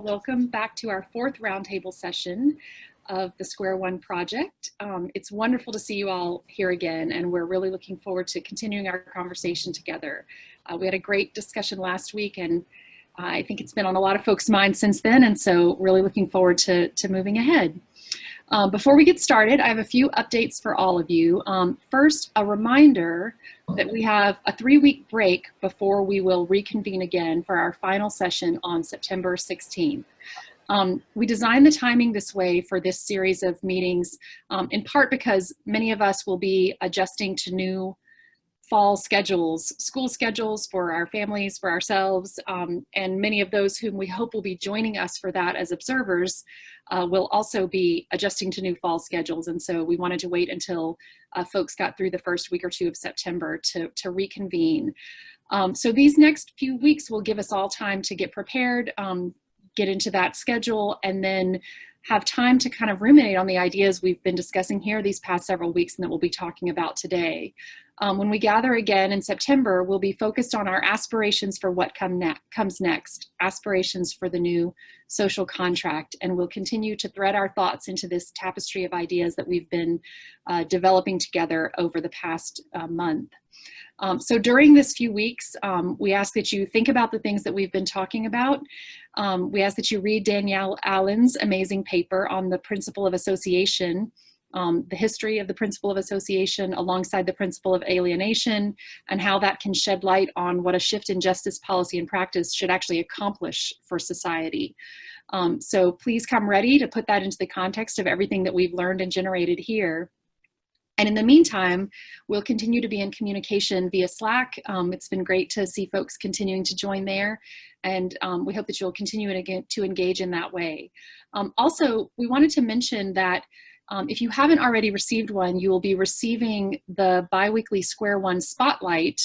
Welcome back to our fourth roundtable session of the Square One project. It's wonderful to see you all here again, and we're really looking forward to continuing our conversation together. We had a great discussion last week, and I think it's been on a lot of folks' minds since then, and so really looking forward to moving ahead. Before we get started, I have a few updates for all of you. First, a reminder that we have a 3-week break before we will reconvene again for our final session on September 16th. We designed the timing this way for this series of meetings, in part because many of us will be adjusting to new fall schedules, school schedules for our families, for ourselves, and many of those whom we hope will be joining us for that as observers will also be adjusting to new fall schedules. And so we wanted to wait until folks got through the first week or two of September to reconvene. So these next few weeks will give us all time to get prepared, get into that schedule, and then have time to kind of ruminate on the ideas we've been discussing here these past several weeks and that we'll be talking about today. When we gather again in September, we'll be focused on our aspirations for what comes next, aspirations for the new social contract, and we'll continue to thread our thoughts into this tapestry of ideas that we've been developing together over the past month. So during this few weeks, we ask that you think about the things that we've been talking about. We ask that you read Danielle Allen's amazing paper on the principle of association, the history of the principle of association alongside the principle of alienation, and how that can shed light on what a shift in justice policy and practice should actually accomplish for society. So please come ready to put that into the context of everything that we've learned and generated here. And in the meantime, we'll continue to be in communication via Slack. It's been great to see folks continuing to join there, and we hope that you'll continue to engage in that way. Also, we wanted to mention that if you haven't already received one, you will be receiving the biweekly Square One Spotlight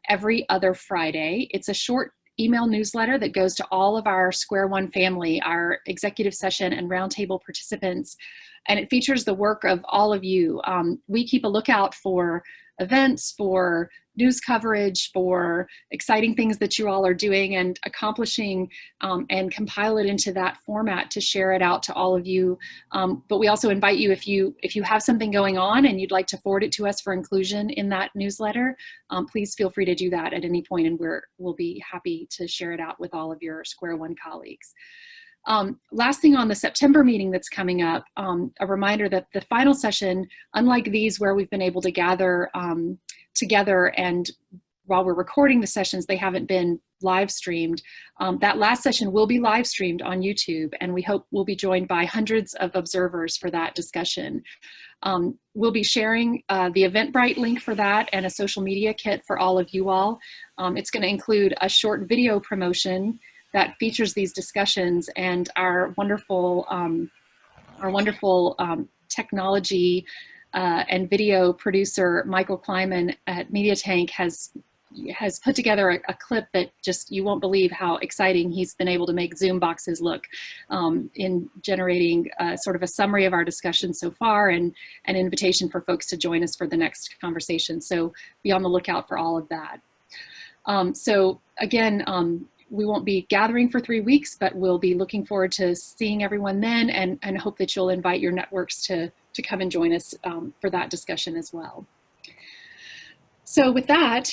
every other Friday. It's a short email newsletter that goes to all of our Square One family, our executive session and roundtable participants, and it features the work of all of you. We keep a lookout for events, for news coverage, for exciting things that you all are doing and accomplishing, and compile it into that format to share it out to all of you. But we also invite you, if you have something going on and you'd like to forward it to us for inclusion in that newsletter, please feel free to do that at any point, and we'll be happy to share it out with all of your Square One colleagues. Last thing on the September meeting that's coming up, a reminder that the final session, unlike these where we've been able to gather together and while we're recording the sessions, they haven't been live streamed. That last session will be live streamed on YouTube, and we hope we'll be joined by hundreds of observers for that discussion. We'll be sharing the Eventbrite link for that and a social media kit for all of you all. It's going to include a short video promotion that features these discussions, and our wonderful technology and video producer Michael Kleiman at MediaTank has put together a clip that just, you won't believe how exciting he's been able to make Zoom boxes look in generating sort of a summary of our discussion so far and an invitation for folks to join us for the next conversation. So be on the lookout for all of that. So again, we won't be gathering for 3 weeks, but we'll be looking forward to seeing everyone then, and hope that you'll invite your networks to come and join us for that discussion as well. So with that,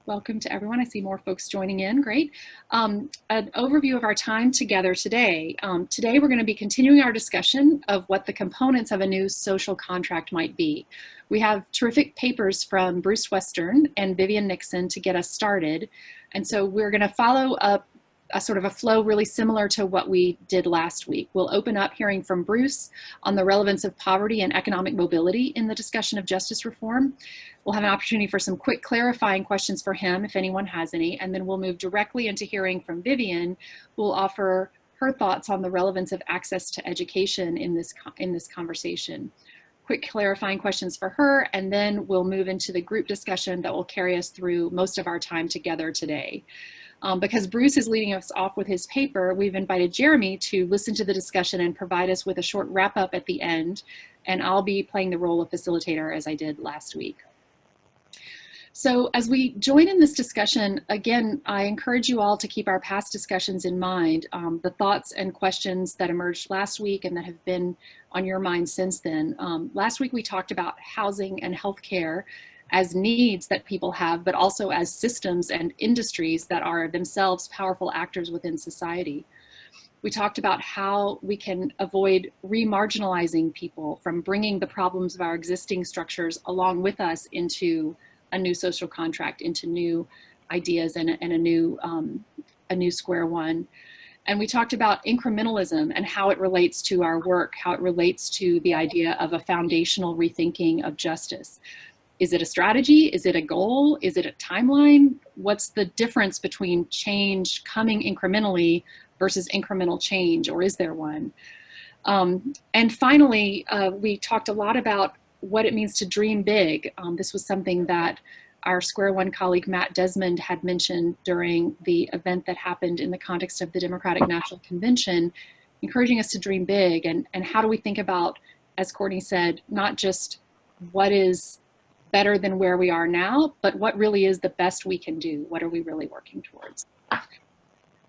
welcome to everyone. I see more folks joining in, great. An overview of our time together today. Today we're going to be continuing our discussion of what the components of a new social contract might be. We have terrific papers from Bruce Western and Vivian Nixon to get us started. And so we're going to follow up a sort of a flow really similar to what we did last week. We'll open up hearing from Bruce on the relevance of poverty and economic mobility in the discussion of justice reform. We'll have an opportunity for some quick clarifying questions for him, if anyone has any, and then we'll move directly into hearing from Vivian, who will offer her thoughts on the relevance of access to education in this conversation. Quick clarifying questions for her, and then we'll move into the group discussion that will carry us through most of our time together today. Because Bruce is leading us off with his paper, we've invited Jeremy to listen to the discussion and provide us with a short wrap up at the end, and I'll be playing the role of facilitator as I did last week. So as we join in this discussion, again, I encourage you all to keep our past discussions in mind, the thoughts and questions that emerged last week and that have been on your mind since then. Last week we talked about housing and healthcare as needs that people have, but also as systems and industries that are themselves powerful actors within society. We talked about how we can avoid re-marginalizing people from bringing the problems of our existing structures along with us into a new social contract, into new ideas and a new square one. And we talked about incrementalism and how it relates to our work, how it relates to the idea of a foundational rethinking of justice. Is it a strategy? Is it a goal? Is it a timeline? What's the difference between change coming incrementally versus incremental change, or is there one? And finally, we talked a lot about what it means to dream big. This was something that our Square One colleague Matt Desmond had mentioned during the event that happened in the context of the Democratic National Convention, encouraging us to dream big. And how do we think about, as Courtney said, not just what is better than where we are now, but what really is the best we can do? What are we really working towards?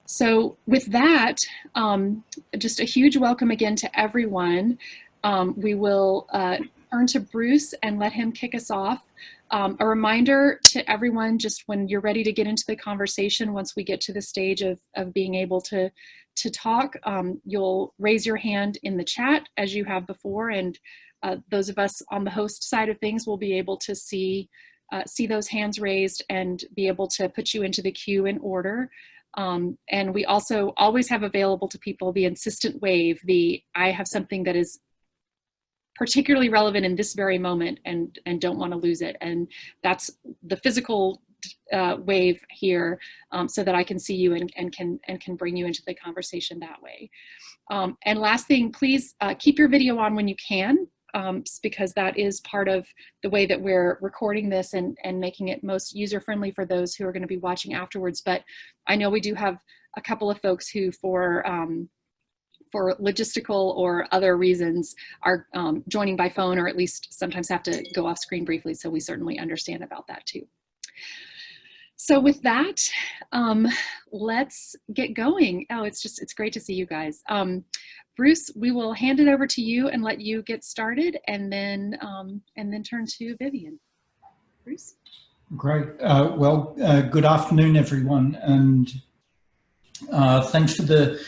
So with that, just a huge welcome again to everyone. We will turn to Bruce and let him kick us off. A reminder to everyone, just when you're ready to get into the conversation, once we get to the stage of being able to talk, you'll raise your hand in the chat as you have before, and those of us on the host side of things will be able to see those hands raised and be able to put you into the queue in order. And we also always have available to people the insistent wave, I have something that is particularly relevant in this very moment and don't want to lose it. And that's the physical wave here, so that I can see you and can bring you into the conversation that way. And last thing, please keep your video on when you can, because that is part of the way that we're recording this and making it most user-friendly for those who are going to be watching afterwards. But I know we do have a couple of folks who, for logistical or other reasons, are joining by phone, or at least sometimes have to go off screen briefly. So we certainly understand about that too. So with that, let's get going. Oh, it's great to see you guys. Bruce, we will hand it over to you and let you get started, and then turn to Vivian. Bruce. Great. Good afternoon, everyone, and thanks for the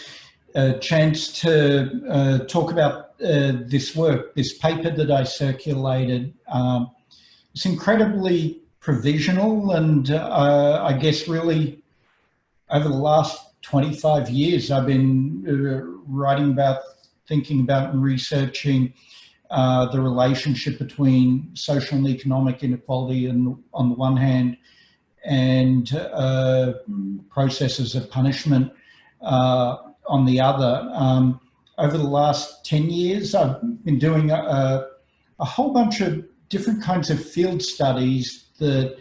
chance to talk about this work, this paper that I circulated. It's incredibly provisional, and I guess really over the last 25 years I've been writing about, thinking about and researching the relationship between social and economic inequality on the one hand, and processes of punishment on the other. Over the last 10 years I've been doing a whole bunch of different kinds of field studies that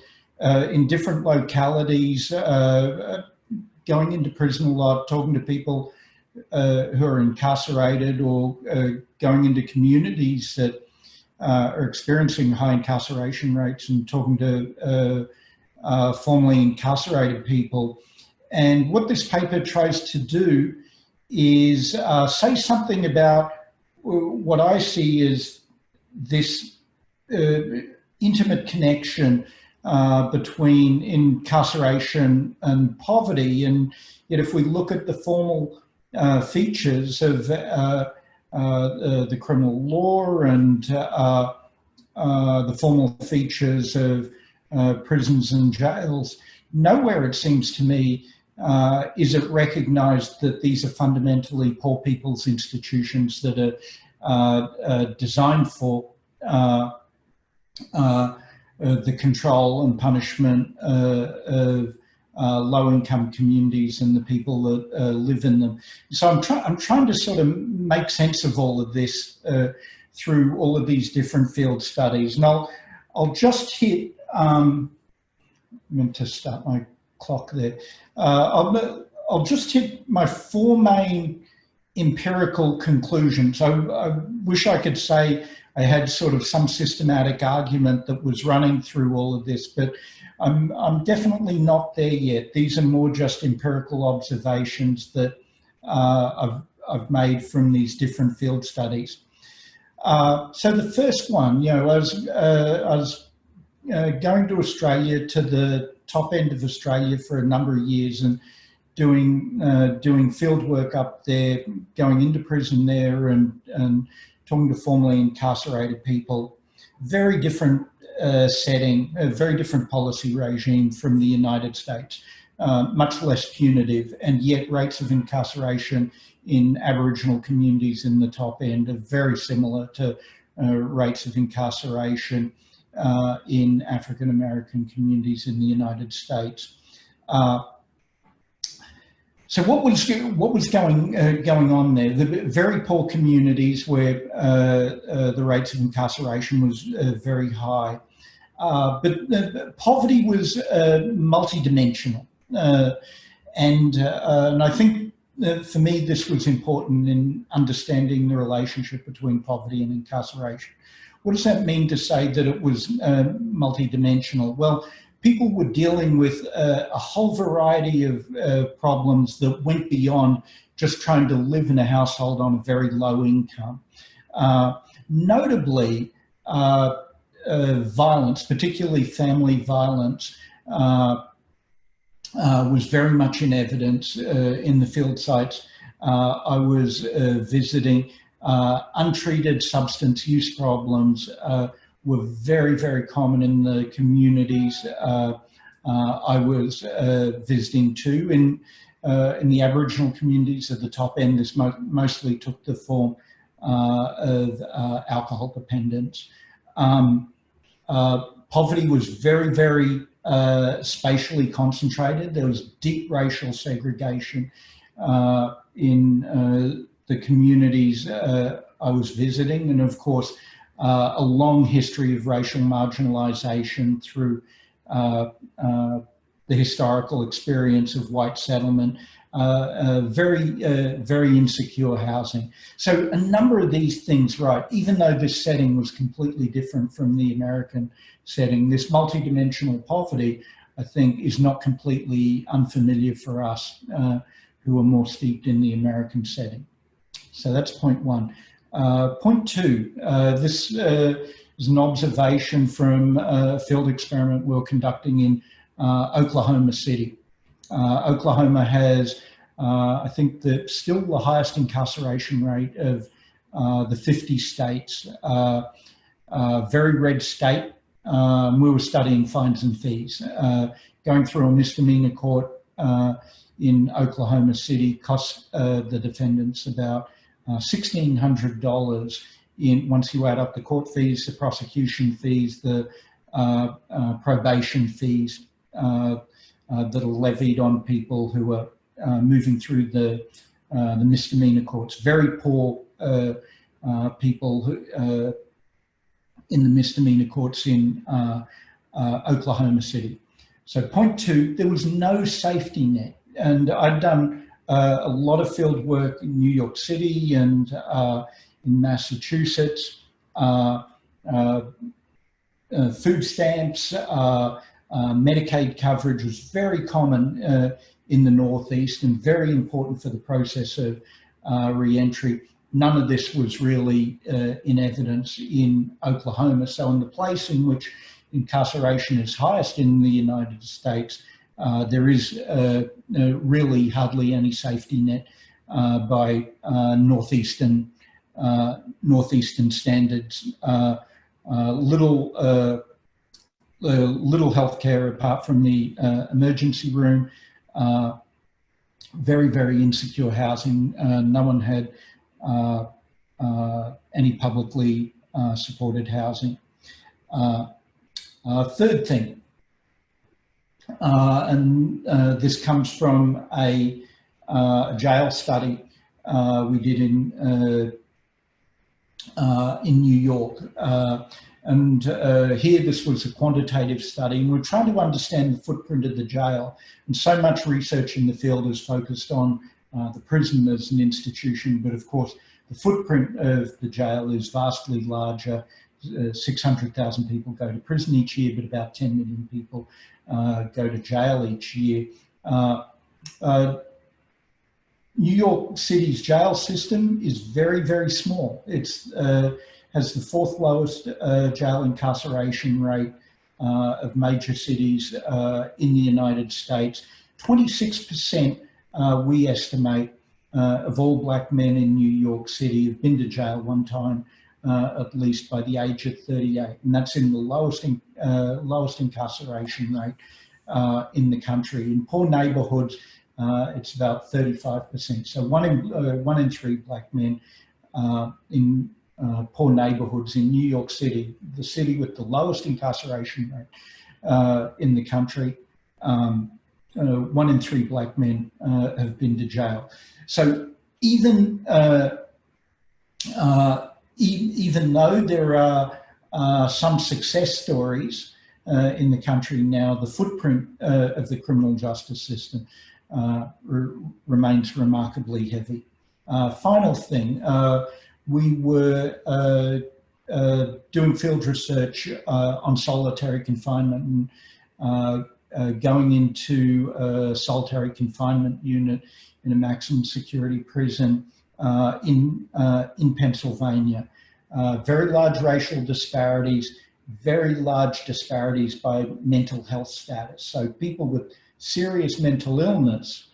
in different localities, going into prison a lot, talking to people who are incarcerated, or going into communities that are experiencing high incarceration rates and talking to formerly incarcerated people. And what this paper tries to do is say something about what I see as this intimate connection between incarceration and poverty. And yet if we look at the formal features of the criminal law and the formal features of prisons and jails, nowhere, it seems to me, is it recognised that these are fundamentally poor people's institutions that are designed for the control and punishment of low-income communities and the people that live in them. So I'm trying to sort of make sense of all of this through all of these different field studies. And I'll just hit, I meant to start my clock there. I'll just hit my four main empirical conclusions. I wish I could say I had sort of some systematic argument that was running through all of this, but I'm definitely not there yet. These are more just empirical observations that I've made from these different field studies. So the first one, I was going to Australia, to the top end of Australia, for a number of years, and doing field work up there, going into prison there, and talking to formerly incarcerated people. Very different setting, a very different policy regime from the United States, much less punitive, and yet rates of incarceration in Aboriginal communities in the top end are very similar to rates of incarceration in African American communities in the United States. So what was going on there? The very poor communities where the rates of incarceration was very high, but poverty was multidimensional, and I think for me this was important in understanding the relationship between poverty and incarceration. What does that mean to say that it was multidimensional? Well, people were dealing with a whole variety of problems that went beyond just trying to live in a household on a very low income. Notably, violence, particularly family violence, was very much in evidence in the field sites I was visiting. Untreated substance use problems were very, very common in the communities I was visiting too. In the Aboriginal communities at the top end, this mostly took the form of alcohol dependence. Poverty was very, very spatially concentrated. There was deep racial segregation in the communities I was visiting, and of course a long history of racial marginalisation through the historical experience of white settlement, very insecure housing. So a number of these things, right, even though this setting was completely different from the American setting, this multidimensional poverty, I think, is not completely unfamiliar for us who are more steeped in the American setting. So that's point one. Point two, this is an observation from a field experiment we were conducting in Oklahoma City. Oklahoma has, I think, still the highest incarceration rate of the 50 states. Very red state. We were studying fines and fees. Going through a misdemeanor court in Oklahoma City cost the defendants about $1,600 once you add up the court fees, the prosecution fees, the probation fees that are levied on people who are moving through the misdemeanor courts. Very poor people who, in the misdemeanor courts in Oklahoma City. So point two, there was no safety net. And I'd done a lot of field work in New York City and in Massachusetts. Food stamps, Medicaid coverage was very common in the Northeast and very important for the process of re-entry. None of this was really in evidence in Oklahoma. So in the place in which incarceration is highest in the United States, there is really hardly any safety net by northeastern standards. Little healthcare apart from the emergency room. Very, very insecure housing. No one had any publicly supported housing. Third thing, and this comes from a jail study we did in New York. And here this was a quantitative study, and we're trying to understand the footprint of the jail. And so much research in the field is focused on the prison as an institution, but of course the footprint of the jail is vastly larger. 600,000 people go to prison each year, but about 10 million people go to jail each year. New York City's jail system is very, very small. It's has the fourth lowest jail incarceration rate of major cities in the United States. 26%, we estimate, of all black men in New York City have been to jail one time, at least by the age of 38. And that's in the lowest incarceration rate in the country. In poor neighborhoods, it's about 35%. So one in three black men in poor neighborhoods in New York City, the city with the lowest incarceration rate in the country, 1 in 3 black men have been to jail. So even even though there are some success stories in the country now, the footprint of the criminal justice system remains remarkably heavy. Final thing, we were doing field research on solitary confinement and going into a solitary confinement unit in a maximum security prison in Pennsylvania. Very large racial disparities, very large disparities by mental health status. So people with serious mental illness,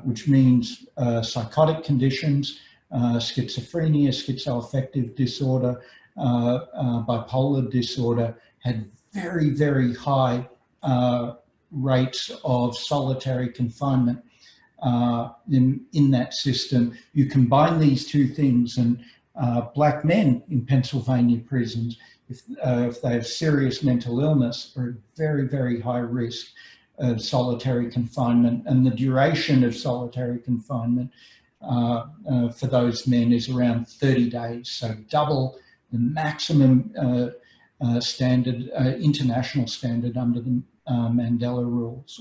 which means psychotic conditions, schizophrenia, schizoaffective disorder, bipolar disorder, had very, very high rates of solitary confinement in that system. You combine these two things, and black men in Pennsylvania prisons, if they have serious mental illness, are at very, very high risk of solitary confinement, and the duration of solitary confinement for those men is around 30 days, so double the maximum standard, international standard under the Mandela rules.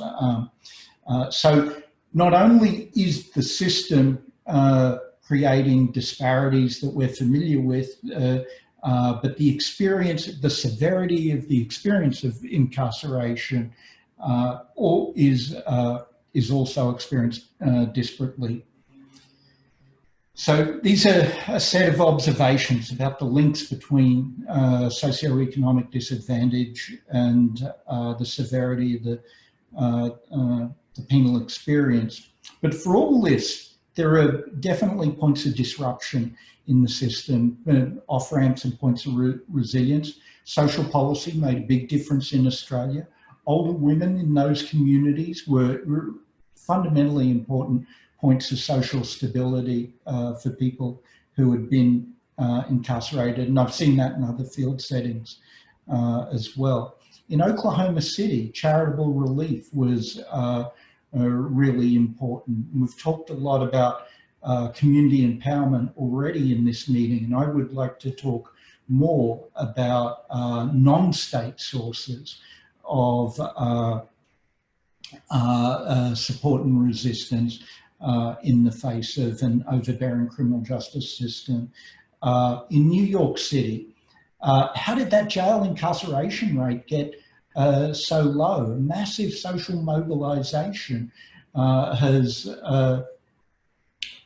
So not only is the system creating disparities that we're familiar with, but the experience, the severity of the experience of incarceration is also experienced disparately. So these are a set of observations about the links between socioeconomic disadvantage and the severity of the penal experience. But for all this, there are definitely points of disruption in the system, off-ramps and points of resilience. Social policy made a big difference in Australia. Older women in those communities were fundamentally important points of social stability for people who had been incarcerated. And I've seen that in other field settings as well. In Oklahoma City, charitable relief was really important. We've talked a lot about community empowerment already in this meeting, and I would like to talk more about non-state sources of support and resistance in the face of an overbearing criminal justice system. In New York City, how did that jail incarceration rate get so low? Massive social mobilization has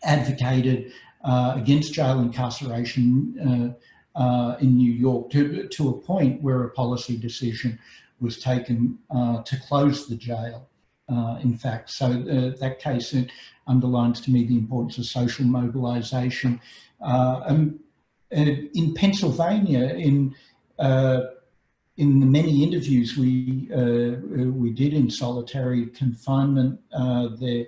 advocated against jail incarceration in New York to a point where a policy decision was taken to close the jail. In fact, so that case, it underlines to me the importance of social mobilization. In Pennsylvania, in the many interviews we did in solitary confinement, there,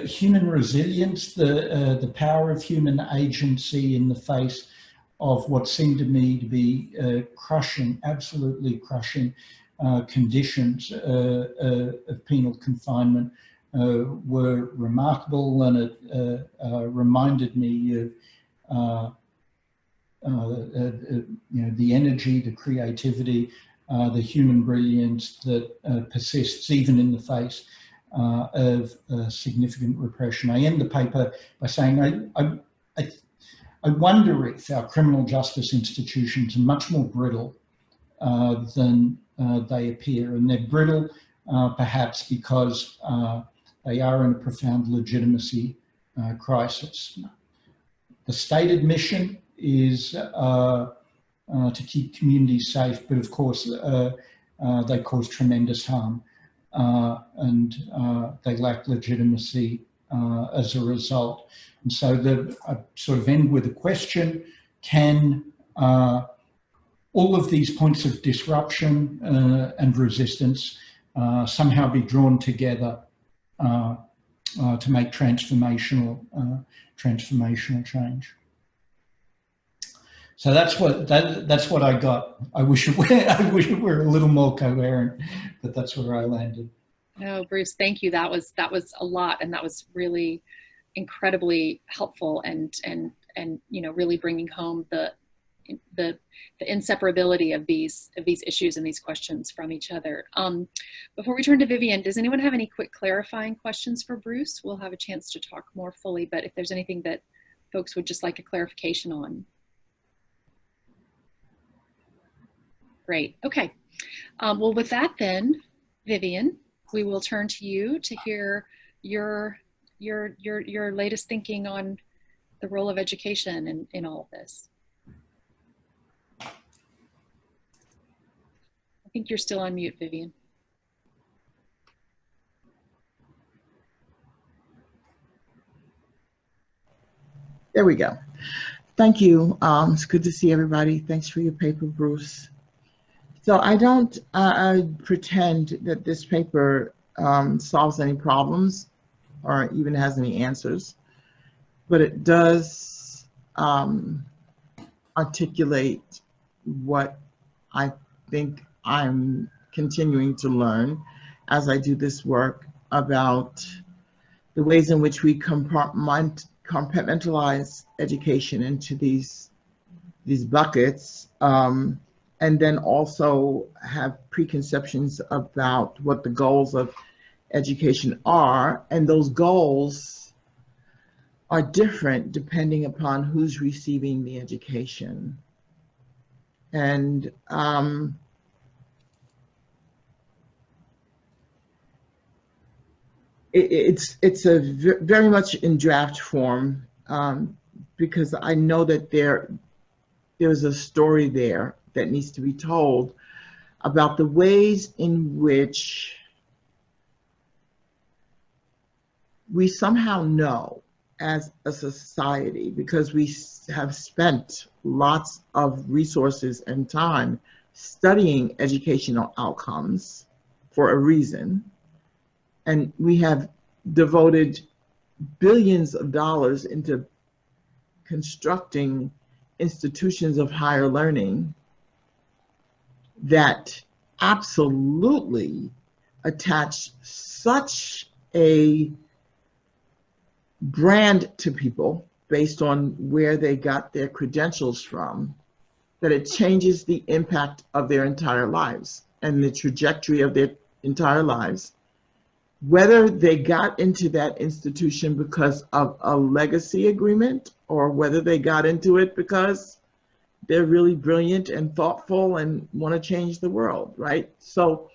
human resilience, the power of human agency in the face of what seemed to me to be crushing, absolutely crushing conditions of penal confinement were remarkable, and it reminded me of the energy, the creativity, the human brilliance that persists even in the face of significant repression. I end the paper by saying I wonder if our criminal justice institutions are much more brittle than they appear, and they're brittle perhaps because they are in a profound legitimacy crisis. The stated mission is to keep communities safe, but of course they cause tremendous harm, and they lack legitimacy as a result. And so I sort of end with a question: can all of these points of disruption and resistance somehow be drawn together to make transformational change? So that's what I got. I wish it were a little more coherent, but that's where I landed. No, Bruce, thank you. That was a lot, and that was really incredibly helpful, and really bringing home the inseparability of these issues and these questions from each other. Before we turn to Vivian, does anyone have any quick clarifying questions for Bruce? We'll have a chance to talk more fully, but if there's anything that folks would just like a clarification on. Great, okay. Well, with that then, Vivian, we will turn to you to hear your latest thinking on the role of education in all of this. I think you're still on mute, Vivian. There we go. Thank you. It's good to see everybody. Thanks for your paper, Bruce. So I don't pretend that this paper solves any problems or even has any answers, but it does articulate what I think I'm continuing to learn as I do this work about the ways in which we compartmentalize education into these buckets, and then also have preconceptions about what the goals of education are, and those goals are different depending upon who's receiving the education. And it's a very much in draft form, because I know that there's a story there that needs to be told about the ways in which we somehow know as a society, because we have spent lots of resources and time studying educational outcomes for a reason, and we have devoted billions of dollars into constructing institutions of higher learning that absolutely attach such a brand to people based on where they got their credentials from, that it changes the impact of their entire lives and the trajectory of their entire lives, whether they got into that institution because of a legacy agreement or whether they got into it because they're really brilliant and thoughtful and want to change the world, right? So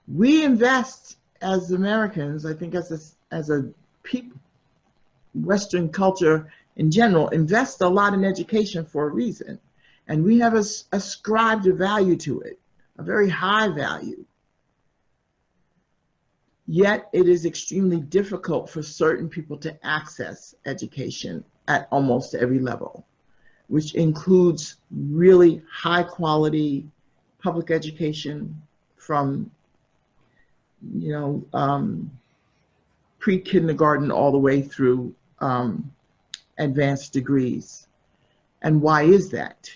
we invest as Americans, I think as a people, Western culture in general, invest a lot in education for a reason. And we have ascribed a value to it, a very high value. Yet it is extremely difficult for certain people to access education at almost every level, which includes really high quality public education from, pre-kindergarten all the way through advanced degrees. And why is that?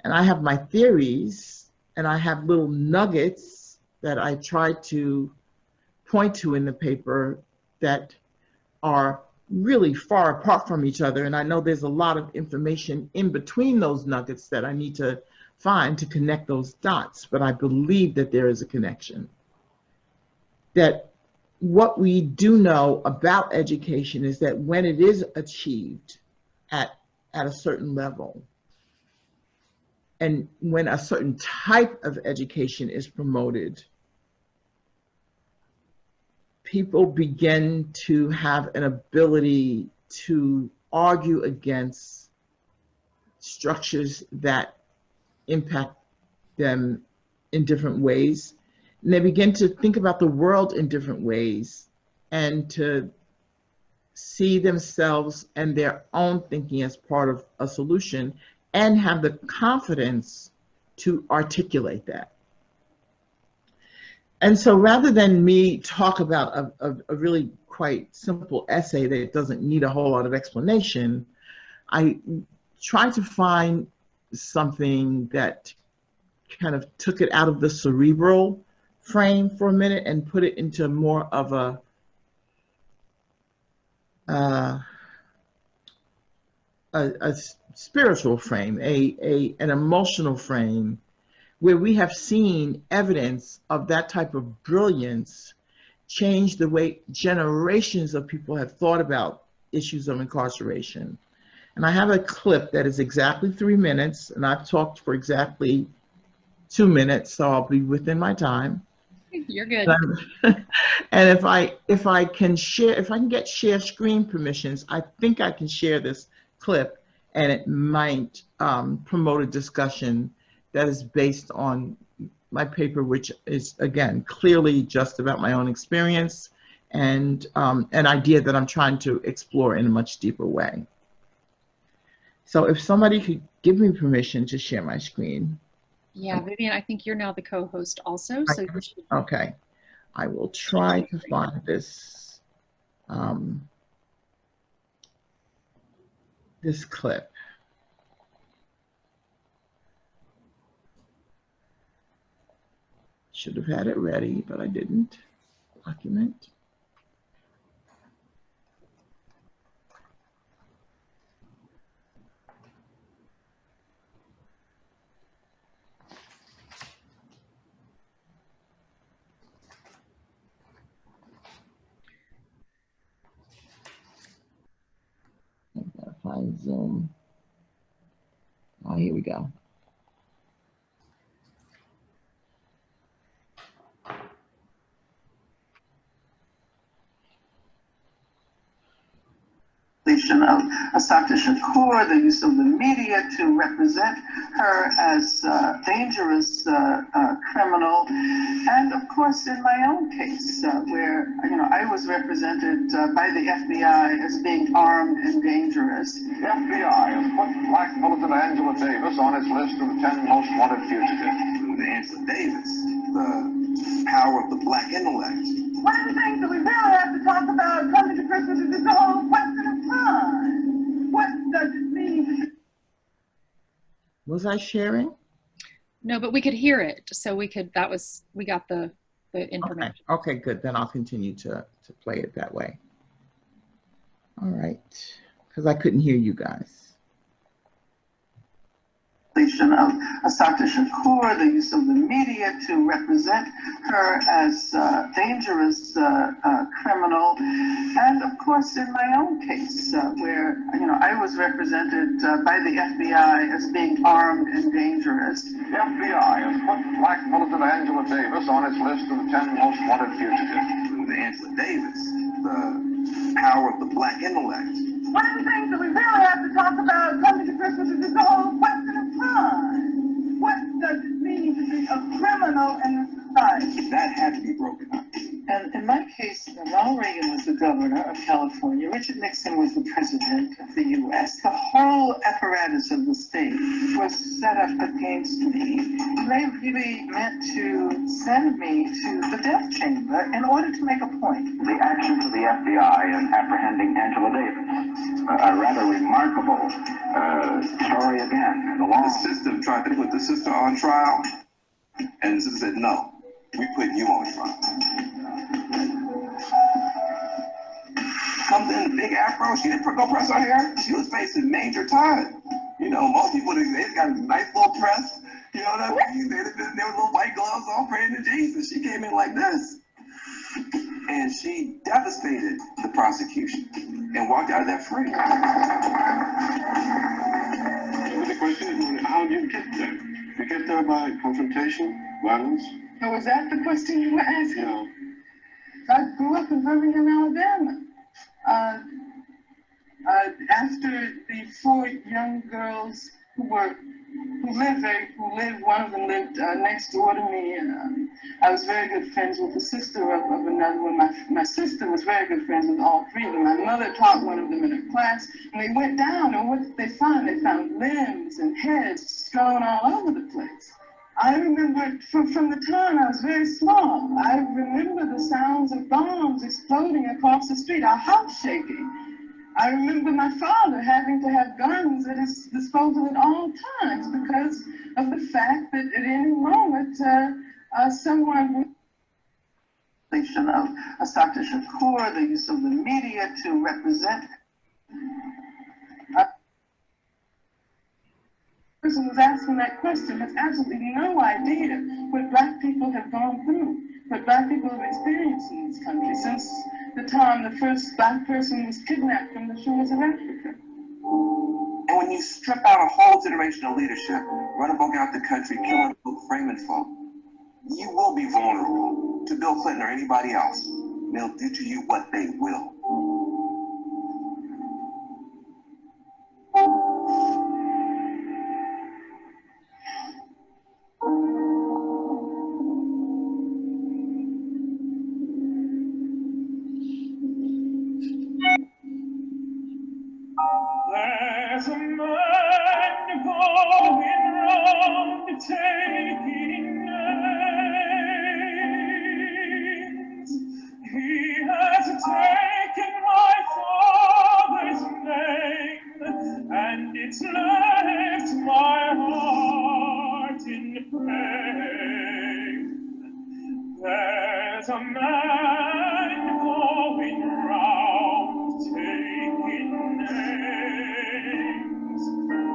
And I have my theories, and I have little nuggets that I try to point to in the paper that are really far apart from each other. And I know there's a lot of information in between those nuggets that I need to find to connect those dots, but I believe that there is a connection. That what we do know about education is that when it is achieved at a certain level, and when a certain type of education is promoted, people begin to have an ability to argue against structures that impact them in different ways. And they begin to think about the world in different ways and to see themselves and their own thinking as part of a solution and have the confidence to articulate that. And so rather than me talk about a really quite simple essay that doesn't need a whole lot of explanation, I tried to find something that kind of took it out of the cerebral frame for a minute and put it into more of a spiritual frame, an emotional frame, where we have seen evidence of that type of brilliance change the way generations of people have thought about issues of incarceration. And I have a clip that is exactly 3 minutes, and I've talked for exactly 2 minutes, so I'll be within my time. You're good. And if I can get share screen permissions, I think I can share this clip, and it might promote a discussion that is based on my paper, which is, again, clearly just about my own experience and an idea that I'm trying to explore in a much deeper way. So if somebody could give me permission to share my screen. Yeah, Vivian, I think you're now the co-host also. So you should... Okay, I will try to find this, this clip. Should have had it ready, but I didn't. Document. I gotta find Zoom. Oh, here we go. Of Asata Shakur, the use of the media to represent her as a dangerous criminal, and of course in my own case, where I was represented by the FBI as being armed and dangerous. The FBI has put Black militant Angela Davis on its list of the 10 most wanted fugitives. Angela Davis, the power of the Black intellect. One of the things that we really have to talk about coming to Christmas is this whole question of time. What does it mean? Was I sharing? No, but we could hear it. So we could, we got the information. Okay, good. Then I'll continue to play it that way. All right, because I couldn't hear you guys. Of Asata Shakur, the use of the media to represent her as a dangerous criminal, and of course in my own case, where I was represented by the FBI as being armed and dangerous. The FBI has put Black militant Angela Davis on its list of the 10 most wanted fugitives. Angela Davis, the power of the Black intellect. One of the things that we really have to talk about coming to Christmas is this whole question of time. What does it mean to be a criminal in this society? That had to be broken up. And in my case, Ronald Reagan was the governor of California. Richard Nixon was the president of the U.S. The whole apparatus of the state was set up against me. They really meant to send me to the death chamber in order to make a point. The actions of the FBI in apprehending Angela Davis, a rather remarkable story again. The system tried to put the sister on trial, and the sister said, no, we put you on trial. Comes in the big afro, she didn't go press her hair. She was facing major time. Most people, they've got a nice little press. You know what I mean? They'd have been there with little white gloves on praying to Jesus. She came in like this. And she devastated the prosecution and walked out of there free. But the question is, how do you get there? You get there by confrontation, violence? Oh, was that the question you were asking? Yeah. I grew up in Birmingham, Alabama. After the 4 young girls who lived, one of them lived next door to me, and I was very good friends with the sister of another one. My sister was very good friends with all 3 of them. My mother taught one of them in her class, and they went down, and what did they find? They found limbs and heads strewn all over the place. I remember from the time I was very small, I remember the sounds of bombs exploding across the street, our house shaking. I remember my father having to have guns at his disposal at all times because of the fact that at any moment someone would... of Dr. Shakur, the use of the media to represent... The person who's asking that question has absolutely no idea what Black people have gone through, what Black people have experienced in this country since the time the first Black person was kidnapped from the shores of Africa. And when you strip out a whole generation of leadership, run a book out the country, killing folk, framing folk, you will be vulnerable to Bill Clinton or anybody else. They'll do to you what they will. There's a man going round taking names. He has taken my father's name, and it's left my heart in pain. There's a man going round taking names,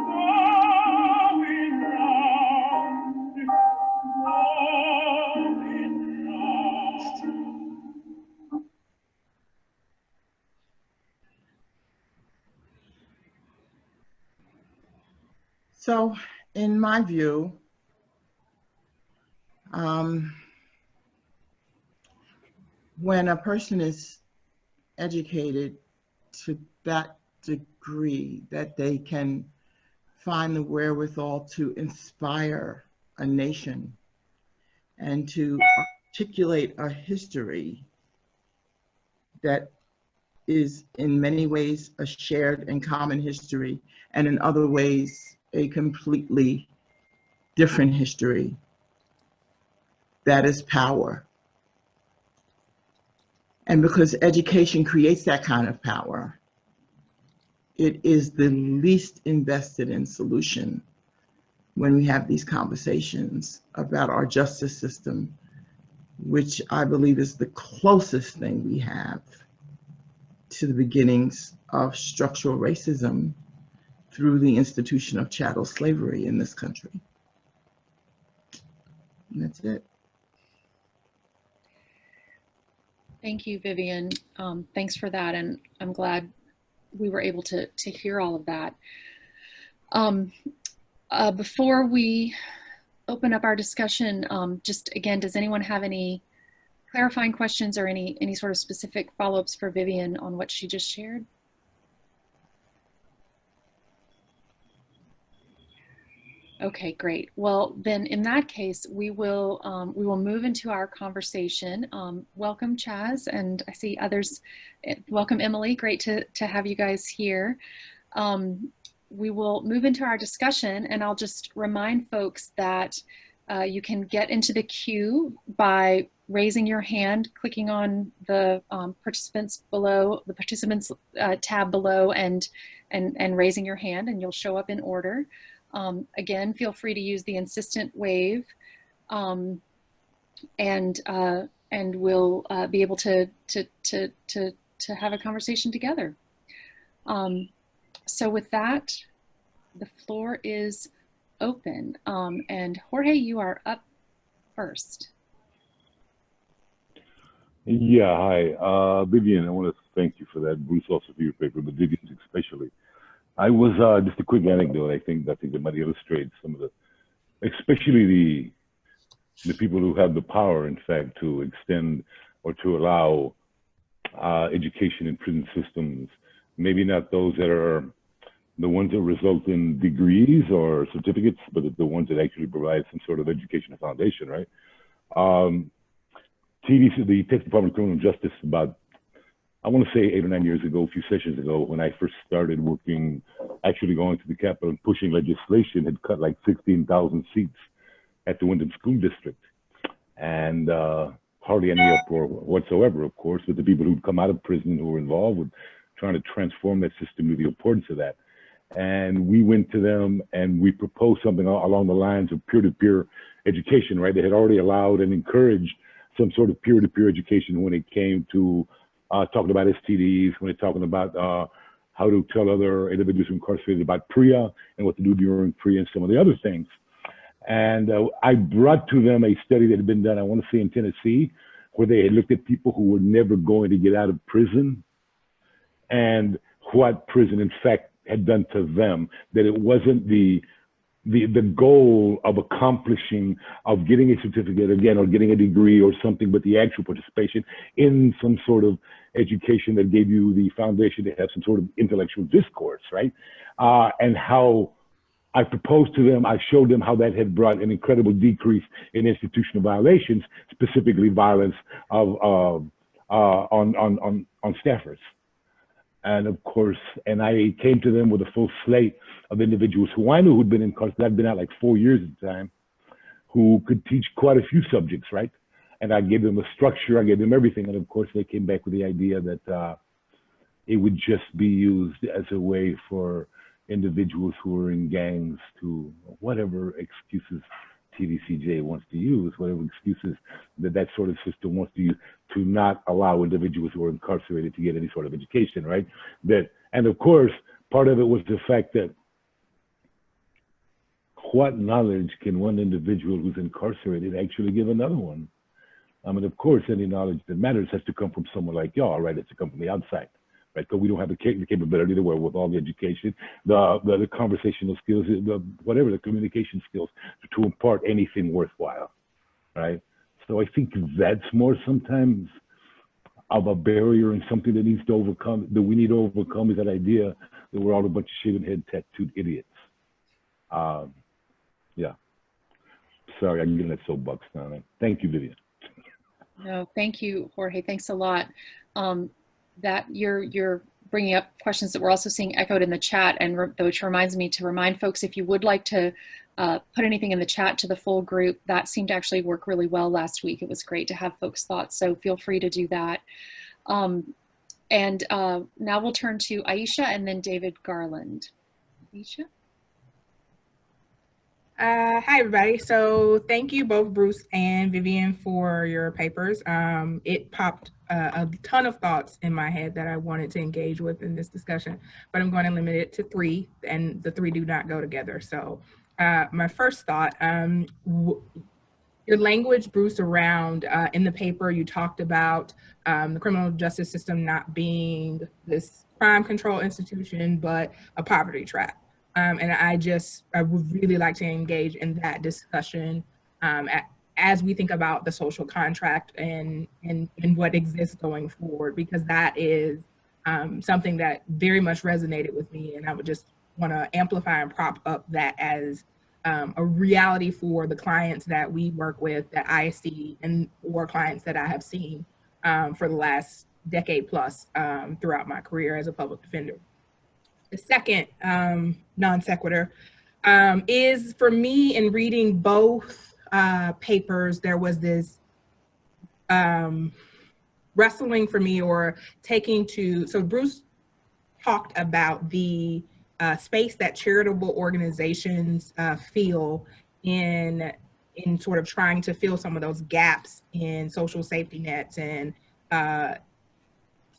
going round, going round. So, in my view, when a person is educated to that degree that they can find the wherewithal to inspire a nation and to articulate a history that is in many ways a shared and common history, and in other ways a completely different history, that is power. And because education creates that kind of power, it is the least invested in solution when we have these conversations about our justice system, which I believe is the closest thing we have to the beginnings of structural racism through the institution of chattel slavery in this country. And that's it. Thank you, Vivian. Thanks for that, and I'm glad we were able to hear all of that. Before we open up our discussion, just again, does anyone have any clarifying questions or any sort of specific follow-ups for Vivian on what she just shared? Okay, great. Well, then in that case, we will move into our conversation. Welcome, Chaz, and I see others. Welcome, Emily. Great to have you guys here. We will move into our discussion, and I'll just remind folks that you can get into the queue by raising your hand, clicking on the participants tab below, and raising your hand, and you'll show up in order. Again, feel free to use the insistent wave, and we'll be able to have a conversation together. So with that, the floor is open, and Jorge, you are up first. Yeah, hi. Vivian, I want to thank you for that. Bruce also for your paper, but Vivian especially. I was just a quick anecdote. I think that might illustrate some of the, especially the people who have the power, in fact, to extend or to allow education in prison systems. Maybe not those that are the ones that result in degrees or certificates, but the ones that actually provide some sort of educational foundation, right? Um, TDC, the Texas Department of Criminal Justice, about, I want to say 8 or 9 years ago, a few sessions ago, when I first started working, actually going to the Capitol and pushing legislation, had cut like 16,000 seats at the Wyndham School District. And hardly any uproar whatsoever, of course, with the people who'd come out of prison who were involved with trying to transform that system, to the importance of that. And we went to them and we proposed something along the lines of peer-to-peer education, right? They had already allowed and encouraged some sort of peer-to-peer education when it came to talking about STDs, when they're talking about how to tell other individuals incarcerated about PREA and what to do during PREA and some of the other things. And I brought to them a study that had been done, I want to say in Tennessee, where they had looked at people who were never going to get out of prison and what prison, in fact, had done to them, that it wasn't the goal of accomplishing, of getting a certificate again, or getting a degree or something, but the actual participation in some sort of education that gave you the foundation to have some sort of intellectual discourse, right? And how I proposed to them, I showed them how that had brought an incredible decrease in institutional violations, specifically violence on staffers. And of course, and I came to them with a full slate of individuals who I knew who'd been incarcerated. I'd been out like 4 years at the time, who could teach quite a few subjects, right? And I gave them a structure, I gave them everything. And of course, they came back with the idea that it would just be used as a way for individuals who are in gangs to, whatever excuses TDCJ wants to use, whatever excuses that sort of system wants to use, to not allow individuals who are incarcerated to get any sort of education, right? And of course, part of it was the fact that what knowledge can one individual who's incarcerated actually give another one? I mean, of course, any knowledge that matters has to come from someone like y'all, right? It's to come from the outside, right? Because we don't have the capability to work with all the education, the conversational skills, whatever, the communication skills to impart anything worthwhile, right? So I think that's more sometimes of a barrier and something that needs to overcome, that we need to overcome, is that idea that we're all a bunch of shaven head tattooed idiots. Yeah. Sorry, I can get in that soapbox now. Thank you, Vivian. No, thank you, Jorge. Thanks a lot. That you're bringing up questions that we're also seeing echoed in the chat, and which reminds me to remind folks, if you would like to put anything in the chat to the full group, that seemed to actually work really well last week. It was great to have folks' thoughts, so feel free to do that. And now we'll turn to Aisha and then David Garland. Aisha? Hi, everybody. So thank you both, Bruce and Vivian, for your papers. It popped a ton of thoughts in my head that I wanted to engage with in this discussion, but I'm going to limit it to 3, and the 3 do not go together. So my first thought, your language, Bruce, around in the paper, you talked about the criminal justice system not being this crime control institution, but a poverty trap. And I would really like to engage in that discussion as we think about the social contract and what exists going forward, because that is something that very much resonated with me. And I would just want to amplify and prop up that as a reality for the clients that we work with, that I see, or clients that I have seen for the last decade plus throughout my career as a public defender. The second non sequitur is, for me, in reading both papers, there was this wrestling for me, or so Bruce talked about the space that charitable organizations feel in sort of trying to fill some of those gaps in social safety nets and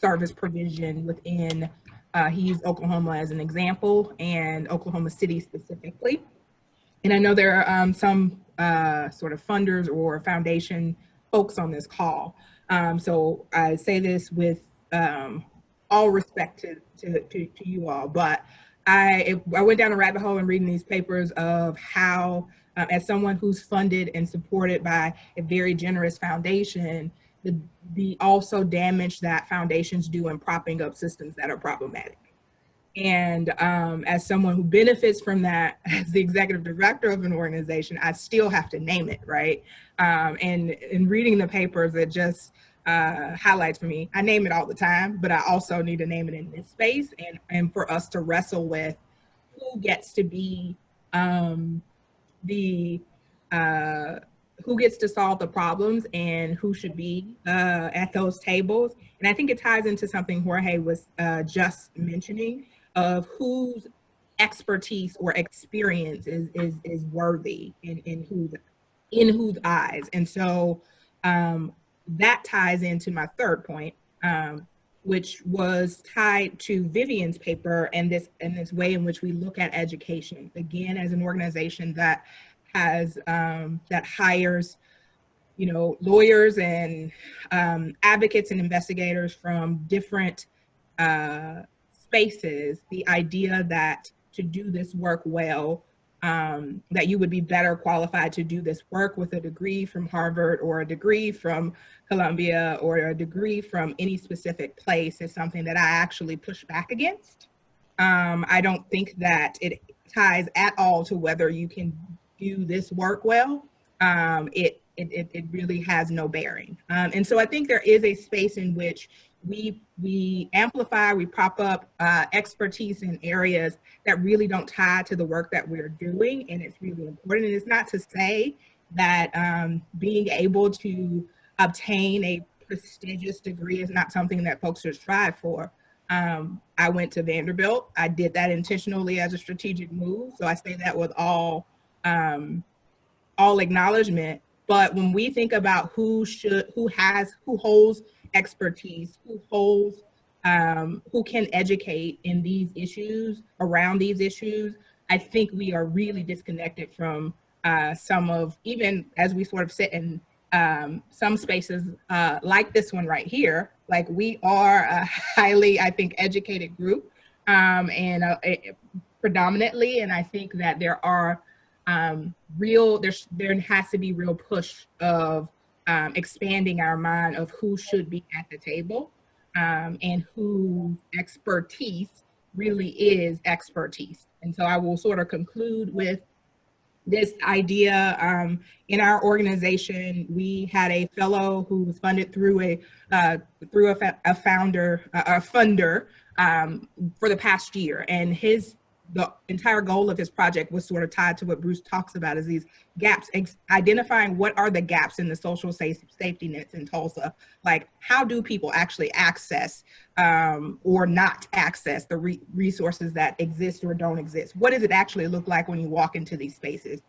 service provision within. He used Oklahoma as an example, and Oklahoma City specifically. And I know there are some sort of funders or foundation folks on this call. So I say this with all respect to you all, but I went down a rabbit hole in reading these papers of how, as someone who's funded and supported by a very generous foundation, the also damage that foundations do in propping up systems that are problematic. And as someone who benefits from that, as the executive director of an organization, I still have to name it, right? And in reading the papers, it just highlights for me. I name it all the time, but I also need to name it in this space, and for us to wrestle with who gets to be who gets to solve the problems and who should be at those tables. And I think it ties into something Jorge was just mentioning, of whose expertise or experience is worthy in whose eyes. And so that ties into my third point, which was tied to Vivian's paper and this way in which we look at education. Again, as an organization that has that hires, you know, lawyers and advocates and investigators from different spaces, the idea that to do this work well, that you would be better qualified to do this work with a degree from Harvard or a degree from Columbia or a degree from any specific place, is something that I actually push back against. I don't think that it ties at all to whether you can do this work well. It really has no bearing. And so I think there is a space in which we amplify, we prop up expertise in areas that really don't tie to the work that we're doing, and it's really important. And it's not to say that being able to obtain a prestigious degree is not something that folks should strive for. I went to Vanderbilt. I did that intentionally as a strategic move. So I say that with all acknowledgement. But when we think about who holds expertise, who can educate in these issues, around these issues, I think we are really disconnected from some of, even as we sort of sit in some spaces like this one right here, like we are a highly, I think, educated group, and predominantly, and I think that there are there has to be real push of expanding our mind of who should be at the table, and whose expertise really is expertise. And so I will sort of conclude with this idea. In our organization, we had a fellow who was funded through a funder for the past year, and the entire goal of his project was sort of tied to what Bruce talks about, is these gaps, identifying what are the gaps in the social safety nets in Tulsa. Like, how do people actually access or not access the resources that exist or don't exist? What does it actually look like when you walk into these spaces?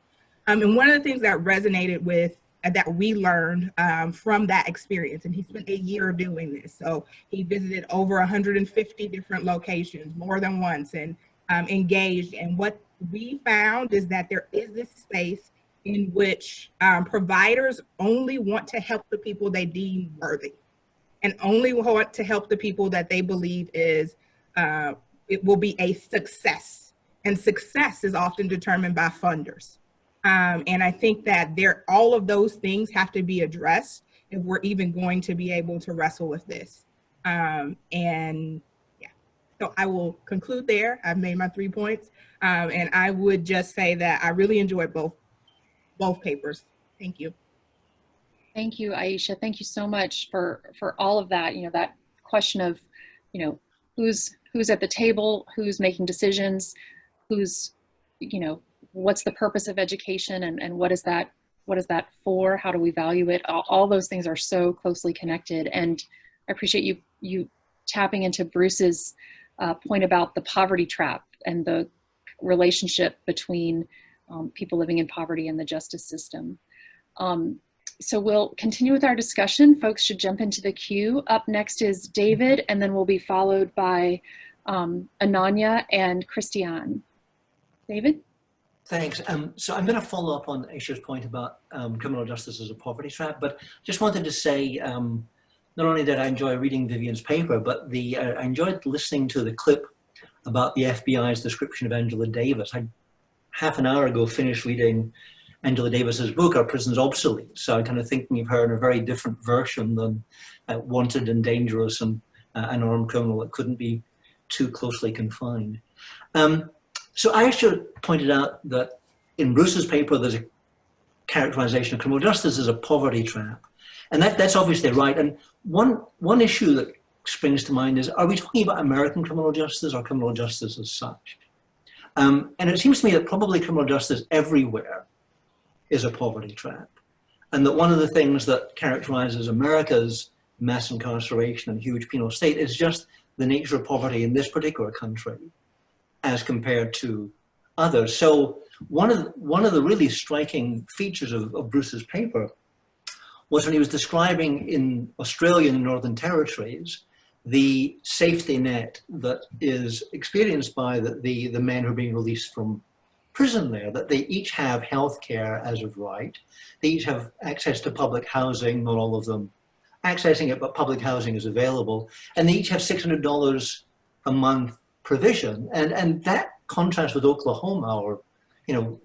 And one of the things that resonated with, that we learned from that experience, and he spent a year doing this. So he visited over 150 different locations more than once, and engaged. And what we found is that there is this space in which providers only want to help the people they deem worthy, and only want to help the people that they believe it will be a success. And success is often determined by funders. And I think that all of those things have to be addressed if we're even going to be able to wrestle with this. And yeah, so I will conclude there. I've made my 3 points. And I would just say that I really enjoyed both papers. Thank you. Thank you, Aisha. Thank you so much for all of that. You know, that question of, you know, who's at the table, who's making decisions, who's, you know, what's the purpose of education, and what is that for? How do we value it? All those things are so closely connected. And I appreciate you tapping into Bruce's point about the poverty trap and the relationship between people living in poverty and the justice system. So we'll continue with our discussion. Folks should jump into the queue. Up next is David, and then we'll be followed by Ananya and Christiane. David? Thanks. So I'm going to follow up on Aisha's point about criminal justice as a poverty trap, but just wanted to say not only did I enjoy reading Vivian's paper, but I enjoyed listening to the clip about the FBI's description of Angela Davis. I half an hour ago finished reading Angela Davis's book, Are Prisons Obsolete? So I'm kind of thinking of her in a very different version than wanted and dangerous and an armed criminal that couldn't be too closely confined. So I actually pointed out that in Bruce's paper, there's a characterization of criminal justice as a poverty trap. And that's obviously right. And one issue that springs to mind is, are we talking about American criminal justice or criminal justice as such? And it seems to me that probably criminal justice everywhere is a poverty trap. And that one of the things that characterizes America's mass incarceration and huge penal state is just the nature of poverty in this particular country as compared to others. So one of the really striking features of Bruce's paper was when he was describing in Australia and the Northern Territories the safety net that is experienced by the men who are being released from prison there, that they each have health care as of right, they each have access to public housing, not all of them accessing it, but public housing is available, and they each have $600 a month provision. And that contrast with Oklahoma or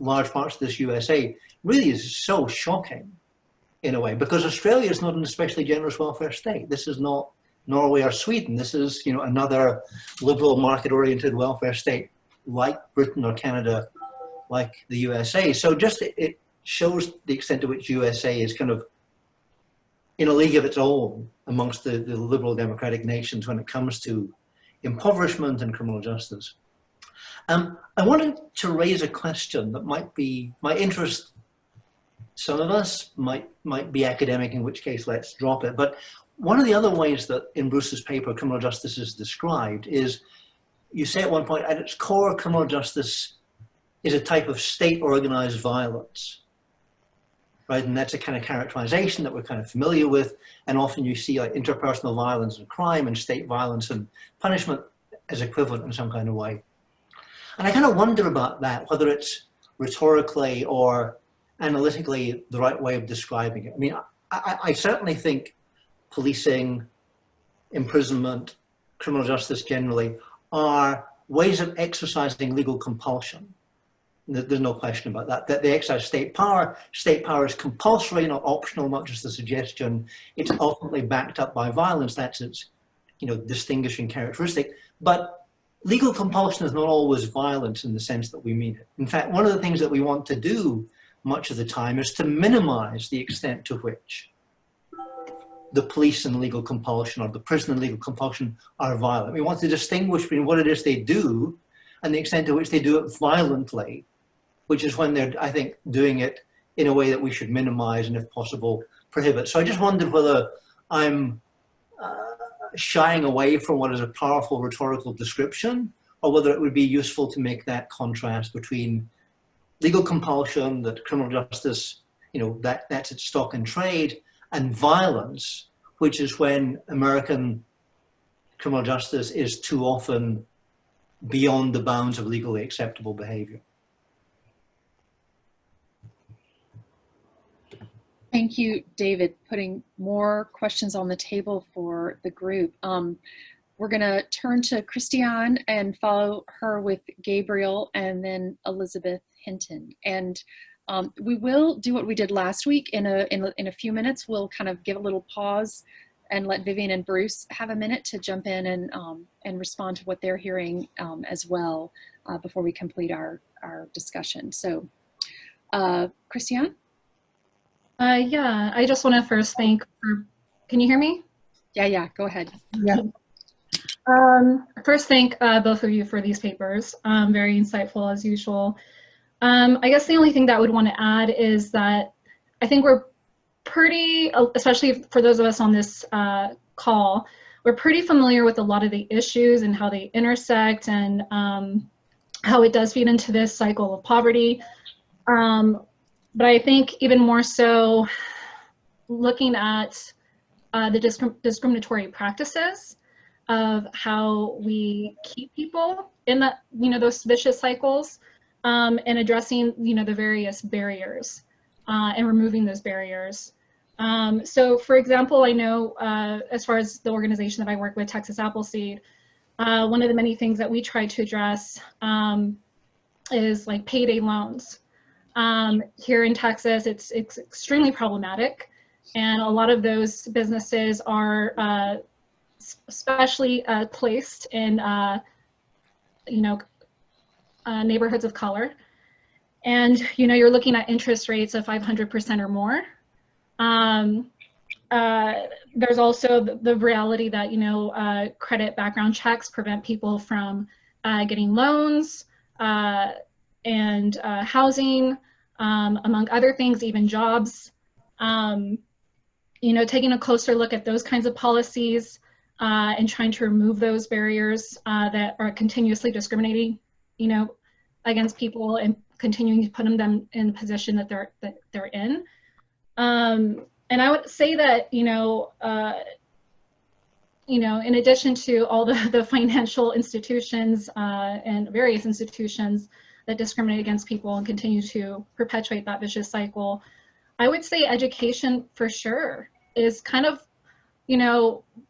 large parts of this USA really is so shocking in a way, because Australia is not an especially generous welfare state. This is not Norway or Sweden. This is another liberal market-oriented welfare state like Britain or Canada, like the USA. So just it shows the extent to which USA is kind of in a league of its own amongst the liberal democratic nations when it comes to impoverishment and criminal justice. I wanted to raise a question that might interest some of us, might be academic, in which case let's drop it. But one of the other ways that in Bruce's paper criminal justice is described is, you say at one point, at its core, criminal justice is a type of state organized violence, right? And that's a kind of characterization that we're kind of familiar with. And often you see like interpersonal violence and crime and state violence and punishment as equivalent in some kind of way. And I kind of wonder about that, whether it's rhetorically or analytically the right way of describing it. I mean, I certainly think policing, imprisonment, criminal justice generally are ways of exercising legal compulsion. There's no question about that. That they exercise state power. State power is compulsory, not optional, not just a suggestion. It's ultimately backed up by violence. That's its, distinguishing characteristic. But legal compulsion is not always violence in the sense that we mean it. In fact, one of the things that we want to do much of the time is to minimize the extent to which the police and legal compulsion or the prison and legal compulsion are violent. We want to distinguish between what it is they do and the extent to which they do it violently, which is when they're, I think, doing it in a way that we should minimize and, if possible, prohibit. So I just wondered whether I'm shying away from what is a powerful rhetorical description, or whether it would be useful to make that contrast between legal compulsion, that criminal justice, that's its stock and trade, and violence, which is when American criminal justice is too often beyond the bounds of legally acceptable behavior. Thank you, David, putting more questions on the table for the group. We're going to turn to Christiane and follow her with Gabriel and then Elizabeth Hinton. And we will do what we did last week. In a few minutes, we'll kind of give a little pause and let Vivian and Bruce have a minute to jump in and respond to what they're hearing as well before we complete our discussion. So, Christiane? Yeah, I just want to first thank, can you hear me? Yeah, go ahead. Yeah. First thank both of you for these papers, very insightful as usual. I guess the only thing that I would want to add is that I think we're pretty, especially for those of us on this call, we're pretty familiar with a lot of the issues and how they intersect and how it does feed into this cycle of poverty. But I think even more so looking at the discriminatory practices of how we keep people in that, those vicious cycles, and addressing, the various barriers and removing those barriers. So for example, I know as far as the organization that I work with, Texas Appleseed, one of the many things that we try to address is like payday loans. Here in Texas, it's extremely problematic, and a lot of those businesses are especially placed in neighborhoods of color, and you're looking at interest rates of 500% or more. There's also the reality that credit background checks prevent people from getting loans and housing, among other things, even jobs. Taking a closer look at those kinds of policies and trying to remove those barriers that are continuously discriminating, against people, and continuing to put them in the position that they're in. And I would say that, in addition to all the financial institutions and various institutions that discriminate against people and continue to perpetuate that vicious cycle, I would say education for sure is kind of,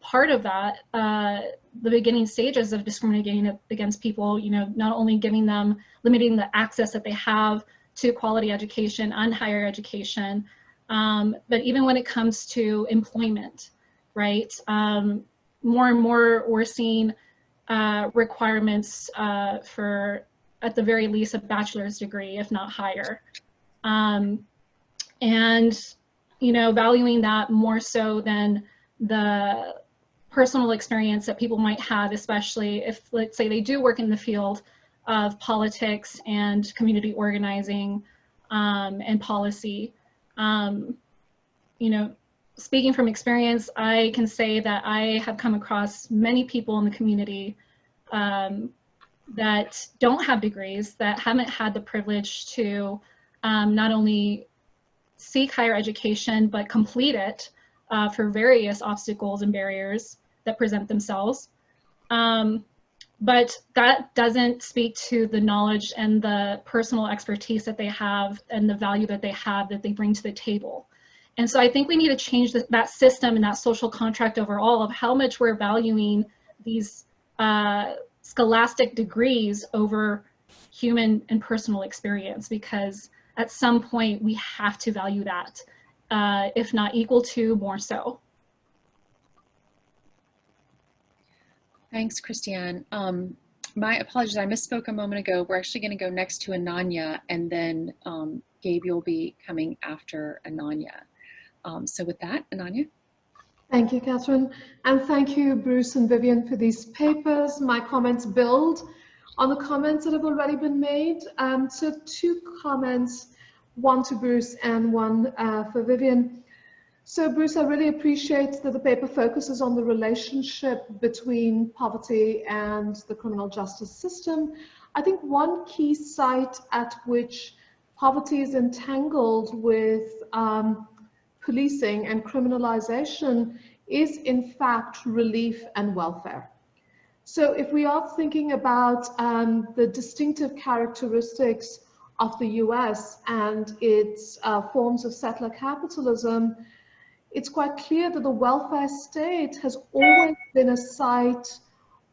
part of that, the beginning stages of discriminating against people, not only limiting the access that they have to quality education and higher education, but even when it comes to employment, right? More and more we're seeing requirements for, at the very least, a bachelor's degree, if not higher. And, valuing that more so than the personal experience that people might have, especially if, let's say, they do work in the field of politics and community organizing and policy. Speaking from experience, I can say that I have come across many people in the community that don't have degrees, that haven't had the privilege to not only seek higher education, but complete it for various obstacles and barriers that present themselves. But that doesn't speak to the knowledge and the personal expertise that they have and the value that they bring to the table. And so I think we need to change that system and that social contract overall of how much we're valuing these scholastic degrees over human and personal experience, because at some point we have to value that, if not equal to, more so. Thanks, Christiane. My apologies, I misspoke a moment ago. We're actually going to go next to Ananya, and then Gabe, you'll be coming after Ananya. So with that, Ananya. Thank you, Catherine. And thank you, Bruce and Vivian, for these papers. My comments build on the comments that have already been made. So 2 comments, one to Bruce and one for Vivian. So Bruce, I really appreciate that the paper focuses on the relationship between poverty and the criminal justice system. I think one key site at which poverty is entangled with policing and criminalization is in fact relief and welfare. So if we are thinking about the distinctive characteristics of the US and its forms of settler capitalism, it's quite clear that the welfare state has always been a site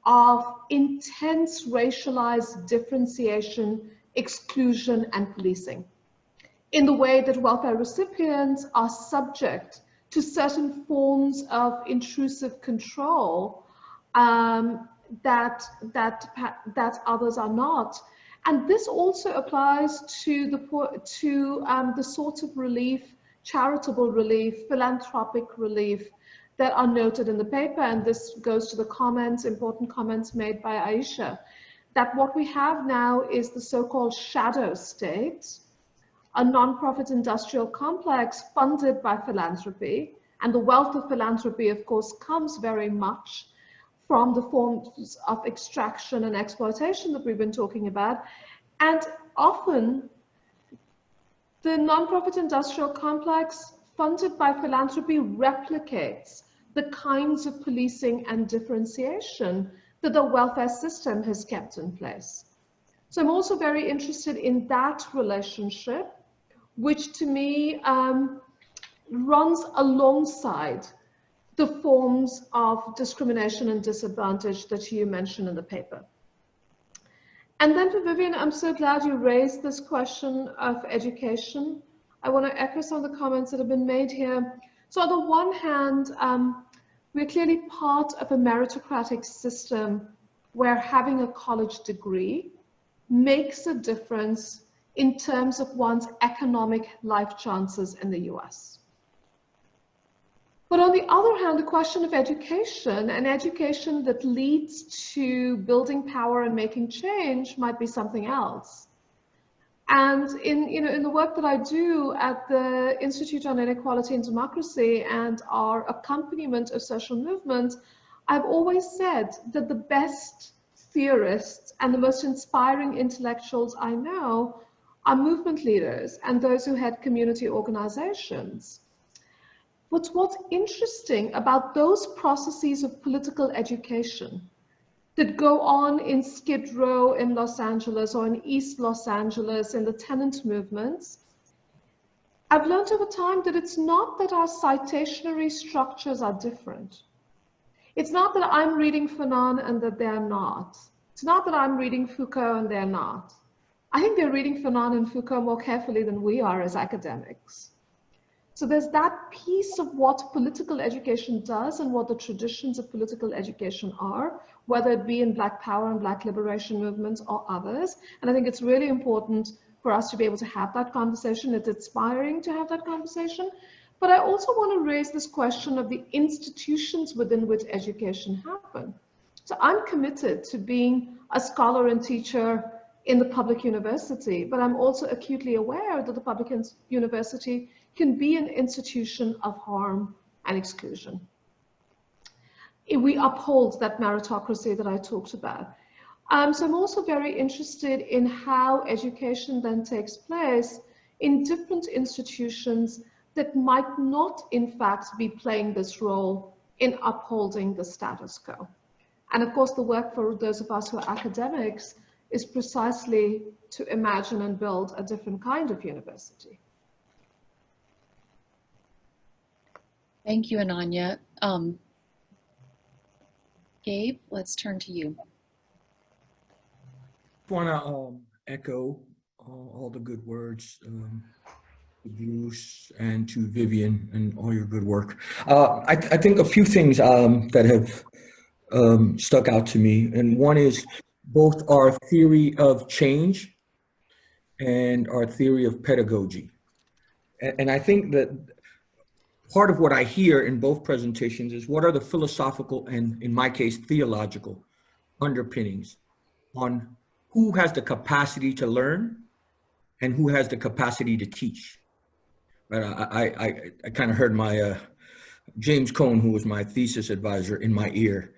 of intense racialized differentiation, exclusion, and policing, in the way that welfare recipients are subject to certain forms of intrusive control that others are not. And this also applies to the sorts of relief, charitable relief, philanthropic relief that are noted in the paper. And this goes to the comments, important comments made by Aisha, that what we have now is the so-called shadow state, a nonprofit industrial complex funded by philanthropy. And the wealth of philanthropy, of course, comes very much from the forms of extraction and exploitation that we've been talking about. And often, the nonprofit industrial complex funded by philanthropy replicates the kinds of policing and differentiation that the welfare system has kept in place. So I'm also very interested in that relationship, which to me runs alongside the forms of discrimination and disadvantage that you mentioned in the paper. And then for Vivian, I'm so glad you raised this question of education. I want to echo some of the comments that have been made here. So on the one hand, we're clearly part of a meritocratic system where having a college degree makes a difference in terms of one's economic life chances in the US. But on the other hand, the question of education and education that leads to building power and making change might be something else. And in the work that I do at the Institute on Inequality and Democracy and our accompaniment of social movements, I've always said that the best theorists and the most inspiring intellectuals I know are movement leaders and those who head community organizations. What's interesting about those processes of political education that go on in Skid Row in Los Angeles or in East Los Angeles in the tenant movements, I've learned over time that it's not that our citationary structures are different. It's not that I'm reading Fanon and that they're not. It's not that I'm reading Foucault and they're not. I think they're reading Fanon and Foucault more carefully than we are as academics. So there's that piece of what political education does and what the traditions of political education are, whether it be in Black Power and Black liberation movements or others. And I think it's really important for us to be able to have that conversation. It's inspiring to have that conversation. But I also want to raise this question of the institutions within which education happen. So I'm committed to being a scholar and teacher in the public university, but I'm also acutely aware that the public university can be an institution of harm and exclusion. We uphold that meritocracy that I talked about. So I'm also very interested in how education then takes place in different institutions that might not, in fact, be playing this role in upholding the status quo. And of course, the work for those of us who are academics is precisely to imagine and build a different kind of university. Thank you, Ananya. Gabe, let's turn to you. I want to echo all the good words to Bruce and to Vivian and all your good work. I think a few things that have stuck out to me, and one is both our theory of change and our theory of pedagogy. And I think that part of what I hear in both presentations is what are the philosophical and, in my case, theological underpinnings on who has the capacity to learn and who has the capacity to teach. Right? I kind of heard my James Cone, who was my thesis advisor, in my ear,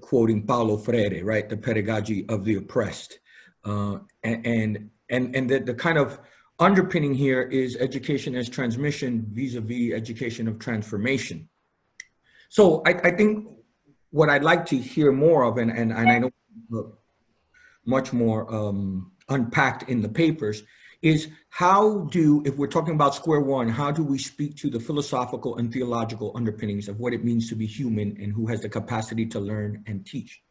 quoting Paulo Freire, right? The pedagogy of the oppressed. And the kind of underpinning here is education as transmission vis-a-vis education of transformation. So I think what I'd like to hear more of, and I know much more unpacked in the papers, is how do, if we're talking about square one, how do we speak to the philosophical and theological underpinnings of what it means to be human and who has the capacity to learn and teach?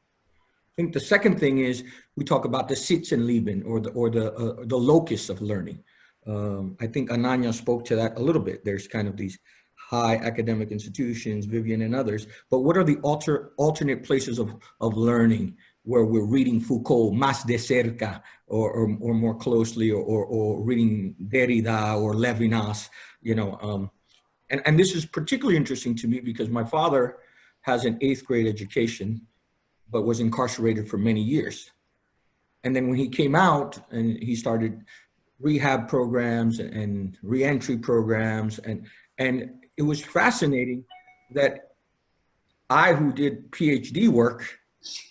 I think the second thing is we talk about the Sitzenleben or the locus of learning. I think Ananya spoke to that a little bit. There's kind of these high academic institutions, Vivian and others, but what are the alternate places of learning where we're reading Foucault más de cerca or more closely, or reading Derrida or Levinas, you know. And this is particularly interesting to me because my father has an 8th grade education, but was incarcerated for many years. And then when he came out and he started rehab programs and reentry programs, and it was fascinating that I, who did PhD work,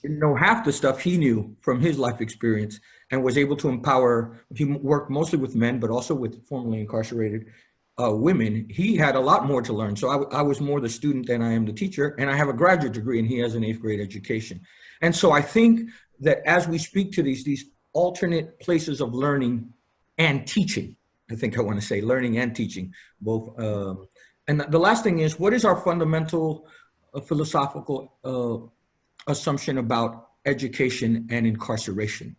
didn't know half the stuff he knew from his life experience and was able to empower. He worked mostly with men, but also with formerly incarcerated women. He had a lot more to learn. So I was more the student than I am the teacher, and I have a graduate degree and he has an 8th grade education. And so I think that as we speak to these alternate places of learning and teaching, I think I want to say learning and teaching both. And the last thing is, what is our fundamental philosophical assumption about education and incarceration?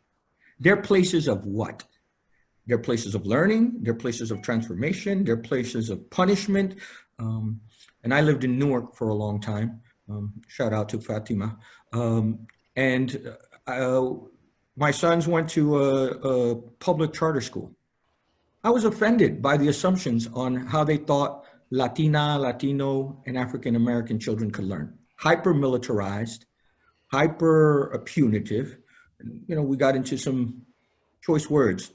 They're places of what? They're places of learning, they're places of transformation, they're places of punishment. And I lived in Newark for a long time. Shout out to Fatima. My sons went to a public charter school. I was offended by the assumptions on how they thought Latina, Latino, and African-American children could learn. Hyper-militarized, hyper-punitive. You know, we got into some choice words,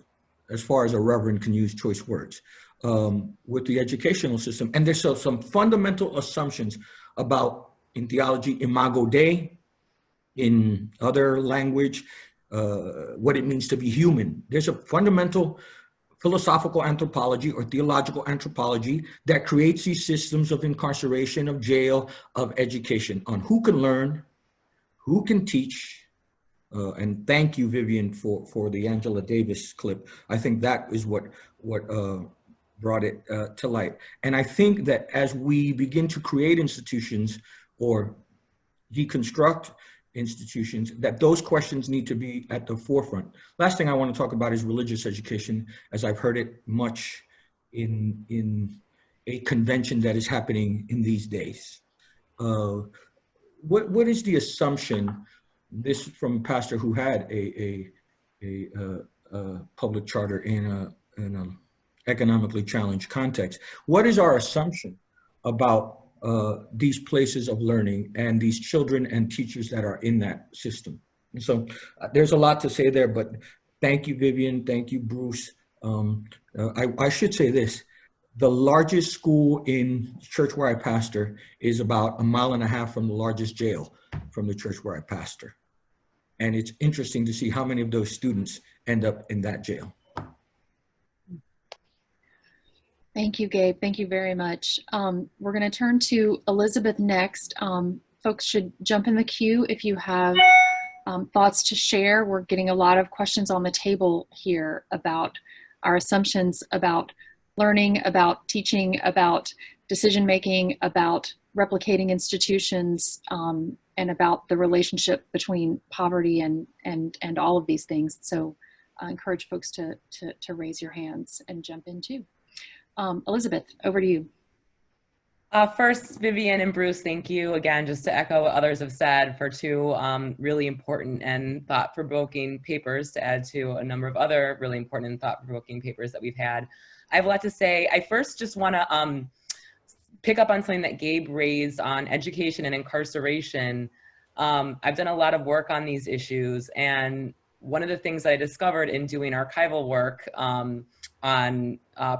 as far as a reverend can use choice words, with the educational system. And there's some fundamental assumptions about, in theology, imago Dei, in other language, what it means to be human. There's a fundamental philosophical anthropology or theological anthropology that creates these systems of incarceration, of jail, of education, on who can learn, who can teach. And thank you, Vivian, for the Angela Davis clip. I think that is what brought it to light. And I think that as we begin to create institutions or deconstruct institutions, that those questions need to be at the forefront. Last thing I want to talk about is religious education, as I've heard it much in a convention that is happening in these days. What is the assumption? This from a pastor who had a public charter in an economically challenged context. What is our assumption about these places of learning and these children and teachers that are in that system? And so there's a lot to say there, but thank you, Vivian. Thank you, Bruce. I should say this. The largest school in church where I pastor is about 1.5 miles from the largest jail from the church where I pastor. And it's interesting to see how many of those students end up in that jail. Thank you, Gabe. Thank you very much. We're going to turn to Elizabeth next. Folks should jump in the queue if you have thoughts to share. We're getting a lot of questions on the table here about our assumptions about learning, about teaching, about decision-making, about replicating institutions, and about the relationship between poverty and all of these things. So I encourage folks to raise your hands and jump in too. Elizabeth, over to you. First, Vivian and Bruce, thank you again, just to echo what others have said, for two really important and thought-provoking papers to add to a number of other really important and thought-provoking papers that we've had. I have a lot to say. I first just want to pick up on something that Gabe raised on education and incarceration. I've done a lot of work on these issues, and one of the things I discovered in doing archival work on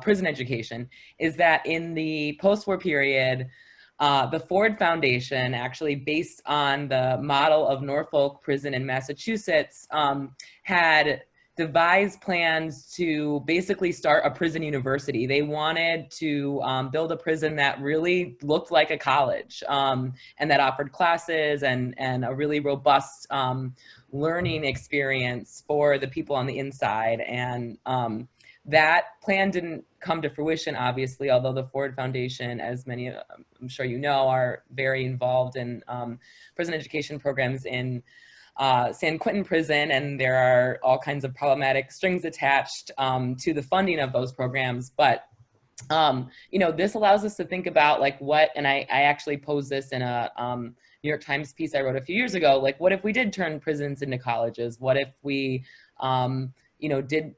prison education is that in the post-war period, the Ford Foundation, actually based on the model of Norfolk Prison in Massachusetts, had devised plans to basically start a prison university. They wanted to build a prison that really looked like a college, and that offered classes and a really robust learning experience for the people on the inside. And that plan didn't come to fruition, obviously, although the Ford Foundation, as many, I'm sure you know, are very involved in prison education programs in San Quentin prison, and there are all kinds of problematic strings attached to the funding of those programs. But you know, this allows us to think about like what, and I actually posed this in a New York Times piece I wrote a few years ago, like what if we did turn prisons into colleges? What if we you know, did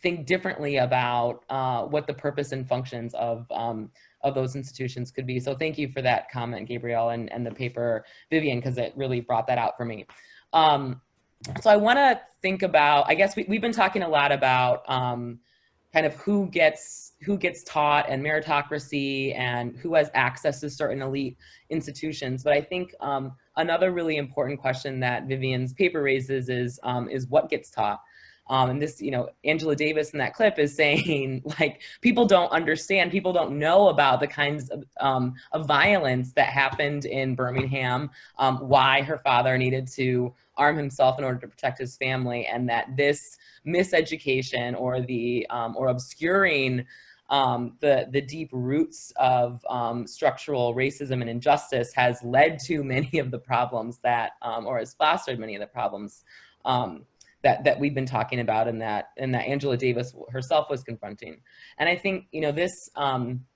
think differently about what the purpose and functions of those institutions could be? So thank you for that comment, Gabrielle, and the paper, Vivian, because it really brought that out for me. So I want to think about, I guess we've been talking a lot about kind of who gets taught and meritocracy and who has access to certain elite institutions. But I think another really important question that Vivian's paper raises is what gets taught. And this, you know, Angela Davis in that clip is saying, like, people don't understand, people don't know about the kinds of violence that happened in Birmingham, why her father needed to arm himself in order to protect his family, and that this miseducation or the or obscuring the deep roots of structural racism and injustice has led to many of the problems that, or has fostered many of the problems that we've been talking about, and that Angela Davis herself was confronting. And I think, you know, this I'm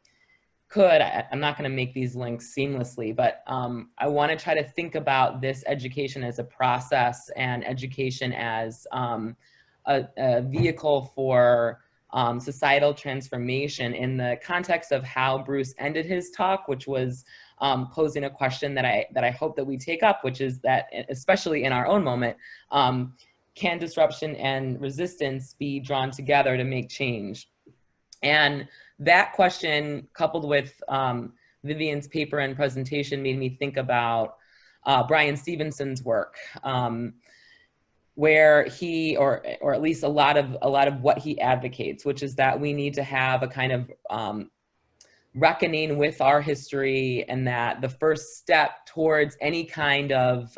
not going to make these links seamlessly, but I want to try to think about this education as a process and education as a vehicle for societal transformation in the context of how Bruce ended his talk, which was posing a question that I hope that we take up, which is that, especially in our own moment, can disruption and resistance be drawn together to make change? And that question, coupled with Vivian's paper and presentation, made me think about Bryan Stevenson's work, where he, or at least a lot of what he advocates, which is that we need to have a kind of reckoning with our history, and that the first step towards any kind of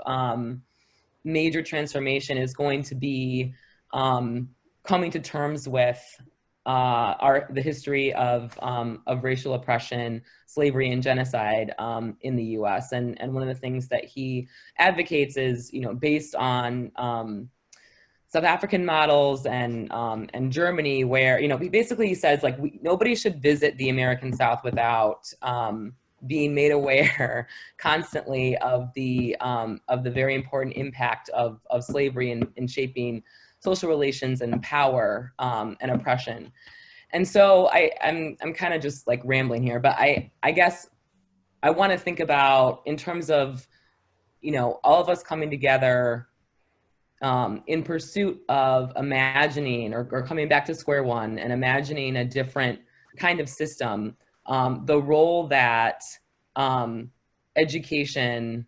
major transformation is going to be coming to terms with the history of racial oppression, slavery, and genocide in the U.S. And one of the things that he advocates is, you know, based on South African models and Germany, where, you know, he basically says, like, nobody should visit the American South without being made aware constantly of the very important impact of slavery in shaping social relations and power and oppression. And so I'm kind of just like rambling here, but I guess I want to think about, in terms of, you know, all of us coming together in pursuit of imagining or coming back to square one and imagining a different kind of system, the role that education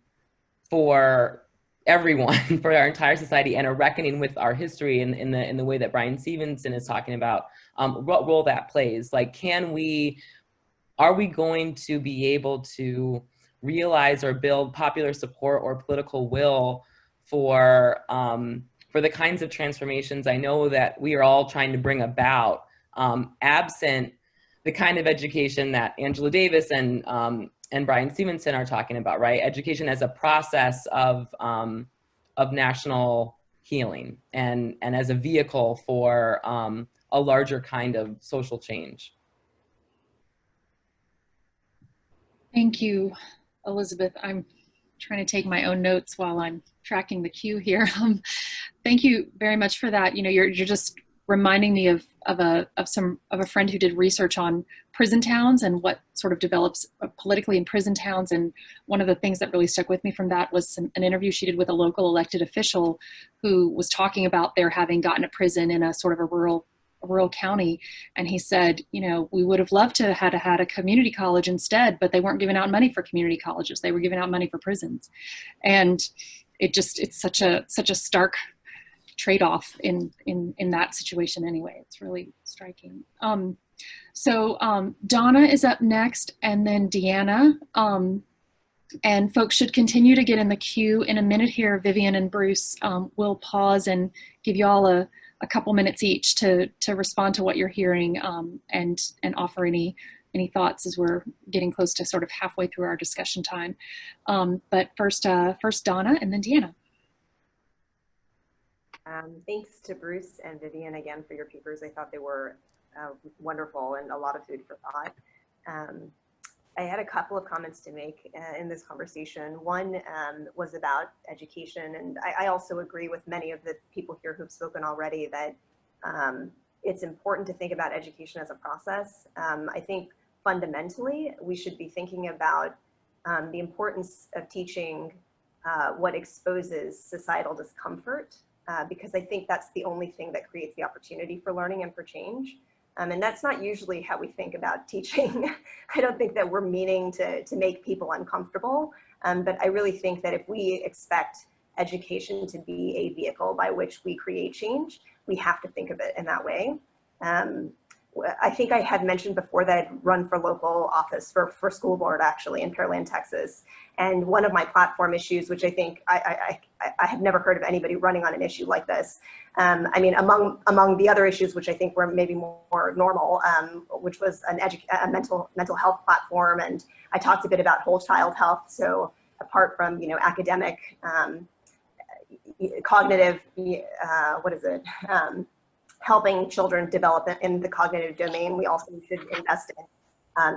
for everyone, for our entire society, and a reckoning with our history in the way that Bryan Stevenson is talking about, what role that plays. Like, are we going to be able to realize or build popular support or political will for the kinds of transformations I know that we are all trying to bring about, absent the kind of education that Angela Davis and Bryan Stevenson are talking about, right? Education as a process of national healing and as a vehicle for a larger kind of social change. Thank you, Elizabeth. I'm trying to take my own notes while I'm tracking the queue here. Thank you very much for that. You know, you're just reminding me of a friend who did research on prison towns and what sort of develops politically in prison towns. And one of the things that really stuck with me from that was an interview she did with a local elected official who was talking about their having gotten a prison in a sort of a rural county. And he said, you know, we would have loved to have had a community college instead, but they weren't giving out money for community colleges. They were giving out money for prisons. And it's such a stark trade-off in that situation anyway. It's really striking. So Donna is up next, and then Deanna. And folks should continue to get in the queue. In a minute here, Vivian and Bruce will pause and give you all a couple minutes each to respond to what you're hearing, and offer any thoughts as we're getting close to sort of halfway through our discussion time. But first Donna, and then Deanna. Thanks to Bruce and Vivian again for your papers. I thought they were wonderful and a lot of food for thought. I had a couple of comments to make in this conversation. One was about education, and I also agree with many of the people here who've spoken already that it's important to think about education as a process. I think fundamentally we should be thinking about the importance of teaching what exposes societal discomfort, because I think that's the only thing that creates the opportunity for learning and for change. And that's not usually how we think about teaching. I don't think that we're meaning to make people uncomfortable, but I really think that if we expect education to be a vehicle by which we create change, we have to think of it in that way. I think I had mentioned before that I'd run for local office for school board actually in Pearland, Texas. And one of my platform issues, which I think I have never heard of anybody running on an issue like this. I mean, among the other issues, which I think were maybe more normal, which was a mental health platform. And I talked a bit about whole child health. So apart from, academic, cognitive, helping children develop in the cognitive domain, we also should invest in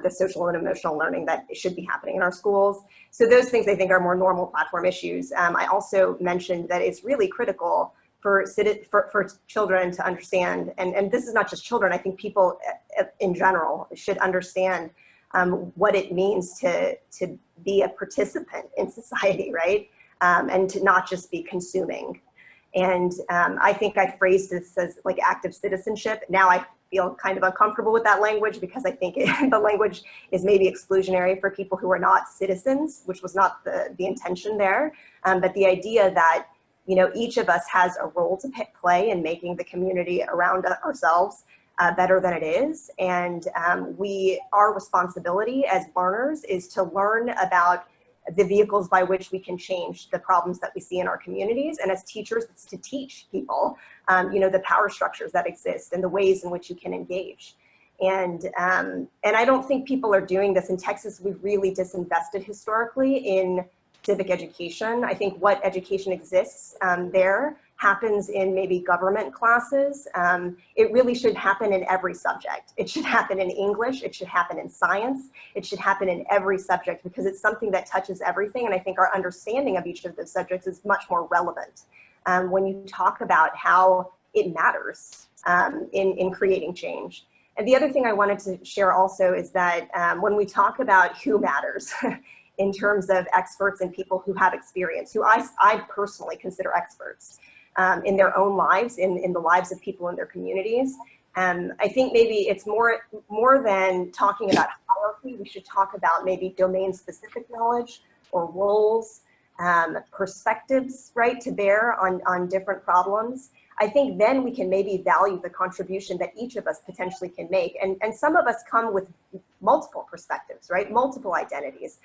the social and emotional learning that should be happening in our schools. So those things I think are more normal platform issues. I also mentioned that it's really critical for children to understand, and this is not just children, I think people in general should understand what it means to be a participant in society, right? And to not just be consuming. And I think I phrased this as like active citizenship. Now I feel kind of uncomfortable with that language because I think the language is maybe exclusionary for people who are not citizens, which was not the intention there. But the idea that, each of us has a role to play in making the community around ourselves better than it is. And our responsibility as learners is to learn about the vehicles by which we can change the problems that we see in our communities. And as teachers, it's to teach people, the power structures that exist and the ways in which you can engage. And I don't think people are doing this. In Texas, we've really disinvested historically in civic education. I think what education exists there happens in maybe government classes. It really should happen in every subject. It should happen in English, it should happen in science, it should happen in every subject because it's something that touches everything. And I think our understanding of each of those subjects is much more relevant when you talk about how it matters in creating change. And the other thing I wanted to share also is that when we talk about who matters, in terms of experts and people who have experience, who I personally consider experts, in their own lives, in the lives of people in their communities. I think maybe it's more than talking about hierarchy, we should talk about maybe domain-specific knowledge or roles, perspectives, right, to bear on different problems. I think then we can maybe value the contribution that each of us potentially can make. And some of us come with multiple perspectives, right, multiple identities.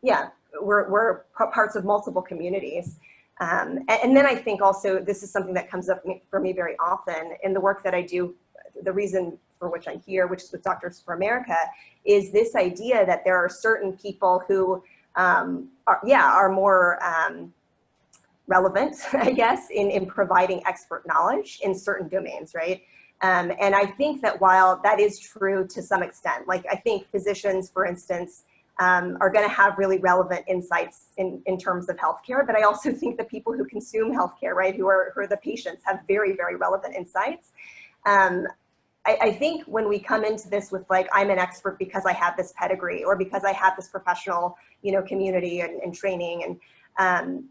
Yeah. We're parts of multiple communities. And then I think also this is something that comes up for me very often in the work that I do. The reason for which I'm here, which is with Doctors for America, is this idea that there are certain people who are more relevant, I guess, in providing expert knowledge in certain domains, right? And I think that while that is true to some extent, like I think physicians, for instance, are going to have really relevant insights in terms of healthcare. But I also think the people who consume healthcare, right, who are the patients, have very, very relevant insights. I think when we come into this with like, I'm an expert because I have this pedigree or because I have this professional, community and training, and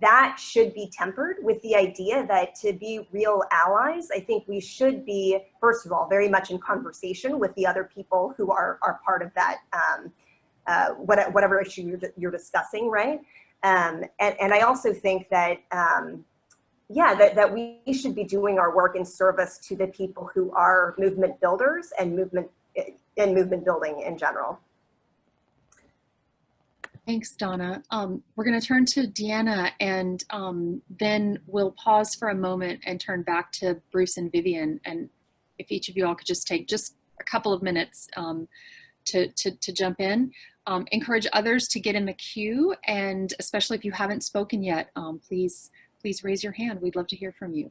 that should be tempered with the idea that to be real allies, I think we should be, first of all, very much in conversation with the other people who are part of that, whatever issue you're discussing, right? And I also think that, that we should be doing our work in service to the people who are movement builders and movement building in general. Thanks, Donna. We're going to turn to Deanna, and then we'll pause for a moment and turn back to Bruce and Vivian. And if each of you all could just take just a couple of minutes to jump in. Encourage others to get in the queue, and especially if you haven't spoken yet, please raise your hand. We'd love to hear from you.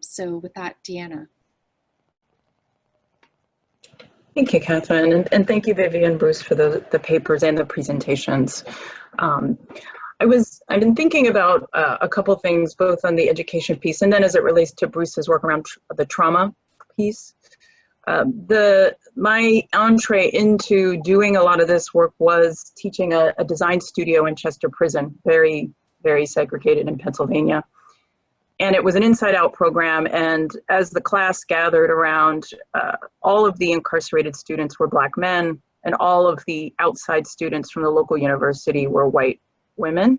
So with that, Deanna. Thank you, Catherine, and thank you, Vivian, Bruce, for the papers and the presentations. I've been thinking about a couple of things, both on the education piece and then as it relates to Bruce's work around the trauma piece. My entree into doing a lot of this work was teaching a design studio in Chester Prison, very, very segregated in Pennsylvania. And it was an inside-out program, and as the class gathered around, all of the incarcerated students were Black men, and all of the outside students from the local university were white women.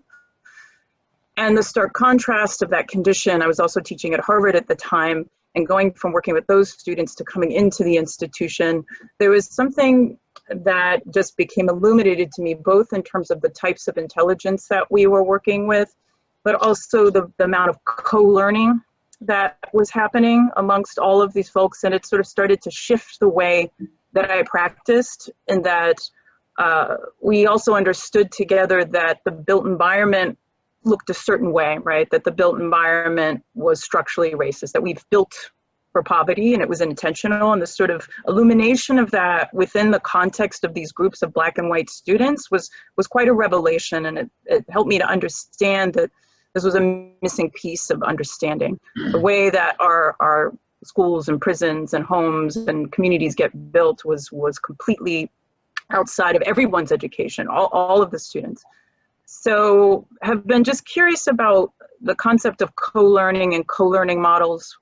And the stark contrast of that condition, I was also teaching at Harvard at the time, and going from working with those students to coming into the institution, there was something that just became illuminated to me, both in terms of the types of intelligence that we were working with, but also the amount of co-learning that was happening amongst all of these folks. And it sort of started to shift the way that I practiced, in that we also understood together that the built environment looked a certain way, right? That the built environment was structurally racist, that we've built for poverty and it was intentional. And the sort of illumination of that within the context of these groups of Black and white students was quite a revelation. And it helped me to understand that this was a missing piece of understanding. The way that our schools and prisons and homes and communities get built was completely outside of everyone's education, all of the students. So have been just curious about the concept of co-learning and co-learning models.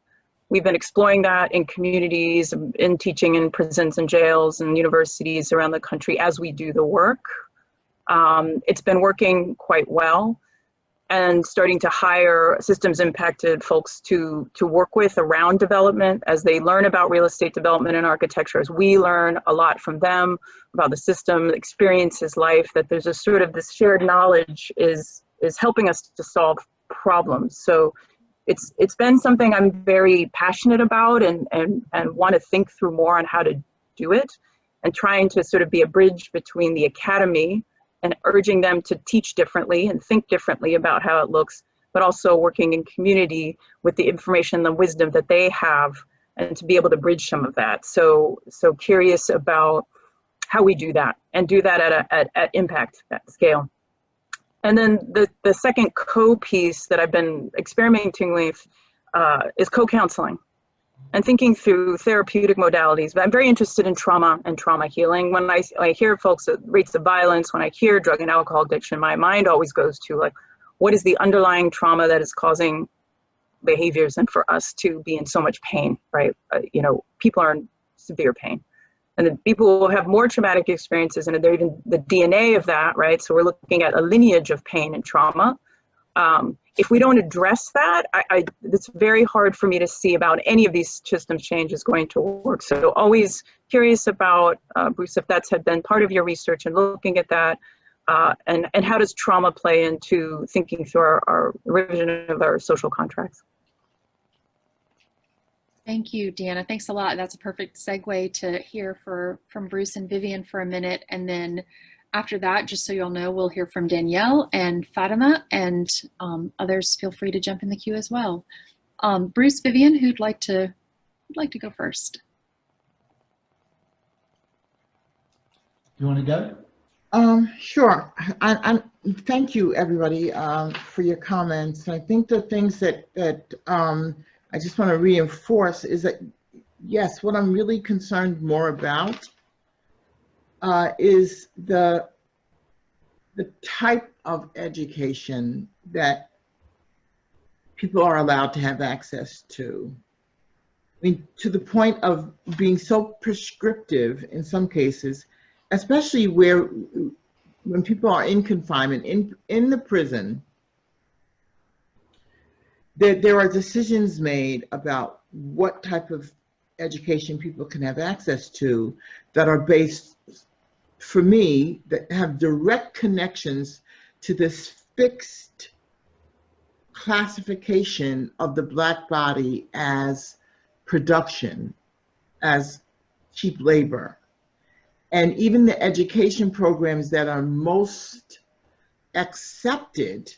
We've been exploring that in communities, in teaching in prisons and jails and universities around the country as we do the work. It's been working quite well, and starting to hire systems impacted folks to work with around development as they learn about real estate development and architecture, as we learn a lot from them about the system, experiences, life, that there's a sort of this shared knowledge is helping us to solve problems. So it's been something I'm very passionate about and want to think through more on how to do it, and trying to sort of be a bridge between the academy and urging them to teach differently and think differently about how it looks, but also working in community with the information, the wisdom that they have, and to be able to bridge some of that. So curious about how we do that, and do that at impact, at scale. And then the second co-piece that I've been experimenting with is co-counseling, and thinking through therapeutic modalities. But I'm very interested in trauma and trauma healing. When I hear folks at rates of violence, when I hear drug and alcohol addiction, my mind always goes to, like, what is the underlying trauma that is causing behaviors, and for us to be in so much pain, right? People are in severe pain. And then people will have more traumatic experiences, and they're even the DNA of that, right? So we're looking at a lineage of pain and trauma. If we don't address that, it's very hard for me to see about any of these systems changes going to work. So always curious about, Bruce, if that's had been part of your research and looking at that, and how does trauma play into thinking through our revision of our social contracts? Thank you, Deanna. Thanks a lot. That's a perfect segue to hear from Bruce and Vivian for a minute. And then after that, just so you all know, we'll hear from Danielle and Fatima, and others feel free to jump in the queue as well. Bruce, Vivian, who'd like to go first? You want to go? Sure. Thank you, everybody, for your comments. I think the things that I just want to reinforce is that, yes, what I'm really concerned more about is the type of education that people are allowed to have access to. I mean, to the point of being so prescriptive in some cases, especially when people are in confinement, in the prison, there are decisions made about what type of education people can have access to that are based, for me, that have direct connections to this fixed classification of the Black body as production, as cheap labor. And even the education programs that are most accepted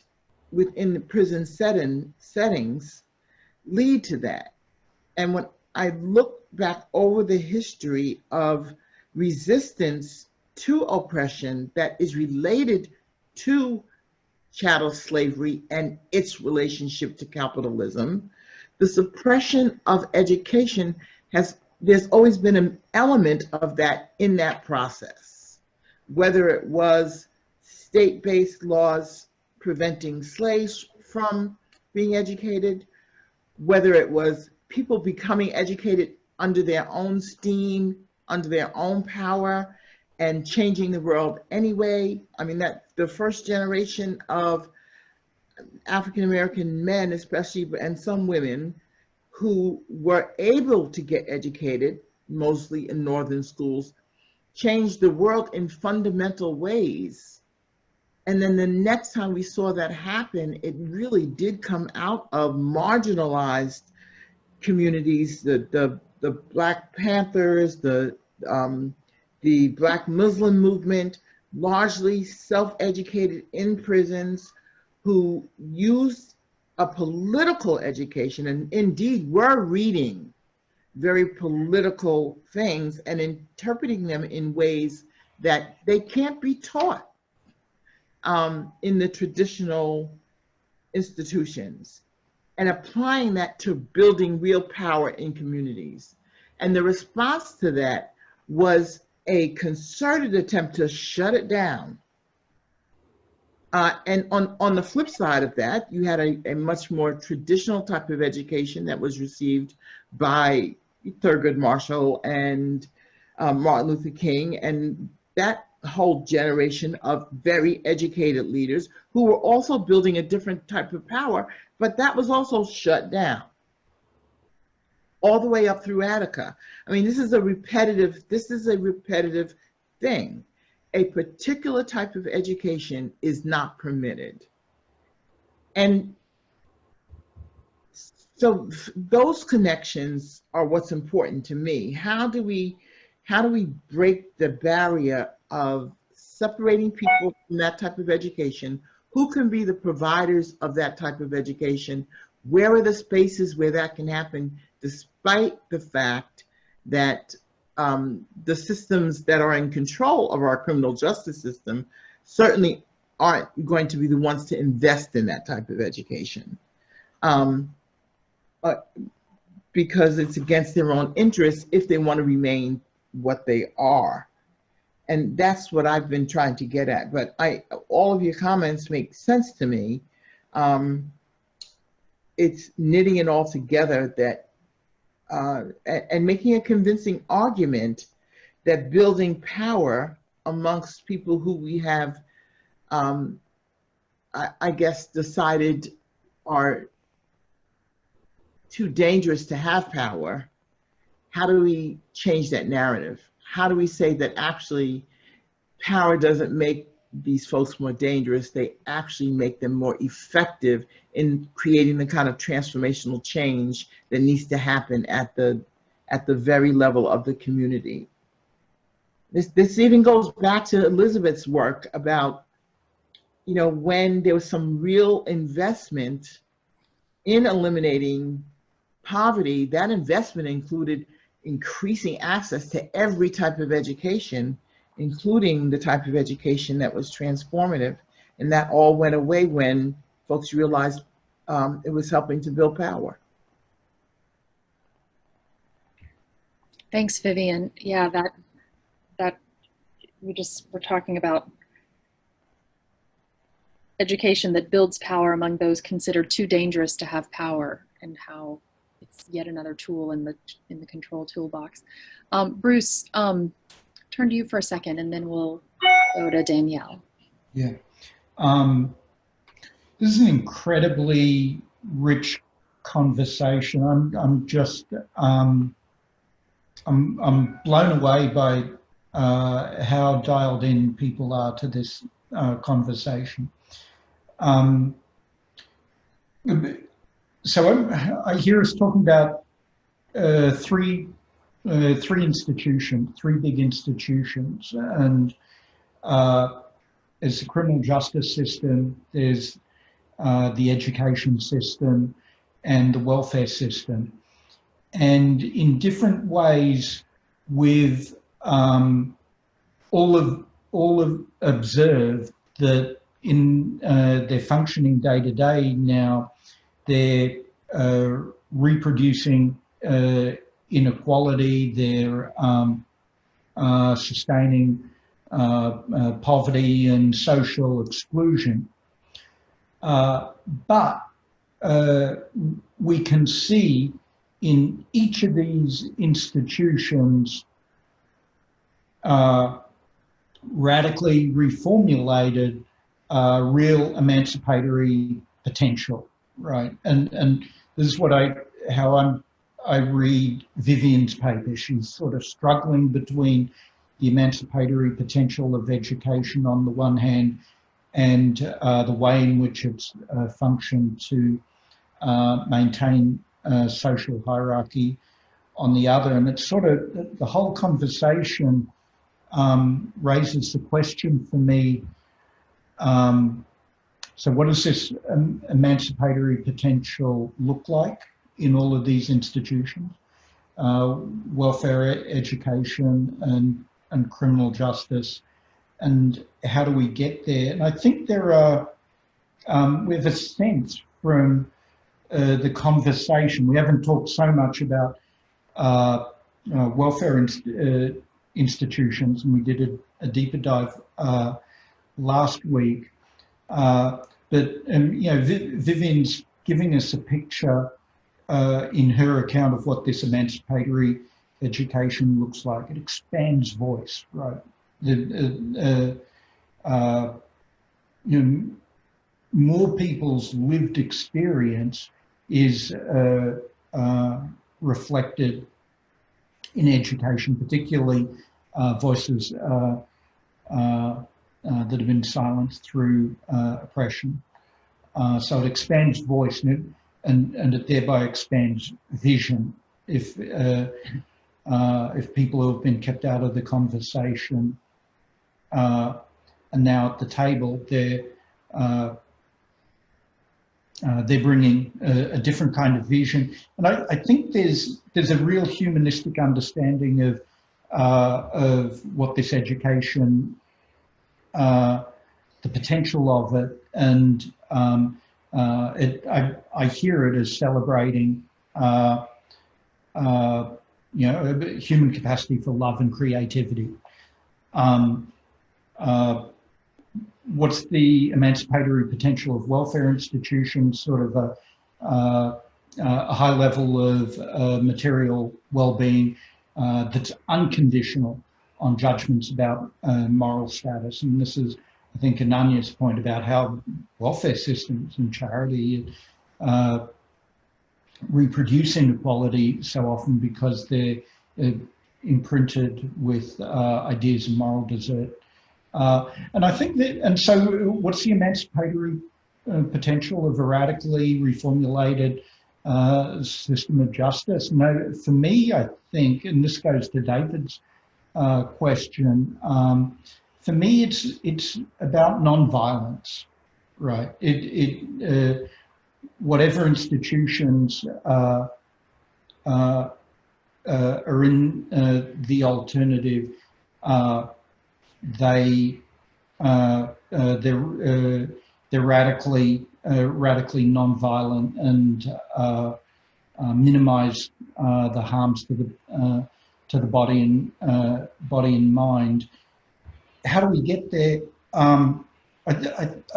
within the prison settings lead to that. And when I look back over the history of resistance to oppression that is related to chattel slavery and its relationship to capitalism, the suppression of education there's always been an element of that in that process, whether it was state-based laws preventing slaves from being educated, whether it was people becoming educated under their own steam, under their own power, and changing the world anyway. I mean, that the first generation of African American men, especially, and some women, who were able to get educated, mostly in northern schools, changed the world in fundamental ways. And then the next time we saw that happen, it really did come out of marginalized communities, the Black Panthers, the Black Muslim movement, largely self-educated in prisons, who used a political education and indeed were reading very political things and interpreting them in ways that they can't be taught in the traditional institutions, and applying that to building real power in communities. And the response to that was a concerted attempt to shut it down. And on the flip side of that, you had a much more traditional type of education that was received by Thurgood Marshall and Martin Luther King, and that whole generation of very educated leaders who were also building a different type of power, but that was also shut down all the way up through Attica. I mean, this is a repetitive thing. A particular type of education is not permitted. And so those connections are what's important to me. How do we break the barrier of separating people from that type of education? Who can be the providers of that type of education? Where are the spaces where that can happen, despite the fact that the systems that are in control of our criminal justice system certainly aren't going to be the ones to invest in that type of education, because it's against their own interests if they want to remain what they are. And that's what I've been trying to get at. But all of your comments make sense to me. It's knitting it all together that and making a convincing argument that building power amongst people who we have, I guess, decided are too dangerous to have power. How do we change that narrative? How do we say that actually power doesn't make these folks more dangerous? They actually make them more effective in creating the kind of transformational change that needs to happen at the very level of the community. This even goes back to Elizabeth's work about, you know, when there was some real investment in eliminating poverty, that investment included increasing access to every type of education, including the type of education that was transformative. And that all went away when folks realized it was helping to build power. Thanks, Vivian. Yeah, that we're talking about education that builds power among those considered too dangerous to have power, and how it's yet another tool in the control toolbox. Bruce, turn to you for a second, and then we'll go to Danielle. Yeah. This is an incredibly rich conversation. I'm just I'm blown away by how dialed in people are to this conversation. So I hear us talking about three big institutions, and there's the criminal justice system, there's the education system, and the welfare system. And in different ways, with all of observed that in their functioning day to day now, they're reproducing inequality, they're sustaining poverty and social exclusion. But we can see in each of these institutions radically reformulated real emancipatory potential, right? And this is what I read Vivian's paper. She's sort of struggling between the emancipatory potential of education on the one hand and the way in which it's functioned to maintain social hierarchy on the other. And it's sort of, the whole conversation raises the question for me, so what does this emancipatory potential look like in all of these institutions? Welfare, education, and criminal justice, and how do we get there? And I think there are, we have a sense from the conversation, we haven't talked so much about welfare institutions, and we did a deeper dive last week. But you know, Vivian's giving us a picture in her account of what this emancipatory education looks like. It expands voice, right? You know, more people's lived experience is reflected in education, particularly voices that have been silenced through oppression. So it expands voice, and it thereby expands vision. If people who have been kept out of the conversation are now at the table, they're bringing a different kind of vision, and I think there's a real humanistic understanding of what this education, the potential of it, and I hear it as celebrating, you know, human capacity for love and creativity. What's the emancipatory potential of welfare institutions? Sort of a high level of material well-being that's unconditional on judgments about moral status. And this is, I think, Ananya's point about how welfare systems and charity reproduce inequality so often because they're imprinted with ideas of moral desert. And I think that, and so what's the emancipatory potential of a radically reformulated system of justice? No, for me, I think, and this goes to David's question, for me, it's about non-violence, right? Whatever institutions are in the alternative, they're radically non-violent and minimize the harms to the body and mind. How do we get there? I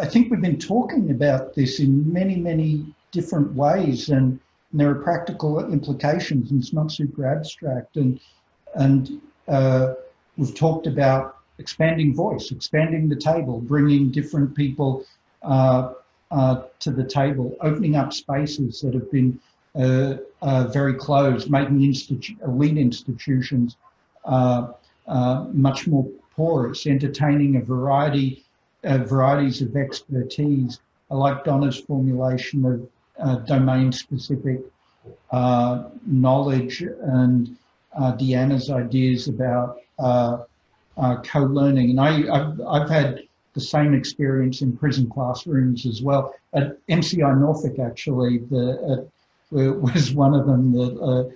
think we've been talking about this in many different ways, and there are practical implications, and it's not super abstract. And we've talked about expanding voice, expanding the table, bringing different people to the table, opening up spaces that have been very closed, making elite institutions much more porous, entertaining a varieties of expertise. I like Donna's formulation of domain-specific knowledge, and Deanna's ideas about co-learning. And I've had the same experience in prison classrooms as well. At MCI Norfolk, actually, was one of them that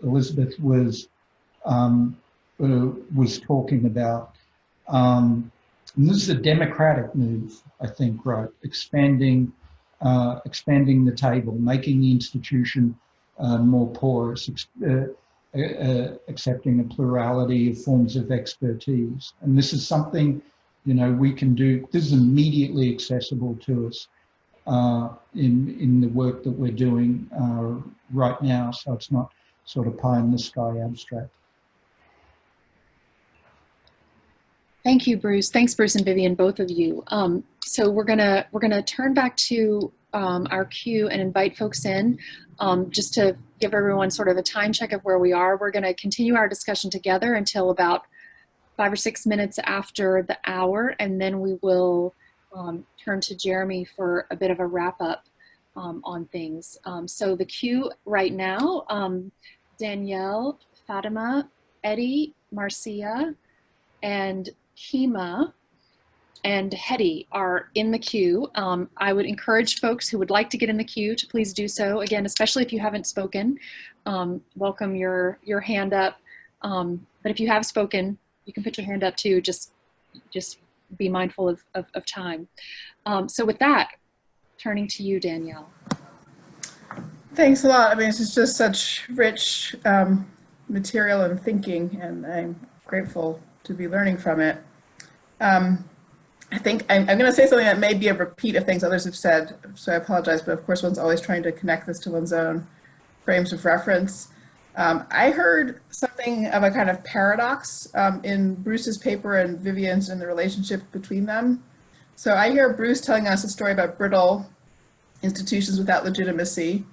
Elizabeth was talking about. And this is a democratic move, I think, right? Expanding the table, making the institution more porous, accepting a plurality of forms of expertise. And this is something, you know, we can do. This is immediately accessible to us in the work that we're doing right now. So it's not sort of pie in the sky abstract. Thank you, Bruce. Thanks, Bruce and Vivian, both of you. So we're gonna turn back to our queue and invite folks in. Just to give everyone sort of a time check of where we are, we're gonna continue our discussion together until about 5 or 6 minutes after the hour, and then we will turn to Jeremy for a bit of a wrap up on things. So the queue right now, Danielle, Fatima, Eddie, Marcia, and Kima and Hetty are in the queue. I would encourage folks who would like to get in the queue to please do so. Again, especially if you haven't spoken, welcome your hand up. But if you have spoken, you can put your hand up too. Just be mindful of time. So with that, turning to you, Danielle. Thanks a lot. I mean, it's just such rich material and thinking, and I'm grateful to be learning from it. I think I'm going to say something that may be a repeat of things others have said, so I apologize, but of course one's always trying to connect this to one's own frames of reference. I heard something of a kind of paradox in Bruce's paper and Vivian's and the relationship between them. So I hear Bruce telling us a story about brittle institutions without legitimacy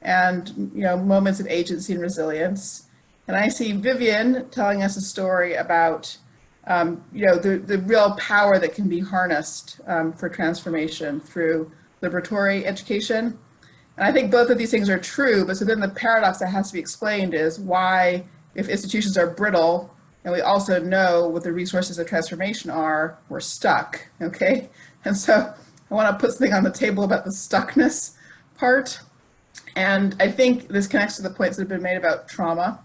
and, you know, moments of agency and resilience. And I see Vivian telling us a story about you know, the real power that can be harnessed for transformation through liberatory education. And I think both of these things are true, but so then the paradox that has to be explained is why, if institutions are brittle, and we also know what the resources of transformation are, we're stuck, okay? And so I want to put something on the table about the stuckness part. And I think this connects to the points that have been made about trauma.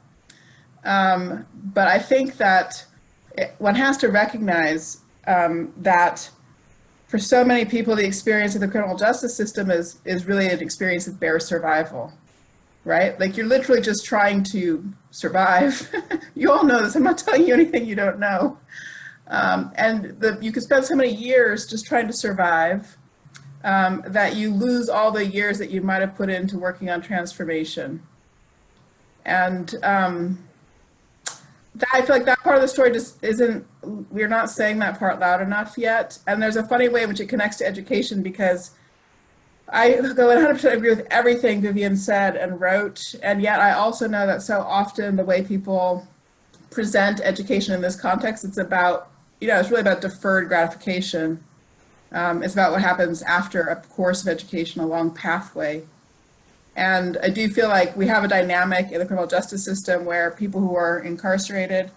But I think that one has to recognize that for so many people, the experience of the criminal justice system is really an experience of bare survival, right? Like you're literally just trying to survive. You all know this, I'm not telling you anything you don't know. And you could spend so many years just trying to survive that you lose all the years that you might have put into working on transformation. And I feel like that part of the story just isn't, we're not saying that part loud enough yet. And there's a funny way in which it connects to education, because I go 100% agree with everything Vivian said and wrote. And yet I also know that so often the way people present education in this context, it's about, you know, it's really about deferred gratification. It's about what happens after a course of education, a long pathway. And I do feel like we have a dynamic in the criminal justice system where people who are incarcerated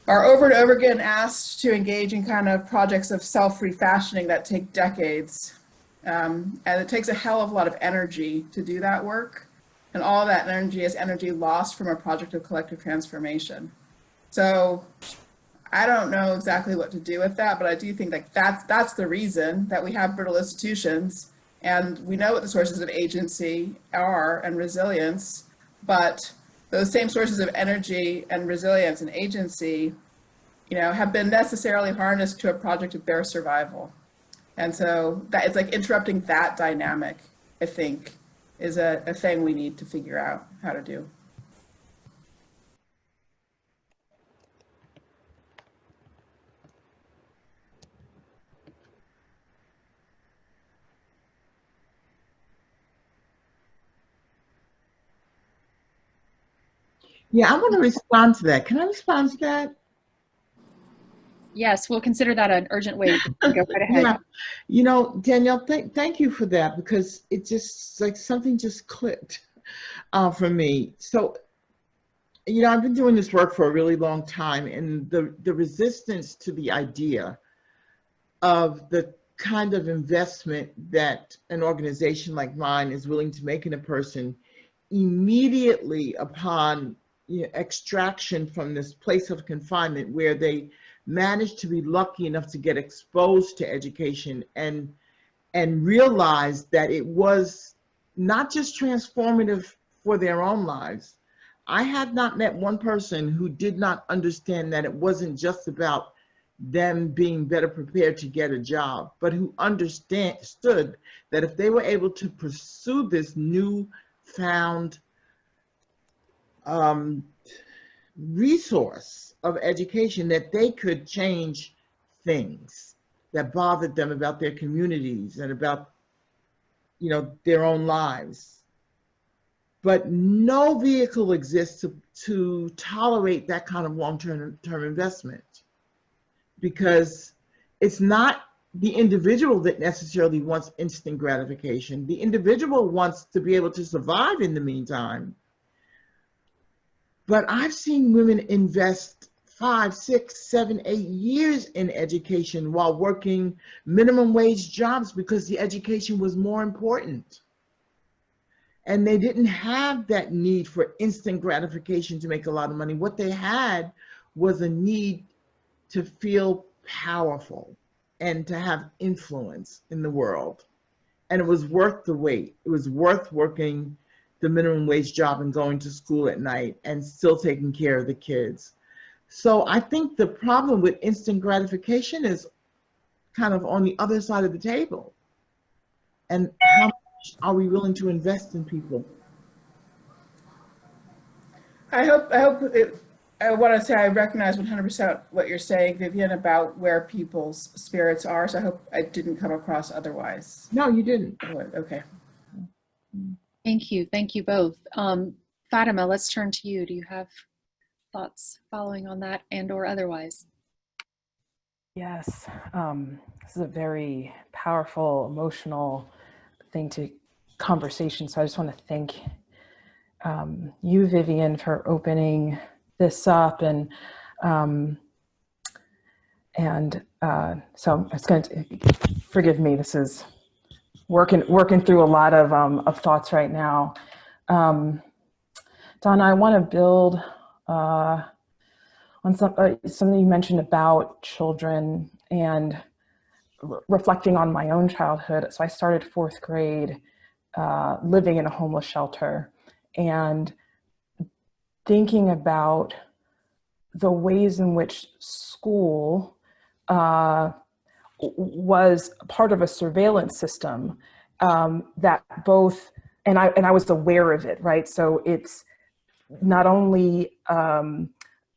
are over and over again asked to engage in kind of projects of self-refashioning that take decades. And it takes a hell of a lot of energy to do that work. And all of that energy is energy lost from a project of collective transformation. So I don't know exactly what to do with that, but I do think like that's the reason that we have brittle institutions. And we know what the sources of agency are and resilience, but those same sources of energy and resilience and agency, you know, have been necessarily harnessed to a project of bare survival. And so that it's like interrupting that dynamic, I think, is a thing we need to figure out how to do. Yeah, I want to respond to that. Can I respond to that? Yes, we'll consider that an urgent wait. Go right ahead. Yeah, you know, Danielle, thank you for that, because it just like something just clicked for me. So, you know, I've been doing this work for a really long time, and the resistance to the idea of the kind of investment that an organization like mine is willing to make in a person immediately upon, you know, extraction from this place of confinement, where they managed to be lucky enough to get exposed to education and realize that it was not just transformative for their own lives. I have not met one person who did not understand that it wasn't just about them being better prepared to get a job, but who understood that if they were able to pursue this newfound resource of education that they could change things that bothered them about their communities and about, you know, their own lives. But no vehicle exists to tolerate that kind of long-term investment, because it's not the individual that necessarily wants instant gratification. The individual wants to be able to survive in the meantime. But I've seen women invest 5, 6, 7, 8 years in education while working minimum wage jobs because the education was more important. And they didn't have that need for instant gratification to make a lot of money. What they had was a need to feel powerful and to have influence in the world. And it was worth the wait. It was worth working the minimum wage job and going to school at night and still taking care of the kids. So I think the problem with instant gratification is kind of on the other side of the table. And how much are we willing to invest in people? I want to say I recognize 100% what you're saying, Vivian, about where people's spirits are. So I hope I didn't come across otherwise. No, you didn't. Okay. Thank you. Thank you both. Fatima, let's turn to you. Do you have thoughts following on that and or otherwise? Yes, this is a very powerful, emotional conversation. So I just want to thank you, Vivian, for opening this up, and so it's going to, forgive me, this is working through a lot of thoughts right now. Donna, I want to build on something you mentioned about children and reflecting on my own childhood. So I started 4th grade living in a homeless shelter and thinking about the ways in which school was part of a surveillance system that both, and I was aware of it, right? So it's not only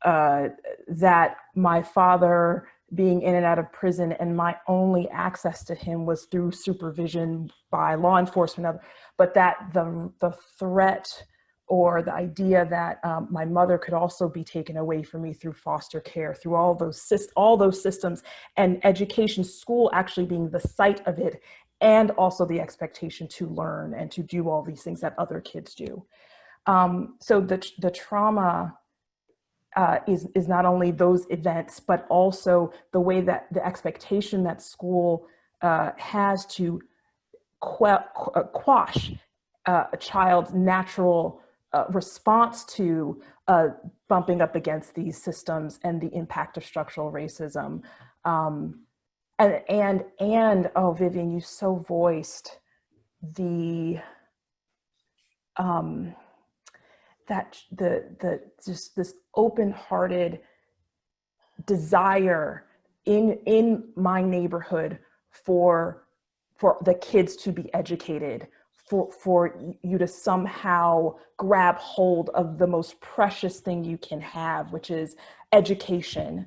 that my father being in and out of prison and my only access to him was through supervision by law enforcement, but that the threat or the idea that my mother could also be taken away from me through foster care, through all those systems, and education, school actually being the site of it, and also the expectation to learn and to do all these things that other kids do. So the trauma is not only those events, but also the way that the expectation that school has to quash a child's natural response to bumping up against these systems and the impact of structural racism. And oh, Vivian, you so voiced the just this open-hearted desire in my neighborhood for the kids to be educated, for you to somehow grab hold of the most precious thing you can have, which is education,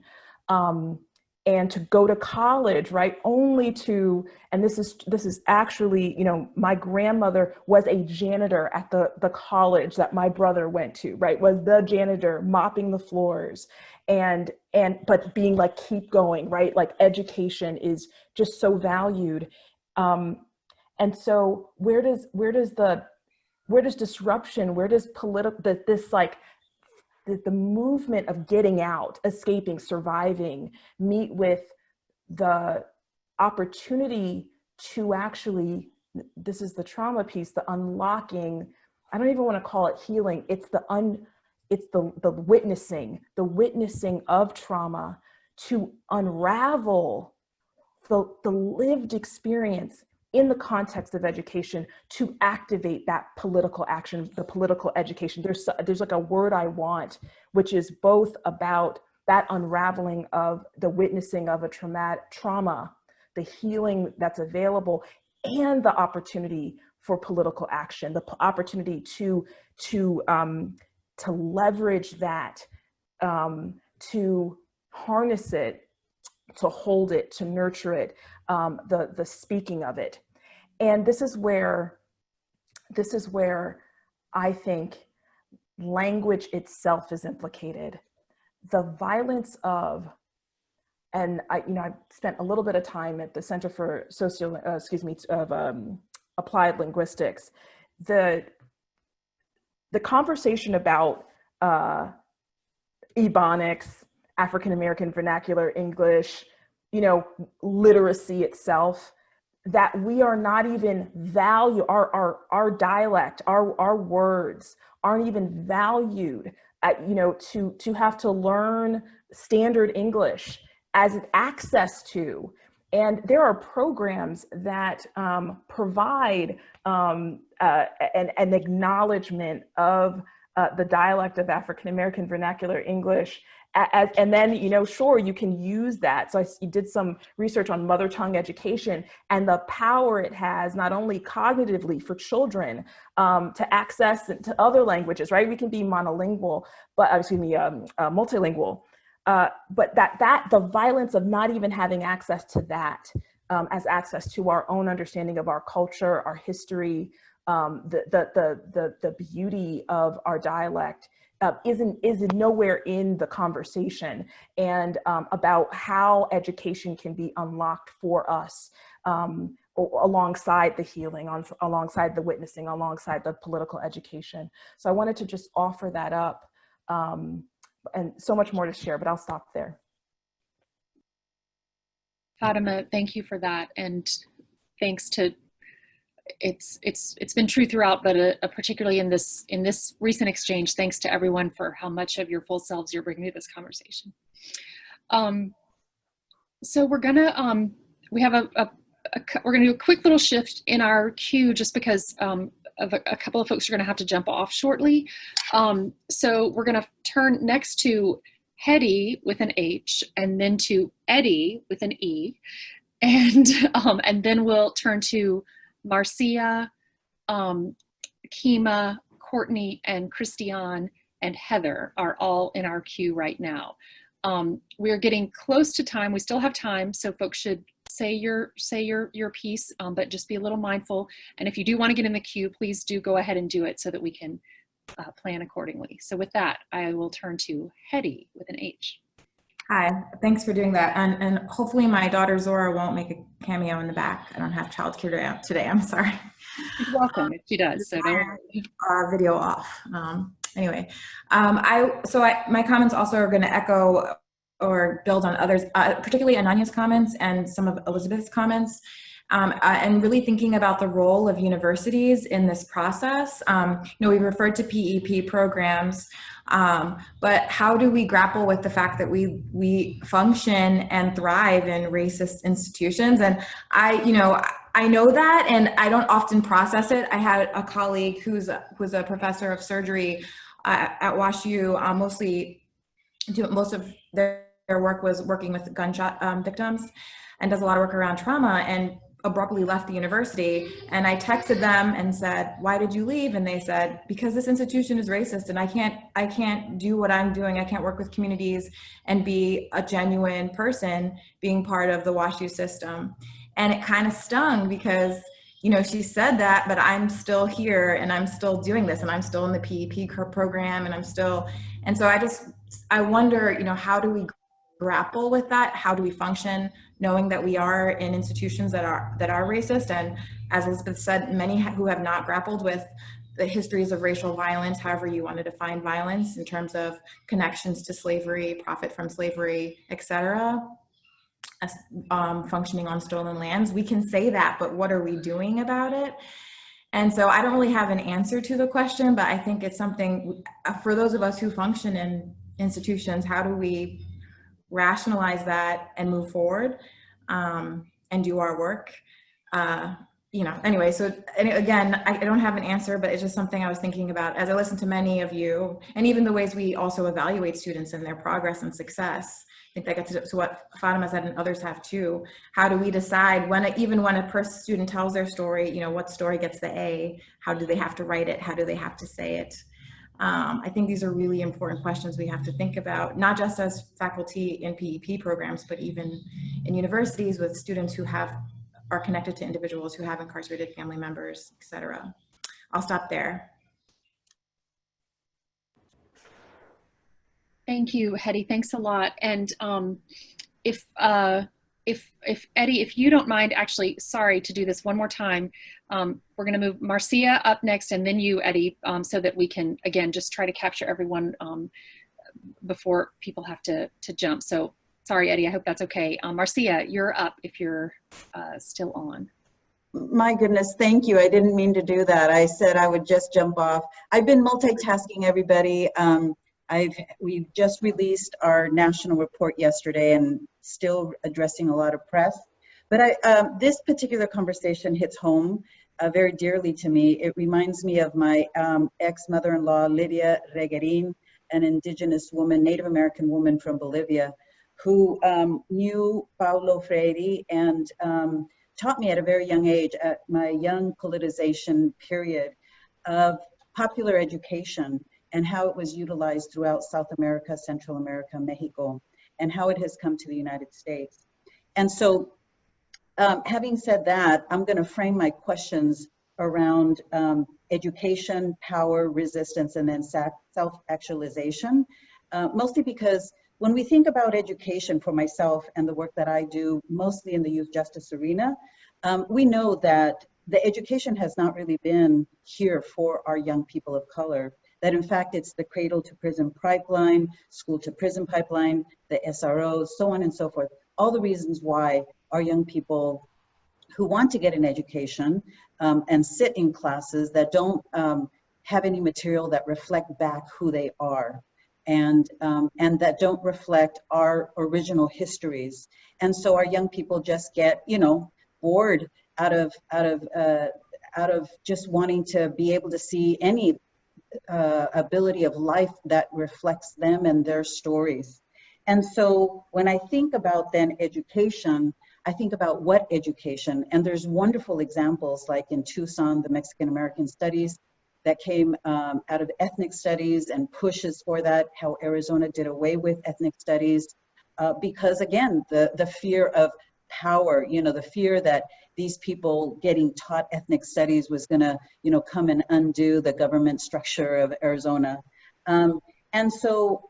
and to go to college, right? Only to, and this is actually, you know, my grandmother was a janitor at the college that my brother went to, right? Was the janitor mopping the floors, but being like, keep going, right? Like education is just so valued. And so where does disruption, where does the movement of getting out, escaping, surviving, meet with the opportunity to actually, this is the trauma piece, the unlocking, I don't even want to call it healing, it's the witnessing of trauma to unravel the lived experience in the context of education to activate that political action, the political education. There's like a word I want, which is both about that unraveling of the witnessing of a trauma, the healing that's available, and the opportunity for political action, the opportunity to leverage that to harness it, to hold it, to nurture it, the speaking of it. And this is where I think language itself is implicated. The violence of, and I've spent a little bit of time at the Center for Applied Linguistics. The conversation about Ebonics, African American Vernacular English, literacy itself, that we are not even our dialect, our words aren't even valued to have to learn standard English as access to. And there are programs that provide an acknowledgement of the dialect of African American Vernacular English. And then, sure, you can use that. So I did some research on mother tongue education and the power it has, not only cognitively for children to access to other languages, right? We can be monolingual, but multilingual. But the violence of not even having access to that as access to our own understanding of our culture, our history, the beauty of our dialect is nowhere in the conversation, and about how education can be unlocked for us alongside the healing, alongside the witnessing, alongside the political education. So I wanted to just offer that up, and so much more to share, but I'll stop there. Fatima, thank you for that, and thanks to it's been true throughout, but particularly in this recent exchange, thanks to everyone for how much of your full selves you're bringing to this conversation. So we're gonna we're gonna do a quick little shift in our queue, just because of a couple of folks are gonna have to jump off shortly. So we're gonna turn next to Hetty with an H, and then to Eddie with an E, and then we'll turn to Marcia, Kima, Courtney, and Christiane, and Heather are all in our queue right now. We're getting close to time. We still have time, so folks should say your piece, but just be a little mindful. And if you do want to get in the queue, please do go ahead and do it so that we can plan accordingly. So with that, I will turn to Hetty with an H. Hi, thanks for doing that. And hopefully my daughter Zora won't make a cameo in the back. I don't have childcare today, I'm sorry. You're welcome if she does, so don't worry. Video off. Anyway, my comments also are gonna echo or build on others, particularly Ananya's comments and some of Elizabeth's comments. And really thinking about the role of universities in this process. We referred to PEP programs, but how do we grapple with the fact that we function and thrive in racist institutions? And I know that, and I don't often process it. I had a colleague who's a professor of surgery at WashU, most of their work was working with gunshot victims, and does a lot of work around trauma, and abruptly left the university. And I texted them and said, why did you leave? And they said, because this institution is racist and I can't do what I'm doing. I can't work with communities and be a genuine person being part of the WashU system. And it kind of stung because, she said that, but I'm still here and I'm still doing this and I'm still in the PEP program and so I wonder, how do we grapple with that? How do we function knowing that we are in institutions that are racist? And as Elizabeth said, many who have not grappled with the histories of racial violence, however you want to define violence in terms of connections to slavery, profit from slavery, etc., functioning on stolen lands. We can say that, but what are we doing about it? And so I don't really have an answer to the question, but I think it's something for those of us who function in institutions, how do we rationalize that and move forward and do our work? Anyway, so again, I don't have an answer, but it's just something I was thinking about as I listened to many of you, and even the ways we also evaluate students and their progress and success. I think that gets to what Fatima said and others have too. How do we decide even when a student tells their story, what story gets the A? How do they have to write it? How do they have to say it? I think these are really important questions we have to think about, not just as faculty in PEP programs, but even in universities with students who are connected to individuals who have incarcerated family members, et cetera. I'll stop there. Thank you, Hetty. Thanks a lot. And if Eddie, if you don't mind, actually, sorry to do this one more time. We're going to move Marcia up next, and then you, Eddie, so that we can again just try to capture everyone before people have to jump. So sorry, Eddie. I hope that's okay. Marcia, you're up if you're still on. My goodness, thank you. I didn't mean to do that. I said I would just jump off. I've been multitasking, everybody. We've just released our national report yesterday and still addressing a lot of press. But this particular conversation hits home very dearly to me. It reminds me of my ex-mother-in-law, Lydia Reguerin, an indigenous woman, Native American woman from Bolivia, who knew Paulo Freire and taught me at a very young age, at my young politicization period, of popular education and how it was utilized throughout South America, Central America, Mexico, and how it has come to the United States. And so, having said that, I'm going to frame my questions around education, power, resistance, and then self-actualization, mostly because when we think about education for myself and the work that I do, mostly in the youth justice arena, we know that the education has not really been here for our young people of color. That in fact, it's the cradle to prison pipeline, school to prison pipeline, the SROs, so on and so forth. All the reasons why our young people who want to get an education and sit in classes that don't have any material that reflect back who they are and that don't reflect our original histories. And so our young people just get, you know, bored out of just wanting to be able to see any ability of life that reflects them and their stories. And so when I think about then education, I think about what education, and there's wonderful examples like in Tucson, the Mexican American studies that came out of ethnic studies and pushes for that, how Arizona did away with ethnic studies because again, the fear of power, you know, the fear that these people getting taught ethnic studies was gonna, you know, come and undo the government structure of Arizona. And so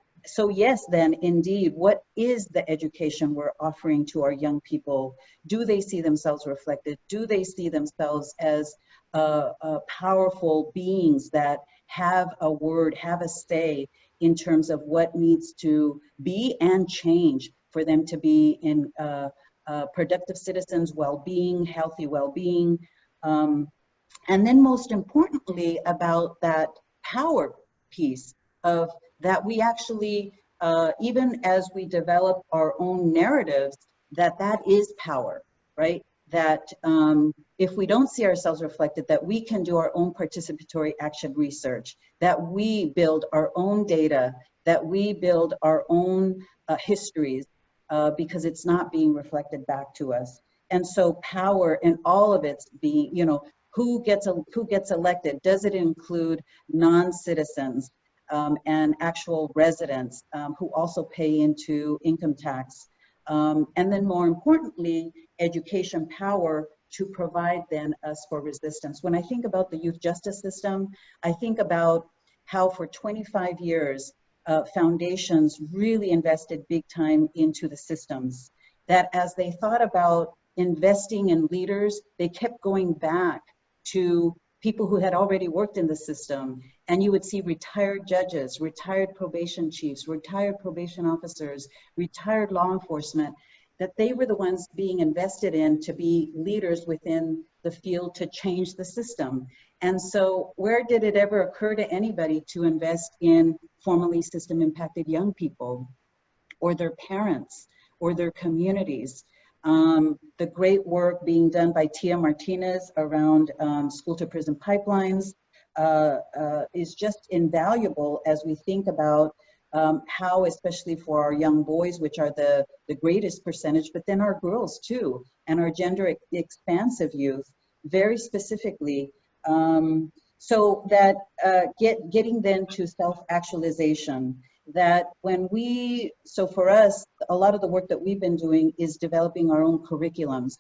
yes, then indeed, what is the education we're offering to our young people? Do they see themselves reflected? Do they see themselves as powerful beings that have a word, have a say in terms of what needs to be and change for them to be in productive citizens, well-being, healthy well-being, and then most importantly about that power piece of that we actually, even as we develop our own narratives, that is power, right? That if we don't see ourselves reflected, that we can do our own participatory action research, that we build our own data, that we build our own histories, because it's not being reflected back to us. And so power in all of its being, you know, who gets elected? Does it include non-citizens and actual residents who also pay into income tax? And then more importantly, education power to provide then us for resistance. When I think about the youth justice system, I think about how for 25 years, foundations really invested big time into the systems, that as they thought about investing in leaders, they kept going back to people who had already worked in the system. And you would see retired judges, retired probation chiefs, retired probation officers, retired law enforcement, that they were the ones being invested in to be leaders within the field to change the system. And so where did it ever occur to anybody to invest in formerly system impacted young people or their parents or their communities? The great work being done by Tia Martinez around school to prison pipelines is just invaluable as we think about how, especially for our young boys, which are the greatest percentage, but then our girls too, and our gender expansive youth, very specifically, So that getting then to self-actualization, that so for us, a lot of the work that we've been doing is developing our own curriculums,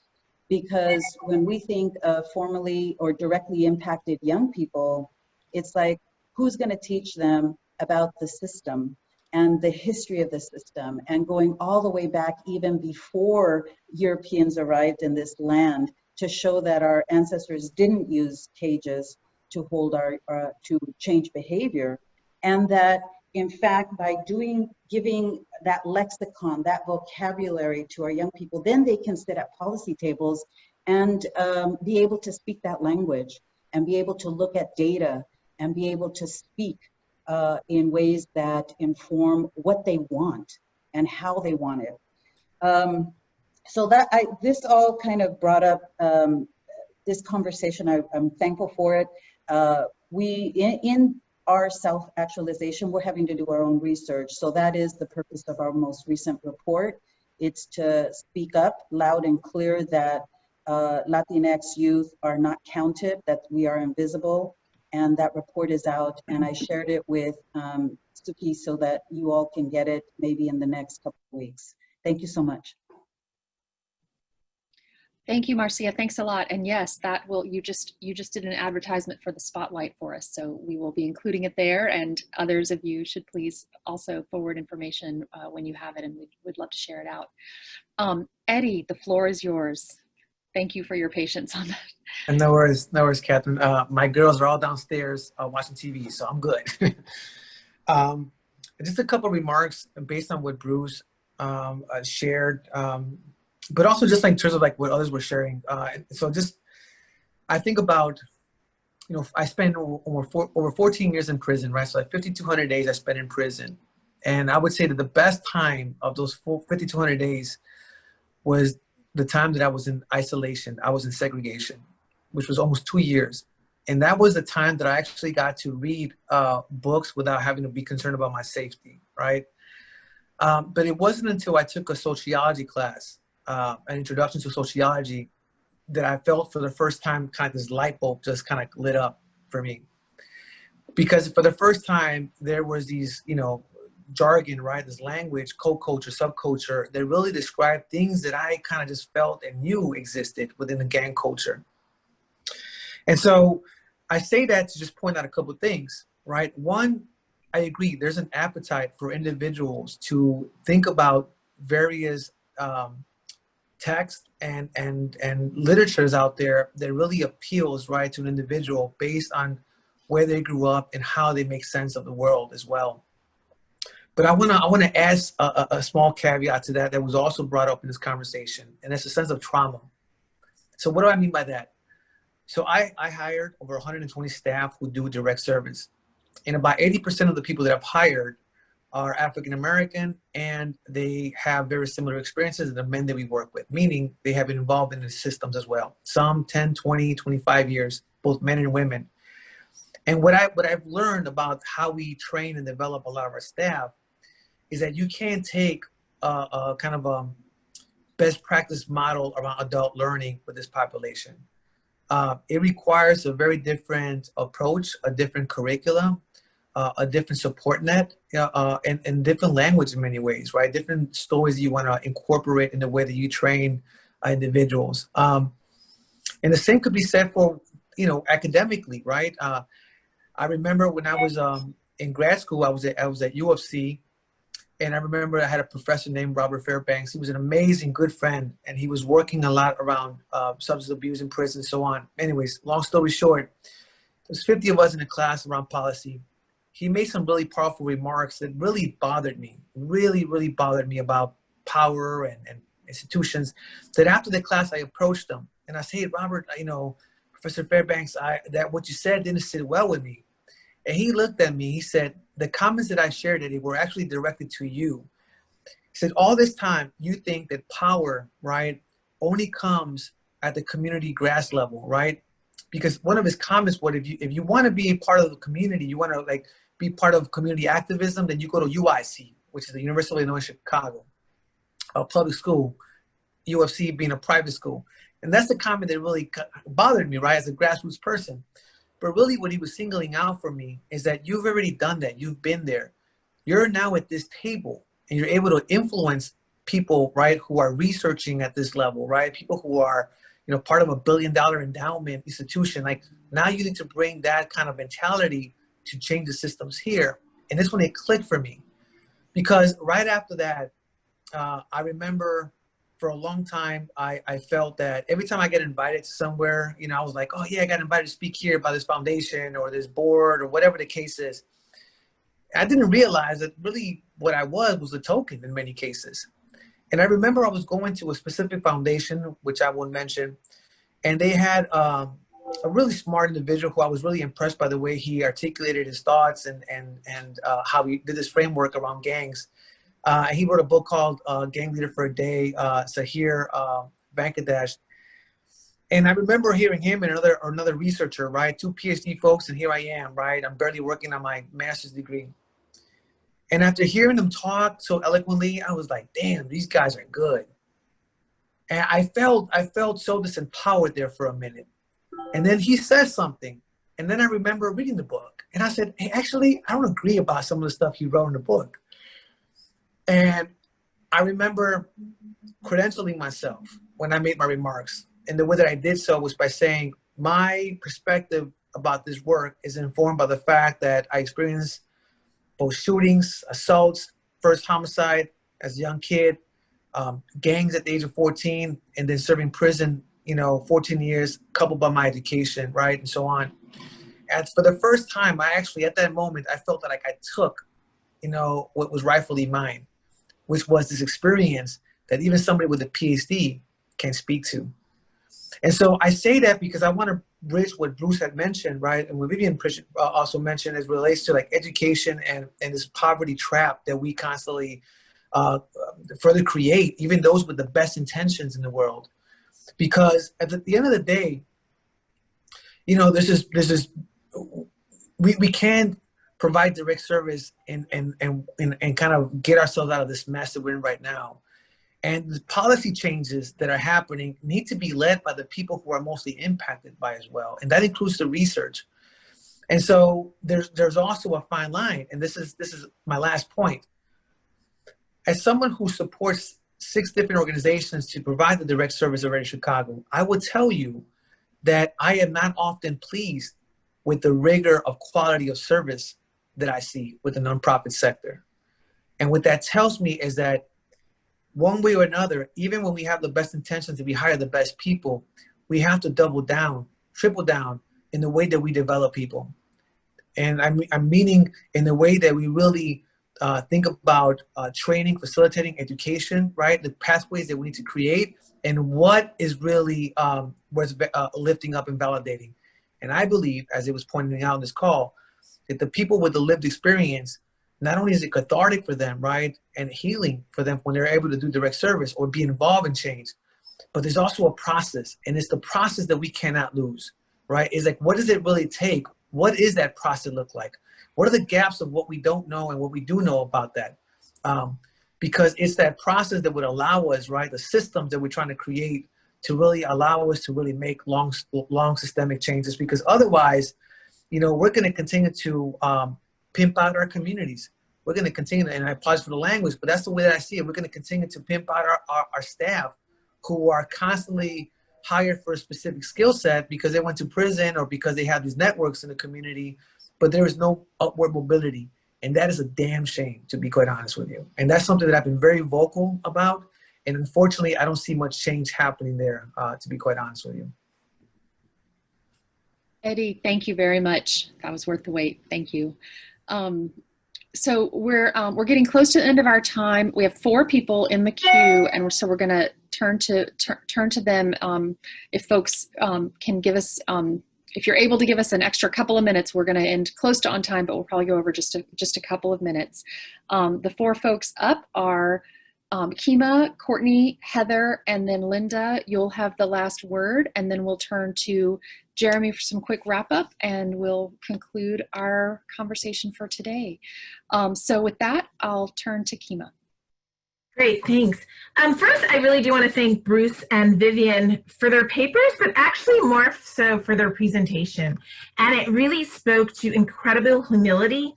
because when we think of formally or directly impacted young people, it's like, who's going to teach them about the system and the history of the system, and going all the way back even before Europeans arrived in this land, to show that our ancestors didn't use cages to hold to change behavior, and that in fact, by giving that lexicon, that vocabulary to our young people, then they can sit at policy tables and be able to speak that language, and be able to look at data, and be able to speak in ways that inform what they want and how they want it. So that this all kind of brought up this conversation. I'm thankful for it. In our self-actualization, we're having to do our own research. So that is the purpose of our most recent report. It's to speak up loud and clear that Latinx youth are not counted, that we are invisible, and that report is out. And I shared it with Suki so that you all can get it maybe in the next couple of weeks. Thank you so much. Thank you, Marcia. Thanks a lot. And yes, that will, you just did an advertisement for the spotlight for us. So we will be including it there, and others of you should please also forward information when you have it, and we'd love to share it out. Eddie, the floor is yours. Thank you for your patience on that. And no worries, Catherine. My girls are all downstairs watching TV, so I'm good. Just a couple of remarks based on what Bruce shared. But also just like in terms of like what others were sharing. So just, I think about, you know, I spent over 14 years in prison, right? So like 5,200 days I spent in prison. And I would say that the best time of those 5,200 days was the time that I was in isolation. I was in segregation, which was almost 2 years. And that was the time that I actually got to read books without having to be concerned about my safety, right? But it wasn't until I took a sociology class, an introduction to sociology, that I felt for the first time kind of this light bulb just kind of lit up for me. Because for the first time, there was these, you know, jargon, right? This language, co-culture, subculture, that really described things that I kind of just felt and knew existed within the gang culture. And so I say that to just point out a couple of things, right? One, I agree, there's an appetite for individuals to think about various text and literatures out there that really appeals, right, to an individual based on where they grew up and how they make sense of the world as well. But I wanna add a small caveat to that was also brought up in this conversation, and it's a sense of trauma. So what do I mean by that? So I hired over 120 staff who do direct service, and about 80% of the people that I've hired are African-American, and they have very similar experiences to the men that we work with, meaning they have been involved in the systems as well. Some 10, 20, 25 years, both men and women. And what I've learned about how we train and develop a lot of our staff is that you can't take a kind of a best practice model around adult learning with this population. It requires a very different approach, a different curriculum, a different support net, and different language in many ways, right? Different stories you want to incorporate in the way that you train individuals. And the same could be said for, you know, academically, right? I remember when I was in grad school, I was at U of C, and I remember I had a professor named Robert Fairbanks. He was an amazing, good friend, and he was working a lot around substance abuse in prison and so on. Anyways, long story short, there's 50 of us in a class around policy. He made some really powerful remarks that really bothered me, really bothered me about power and institutions, that after the class, I approached him and I said, hey, Robert, you know, Professor Fairbanks, that what you said didn't sit well with me. And he looked at me, he said, the comments that I shared today were actually directed to you. He said, all this time, you think that power, right, only comes at the community grass level, right? Because one of his comments was, if you want to be a part of the community, you want to like be part of community activism, then you go to UIC, which is the University of Illinois Chicago, a public school, UFC being a private school. And that's the comment that really bothered me, right, as a grassroots person. But really what he was singling out for me is that you've already done that. You've been there. You're now at this table and you're able to influence people, right, who are researching at this level, right? People who are, part of $1 billion endowment institution. Like, now you need to bring that kind of mentality to change the systems here. And this when it clicked for me, because right after that, I remember for a long time, I felt that every time I get invited to somewhere, I was like, oh yeah, I got invited to speak here about this foundation or this board or whatever the case is. I didn't realize that really what I was a token in many cases. And I remember I was going to a specific foundation, which I won't mention, and they had a really smart individual who I was really impressed by the way he articulated his thoughts and how he did this framework around gangs. He wrote a book called Gang Leader for a Day, Sahir Venkatesh. And I remember hearing him and another researcher, right? 2 PhD folks, and here I am, right? I'm barely working on my master's degree. And after hearing them talk so eloquently, I was like, damn, these guys are good. And I felt so disempowered there for a minute. And then he says something. And then I remember reading the book. And I said, hey, actually, I don't agree about some of the stuff he wrote in the book. And I remember credentialing myself when I made my remarks. And the way that I did so was by saying my perspective about this work is informed by the fact that I experienced both shootings, assaults, first homicide as a young kid, gangs at the age of 14, and then serving prison, 14 years, coupled by my education, right, and so on. And for the first time, I actually, at that moment, I felt that like I took, what was rightfully mine, which was this experience that even somebody with a PhD can speak to. And so I say that because I want to bridge what Bruce had mentioned, right? And what Vivian also mentioned as relates to like education and this poverty trap that we constantly further create, even those with the best intentions in the world. Because at the end of the day, we can't provide direct service and kind of get ourselves out of this mess that we're in right now. And the policy changes that are happening need to be led by the people who are mostly impacted by as well. And that includes the research. And so there's also a fine line. And this is my last point. As someone who supports 6 different organizations to provide the direct service already in Chicago, I would tell you that I am not often pleased with the rigor of quality of service that I see with the nonprofit sector. And what that tells me is that one way or another, even when we have the best intentions and we hire the best people, we have to double down, triple down in the way that we develop people. And I'm meaning in the way that we really think about training, facilitating education, right? The pathways that we need to create and what is really worth lifting up and validating. And I believe, as it was pointed out in this call, that the people with the lived experience, not only is it cathartic for them, right, and healing for them when they're able to do direct service or be involved in change, but there's also a process, and it's the process that we cannot lose, right? It's like, what does it really take? What is that process look like? What are the gaps of what we don't know and what we do know about that? Because it's that process that would allow us, right, the systems that we're trying to create to really allow us to really make long systemic changes, because otherwise, we're going to continue to pimp out our communities. We're going to continue, and I apologize for the language, but that's the way that I see it. We're going to continue to pimp out our staff who are constantly hired for a specific skill set because they went to prison or because they have these networks in the community, but there is no upward mobility. And that is a damn shame, to be quite honest with you. And that's something that I've been very vocal about. And unfortunately, I don't see much change happening there, to be quite honest with you. Eddie, thank you very much. That was worth the wait. Thank you. So we're getting close to the end of our time. We have 4 people in the queue, and so we're going to turn to them. If folks can give us, if you're able to give us an extra couple of minutes, we're going to end close to on time, but we'll probably go over just a couple of minutes. The 4 folks up are Kima, Courtney, Heather, and then Linda. You'll have the last word, and then we'll turn to Jeremy for some quick wrap up, and we'll conclude our conversation for today. So with that, I'll turn to Kima. Great, thanks. First, I really do want to thank Bruce and Vivian for their papers, but actually more so for their presentation. And it really spoke to incredible humility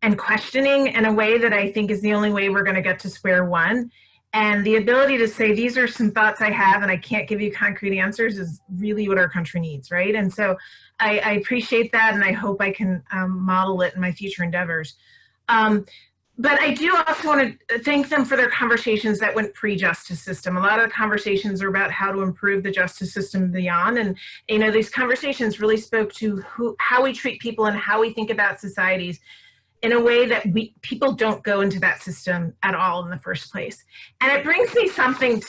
and questioning in a way that I think is the only way we're going to get to square one. And the ability to say, these are some thoughts I have and I can't give you concrete answers is really what our country needs, right? And so I appreciate that, and I hope I can model it in my future endeavors. But I do also want to thank them for their conversations that went pre-justice system. A lot of the conversations are about how to improve the justice system beyond. And, you know, these conversations really spoke to how we treat people and how we think about societies in a way that people don't go into that system at all in the first place. And it brings me to something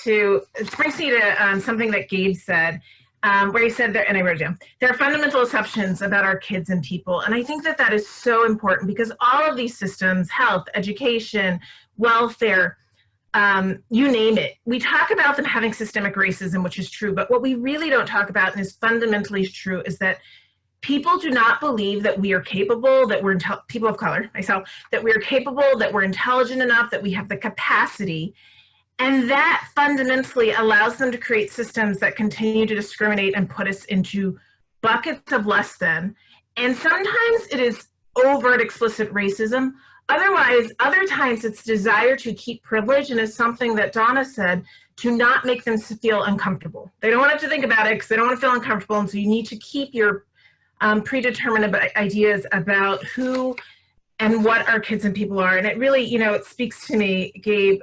that Gabe said, where he said that, and I wrote it down, there are fundamental assumptions about our kids and people. And I think that that is so important, because all of these systems, health, education, welfare, you name it, we talk about them having systemic racism, which is true. But what we really don't talk about, and is fundamentally true, is that people do not believe that we are capable, that we're people of color, myself, that we are capable, that we're intelligent enough, that we have the capacity. And that fundamentally allows them to create systems that continue to discriminate and put us into buckets of less than. And sometimes it is overt, explicit racism. Otherwise, other times it's desire to keep privilege, and is something that Donna said, to not make them feel uncomfortable. They don't want to think about it because they don't want to feel uncomfortable. And so you need to keep your predetermined ideas about who and what our kids and people are. And it really, you know, it speaks to me, Gabe,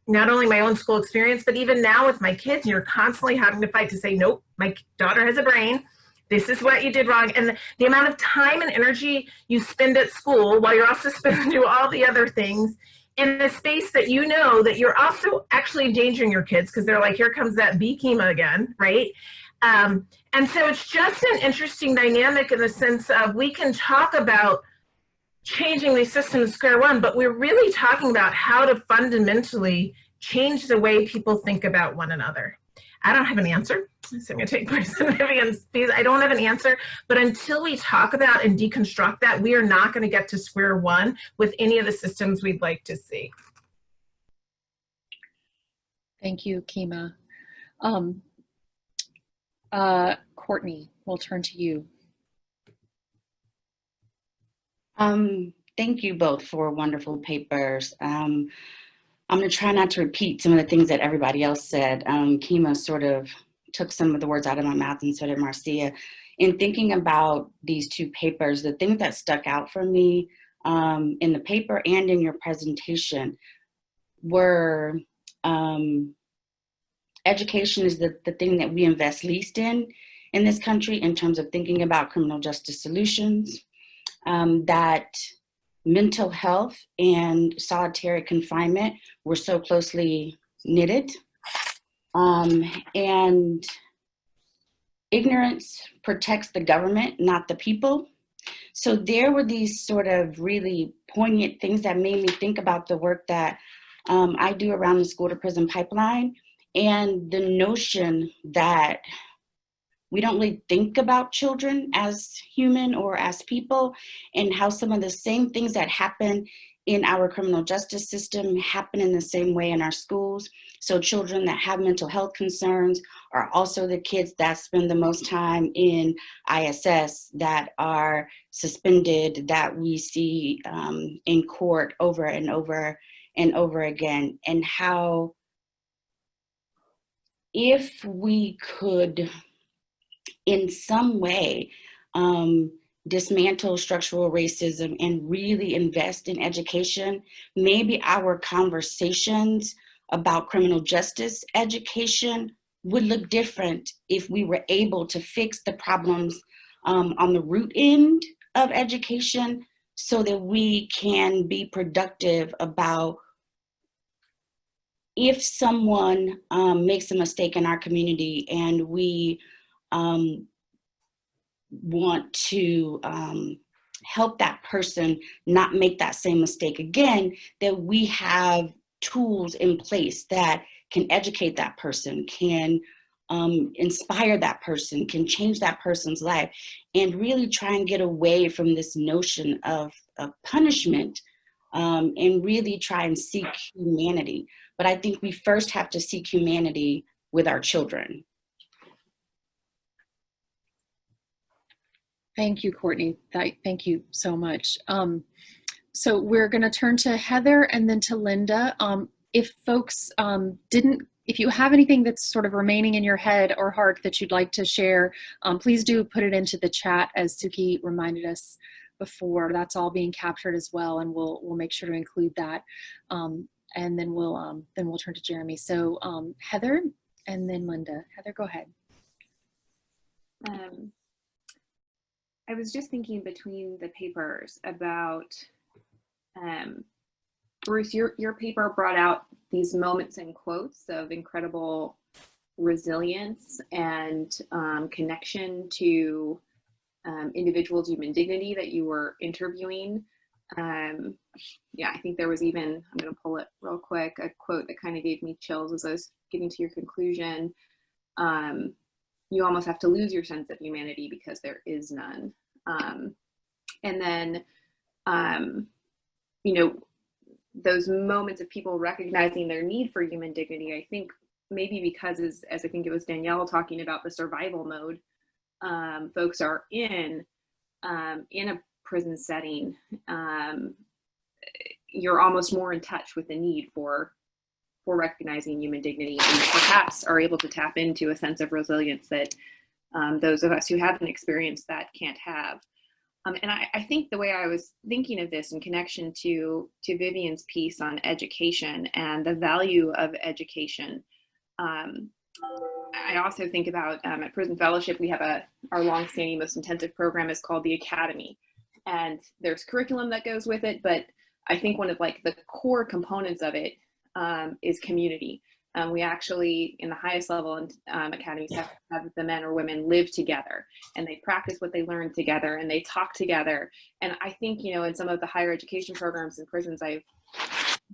not only my own school experience, but even now with my kids, you're constantly having to fight to say, nope, my daughter has a brain. This is what you did wrong. And the amount of time and energy you spend at school while you're also spending to all the other things in a space that you know that you're also actually endangering your kids, because they're like, here comes that B chemo again, right? And so it's just an interesting dynamic in the sense of, we can talk about changing these systems square one, but we're really talking about how to fundamentally change the way people think about one another. I don't have an answer, so I'm going to take Vivian's piece. I don't have an answer, but until we talk about and deconstruct that, we are not going to get to square one with any of the systems we'd like to see. Thank you, Kima. Courtney, we'll turn to you. Thank you both for wonderful papers. I'm going to try not to repeat some of the things that everybody else said. Kima sort of took some of the words out of my mouth, and so did Marcia. In thinking about these two papers, the things that stuck out for me in the paper and in your presentation were education is the thing that we invest least in this country in terms of thinking about criminal justice solutions. That mental health and solitary confinement were so closely knitted. And ignorance protects the government, not the people. So there were these sort of really poignant things that made me think about the work that I do around the school to prison pipeline, and the notion that we don't really think about children as human or as people, and how some of the same things that happen in our criminal justice system happen in the same way in our schools. So children that have mental health concerns are also the kids that spend the most time in ISS, that are suspended, that we see in court over and over and over again. And how, if we could in some way dismantle structural racism and really invest in education, maybe our conversations about criminal justice education would look different if we were able to fix the problems on the root end of education, so that we can be productive about, if someone makes a mistake in our community and we want to help that person not make that same mistake again, that we have tools in place that can educate that person, can inspire that person, can change that person's life, and really try and get away from this notion of punishment and really try and seek humanity. But I think we first have to seek humanity with our children. Thank you, Courtney. Thank you so much. So we're going to turn to Heather and then to Linda. If folks if you have anything that's sort of remaining in your head or heart that you'd like to share, please do put it into the chat, as Suki reminded us before. That's all being captured as well, and we'll make sure to include that. And then we'll turn to Jeremy. So Heather and then Linda. Heather, go ahead. I was just thinking between the papers about, Bruce, your paper brought out these moments and quotes of incredible resilience and connection to individuals' human dignity that you were interviewing. Yeah, I think there was even, I'm going to pull it real quick, a quote that kind of gave me chills as I was getting to your conclusion. You almost have to lose your sense of humanity because there is none. And then, you know, those moments of people recognizing their need for human dignity, I think maybe because, as I think it was Danielle talking about the survival mode, folks are in a prison setting, you're almost more in touch with the need for recognizing human dignity, and perhaps are able to tap into a sense of resilience that those of us who haven't experienced that can't have. And I think the way I was thinking of this in connection to Vivian's piece on education and the value of education, I also think about at Prison Fellowship, we have our longstanding most intensive program is called the Academy. And there's curriculum that goes with it, but I think one of like the core components of it is community. We actually, in the highest level academies, have the men or women live together, and they practice what they learn together, and they talk together. And I think, you know, in some of the higher education programs in prisons I've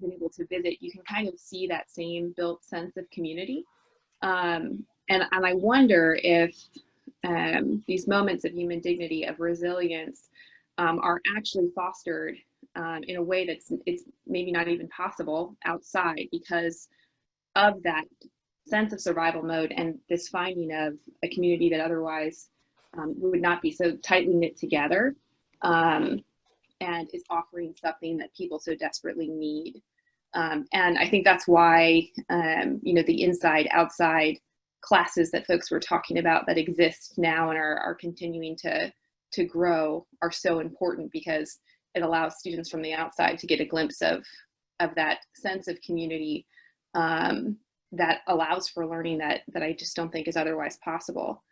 been able to visit, you can kind of see that same built sense of community. And I wonder if these moments of human dignity, of resilience, are actually fostered in a way it's maybe not even possible outside, because of that sense of survival mode and this finding of a community that otherwise would not be so tightly knit together, and is offering something that people so desperately need. And I think that's why, you know, the inside outside classes that folks were talking about that exist now and are continuing to grow are so important, because it allows students from the outside to get a glimpse of that sense of community that allows for learning that I just don't think is otherwise possible.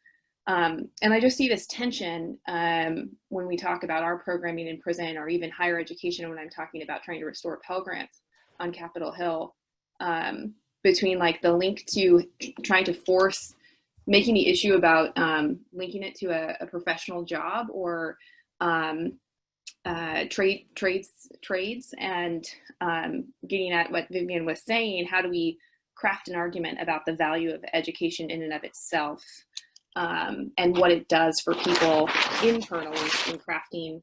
And I just see this tension when we talk about our programming in prison, or even higher education, when I'm talking about trying to restore Pell Grants on Capitol Hill, between like the link to trying to force, making the issue about linking it to a professional job or trades, and getting at what Vivian was saying, how do we craft an argument about the value of education in and of itself, and what it does for people internally in crafting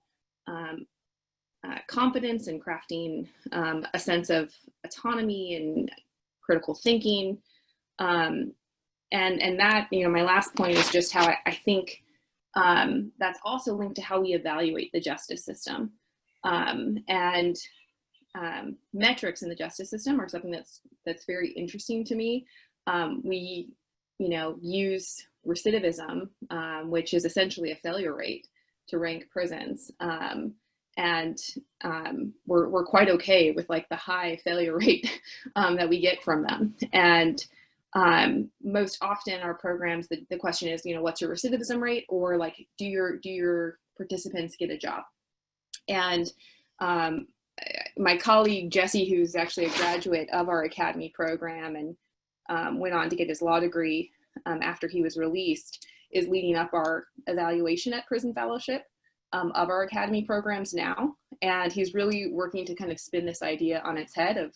confidence and crafting a sense of autonomy and critical thinking. And that, you know, my last point is just how I think that's also linked to how we evaluate the justice system. And metrics in the justice system are something that's very interesting to me. We, you know, use recidivism, which is essentially a failure rate, to rank prisons. And we're quite okay with like the high failure rate that we get from them. And most often our programs, the question is, you know, what's your recidivism rate, or like, do your participants get a job? And my colleague Jesse, who's actually a graduate of our Academy program and went on to get his law degree after he was released, is leading up our evaluation at Prison Fellowship of our Academy programs now. And he's really working to kind of spin this idea on its head of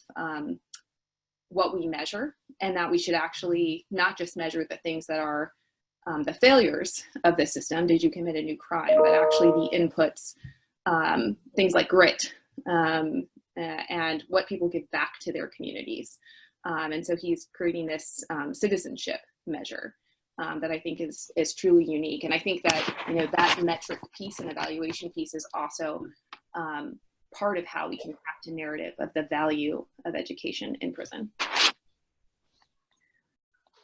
what we measure, and that we should actually not just measure the things that are the failures of the system, did you commit a new crime, but actually the inputs, things like grit, and what people give back to their communities. And so he's creating this citizenship measure that I think is truly unique. And I think that, you know, that metric piece and evaluation piece is also part of how we can craft a narrative of the value of education in prison.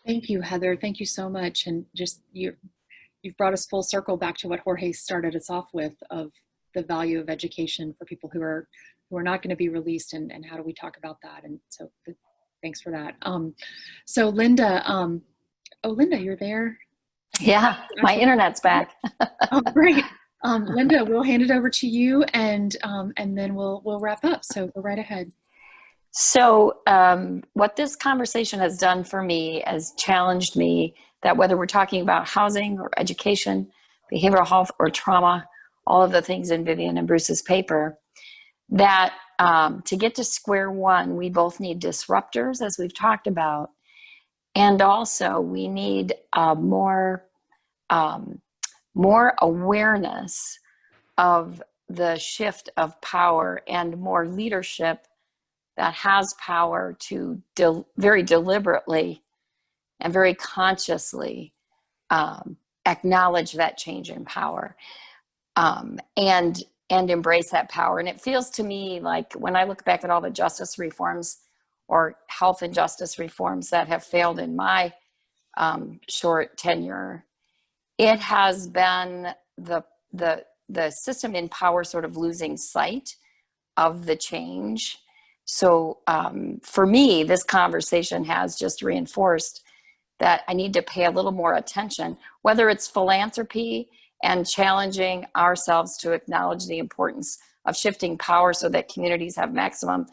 Thank you, Heather. Thank you so much. And just you've brought us full circle back to what Jorge started us off with, of the value of education for people who are not going to be released, and how do we talk about that. And so thanks for that. So Linda, oh, Linda, you're there. Yeah, my internet's back. Oh, great. Linda, we'll hand it over to you, and then we'll wrap up. So go right ahead. So what this conversation has done for me has challenged me that whether we're talking about housing or education, behavioral health or trauma, all of the things in Vivian and Bruce's paper, that to get to square one, we both need disruptors, as we've talked about, and also we need more awareness of the shift of power and more leadership that has power to very deliberately and very consciously acknowledge that change in power and embrace that power. And it feels to me like when I look back at all the justice reforms or health and justice reforms that have failed in my short tenure, it has been the system in power sort of losing sight of the change. So for me, this conversation has just reinforced that I need to pay a little more attention, whether it's philanthropy and challenging ourselves to acknowledge the importance of shifting power so that communities have maximum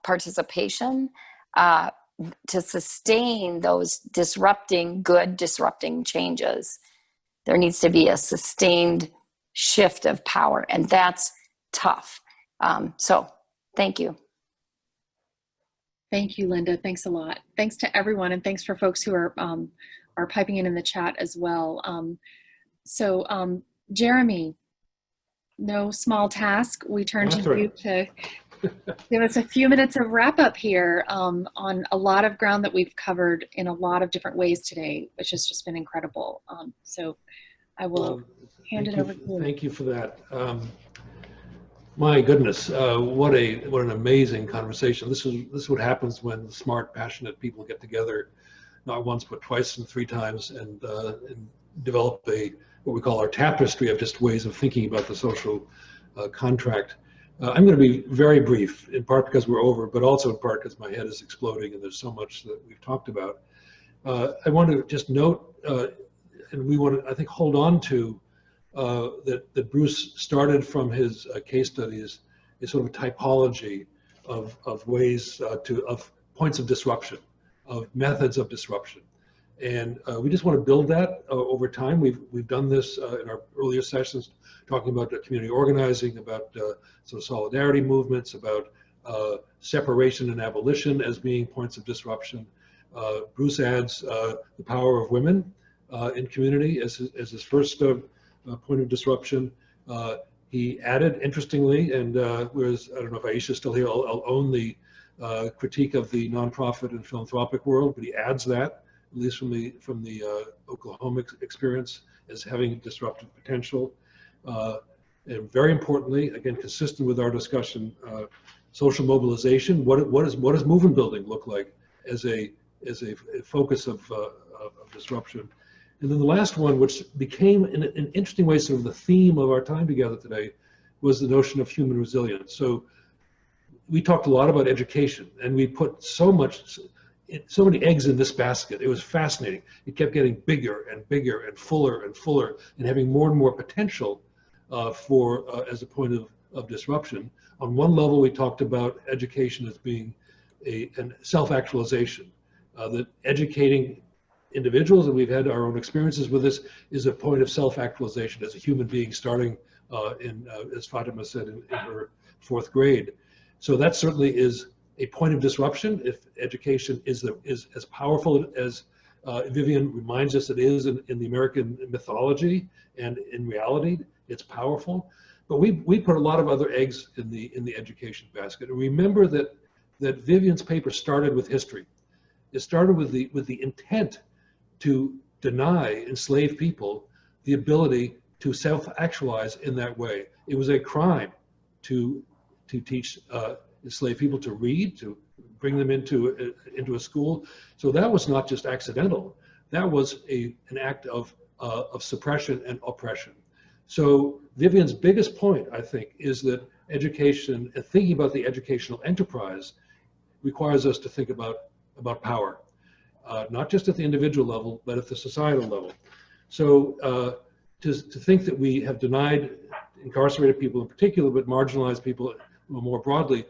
participation to sustain those good disrupting changes. There needs to be a sustained shift of power, and that's tough. So thank you. Thank you, Linda. Thanks a lot. Thanks to everyone, and thanks for folks who are piping in the chat as well. So Jeremy, no small task. We turn to you to give us a few minutes of wrap up here on a lot of ground that we've covered in a lot of different ways today, which has just been incredible. So I will hand it over to you. Thank you for that. My goodness, what an amazing conversation. This is what happens when smart, passionate people get together, not once but twice and three times, and develop what we call our tapestry of just ways of thinking about the social contract. I'm going to be very brief, in part because we're over, but also in part because my head is exploding and there's so much that we've talked about. I want to just note, and we want to, I think, hold on to that Bruce started from his case studies a sort of a typology of ways of points of disruption, of methods of disruption. And we just want to build that over time. We've done this in our earlier sessions, talking about community organizing, about sort of solidarity movements, about separation and abolition as being points of disruption. Bruce adds the power of women in community as his first point of disruption. He added, interestingly, and whereas I don't know if Aisha's still here, I'll own the critique of the nonprofit and philanthropic world, but he adds that, at least from the Oklahoma experience, as having disruptive potential. And very importantly, again, consistent with our discussion, social mobilization. What does movement building look like as a focus of disruption? And then the last one, which became in an interesting way sort of the theme of our time together today, was the notion of human resilience. So we talked a lot about education, and we put so many eggs in this basket. It was fascinating. It kept getting bigger and bigger and fuller, and having more and more potential as a point of disruption. On one level, we talked about education as being a self-actualization, that educating individuals, and we've had our own experiences with this, is a point of self-actualization as a human being, starting as Fatima said, in her 4th grade. So that certainly is a point of disruption. If education is as powerful as Vivian reminds us it is in the American mythology, and in reality, it's powerful. But we put a lot of other eggs in the education basket. And remember that Vivian's paper started with history. It started with the intent to deny enslaved people the ability to self-actualize in that way. It was a crime to teach enslaved people to read, to bring them into a school. So that was not just accidental. That was an act of suppression and oppression. So Vivian's biggest point, I think, is that education and thinking about the educational enterprise requires us to think about power, not just at the individual level, but at the societal level. So to think that we have denied incarcerated people in particular, but marginalized people more broadly,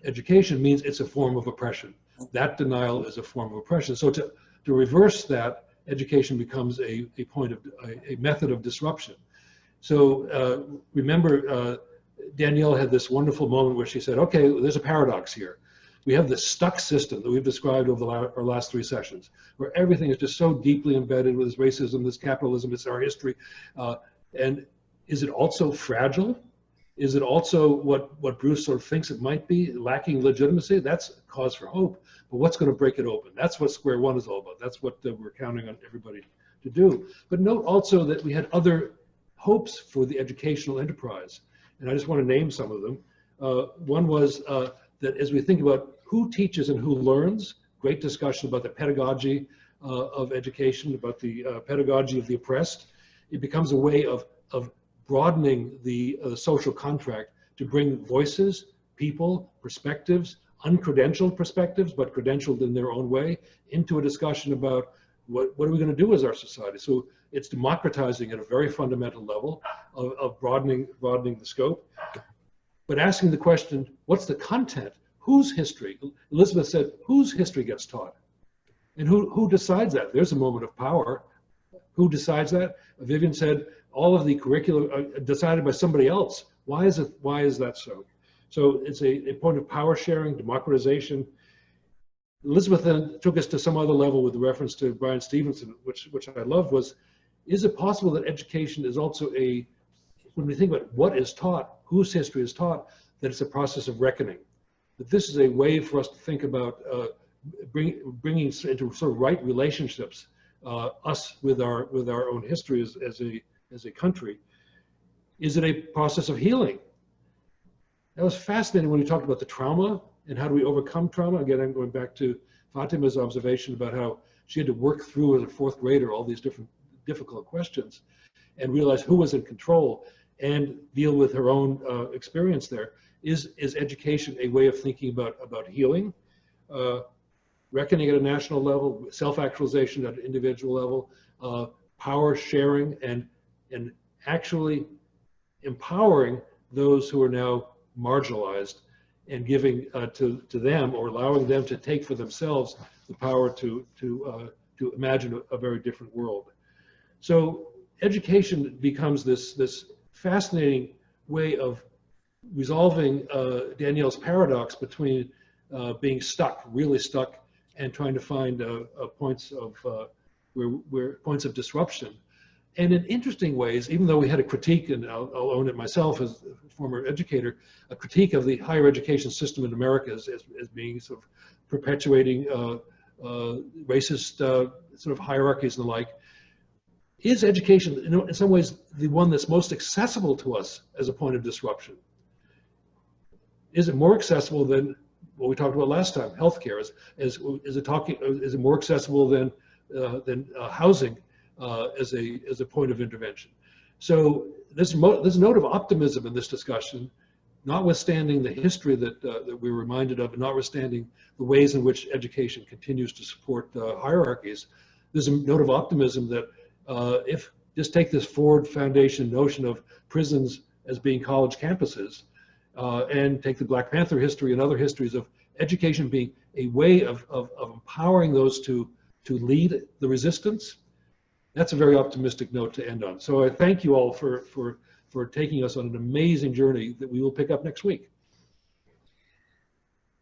education means it's a form of oppression. That denial is a form of oppression. So to reverse that, education becomes a method of disruption. So remember, Danielle had this wonderful moment where she said, okay, there's a paradox here. We have this stuck system that we've described over our last 3 sessions, where everything is just so deeply embedded with this racism, this capitalism, it's our history. And is it also fragile? Is it also what Bruce sort of thinks it might be, lacking legitimacy? That's a cause for hope. But what's going to break it open? That's what Square One is all about. That's what we're counting on everybody to do. But note also that we had other hopes for the educational enterprise. And I just want to name some of them. One was that as we think about who teaches and who learns, great discussion about the pedagogy of education, about the pedagogy of the oppressed. It becomes a way of broadening the social contract to bring voices, people, perspectives, uncredentialed perspectives, but credentialed in their own way, into a discussion about what are we going to do as our society. So it's democratizing at a very fundamental level of broadening the scope, but asking the question, what's the content? Whose history? Elizabeth said, whose history gets taught? And who decides that? There's a moment of power. Who decides that? Vivian said, all of the curriculum are decided by somebody else. Why is that so? So it's a point of power sharing, democratization. Elizabeth then took us to some other level with the reference to Brian Stevenson, which I loved, was, is it possible that education is also when we think about what is taught, whose history is taught, that it's a process of reckoning? That this is a way for us to think about bringing into sort of right relationships, us with our own history as a country. Is it a process of healing? That was fascinating when we talked about the trauma and how do we overcome trauma. Again, I'm going back to Fatima's observation about how she had to work through as a 4th grader all these different difficult questions and realize who was in control and deal with her own experience there. Is education a way of thinking about healing, reckoning at a national level, self-actualization at an individual level, power sharing, and actually empowering those who are now marginalized and giving to them, or allowing them to take for themselves the power to imagine a very different world. So education becomes this fascinating way of resolving Danielle's paradox between being stuck, really stuck, and trying to find points of disruption. And in interesting ways, even though we had a critique, and I'll own it myself as a former educator, a critique of the higher education system in America as being sort of perpetuating racist sort of hierarchies and the like, is education in some ways the one that's most accessible to us as a point of disruption? Is it more accessible than what we talked about last time, healthcare? Is it more accessible than housing as a point of intervention? So there's a note of optimism in this discussion, notwithstanding the history that we're reminded of, and notwithstanding the ways in which education continues to support hierarchies. There's a note of optimism that if just take this Ford Foundation notion of prisons as being college campuses, and take the Black Panther history and other histories of education being a way of empowering those to lead the resistance, that's a very optimistic note to end on. So I thank you all for taking us on an amazing journey that we will pick up next week.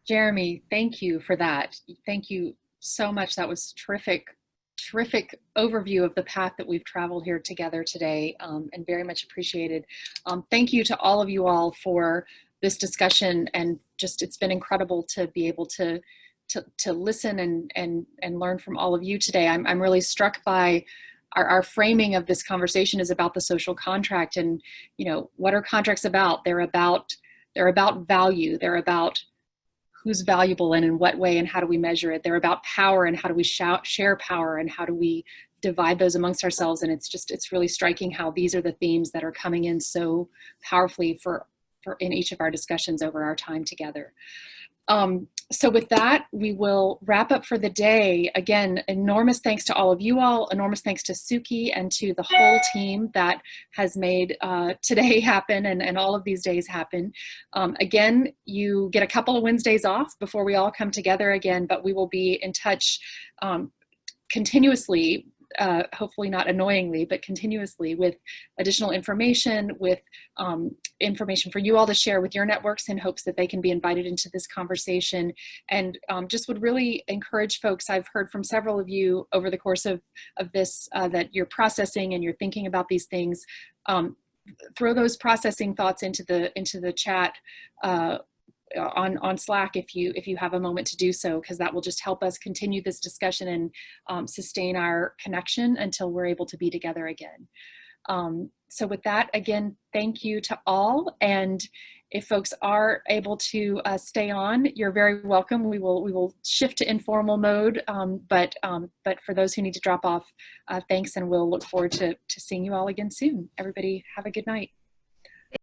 Jeremy, thank you for that. Thank you so much. That was terrific terrific overview of the path that we've traveled here together today, and very much appreciated. Thank you to all of you all for this discussion, and just it's been incredible to be able to listen and learn from all of you today. I'm really struck by our framing of this conversation is about the social contract, and what are contracts about? They're about value. They're about who's valuable and in what way and how do we measure it. They're about power and how do we share power and how do we divide those amongst ourselves. And it's really striking how these are the themes that are coming in so powerfully for in each of our discussions over our time together. So with that, we will wrap up for the day. Again, enormous thanks to all of you all, enormous thanks to Suki and to the whole team that has made today happen and all of these days happen. Again, you get a couple of Wednesdays off before we all come together again, but we will be in touch continuously, hopefully not annoyingly, but continuously with additional information, with information for you all to share with your networks in hopes that they can be invited into this conversation. And just would really encourage folks, I've heard from several of you over the course of this, that you're processing and you're thinking about these things. Throw those processing thoughts into the chat on Slack if you have a moment to do so, because that will just help us continue this discussion and sustain our connection until we're able to be together again. So with that, again, thank you to all. And if folks are able to stay on, you're very welcome. We will shift to informal mode, but for those who need to drop off, thanks, and we'll look forward to seeing you all again soon. Everybody have a good night.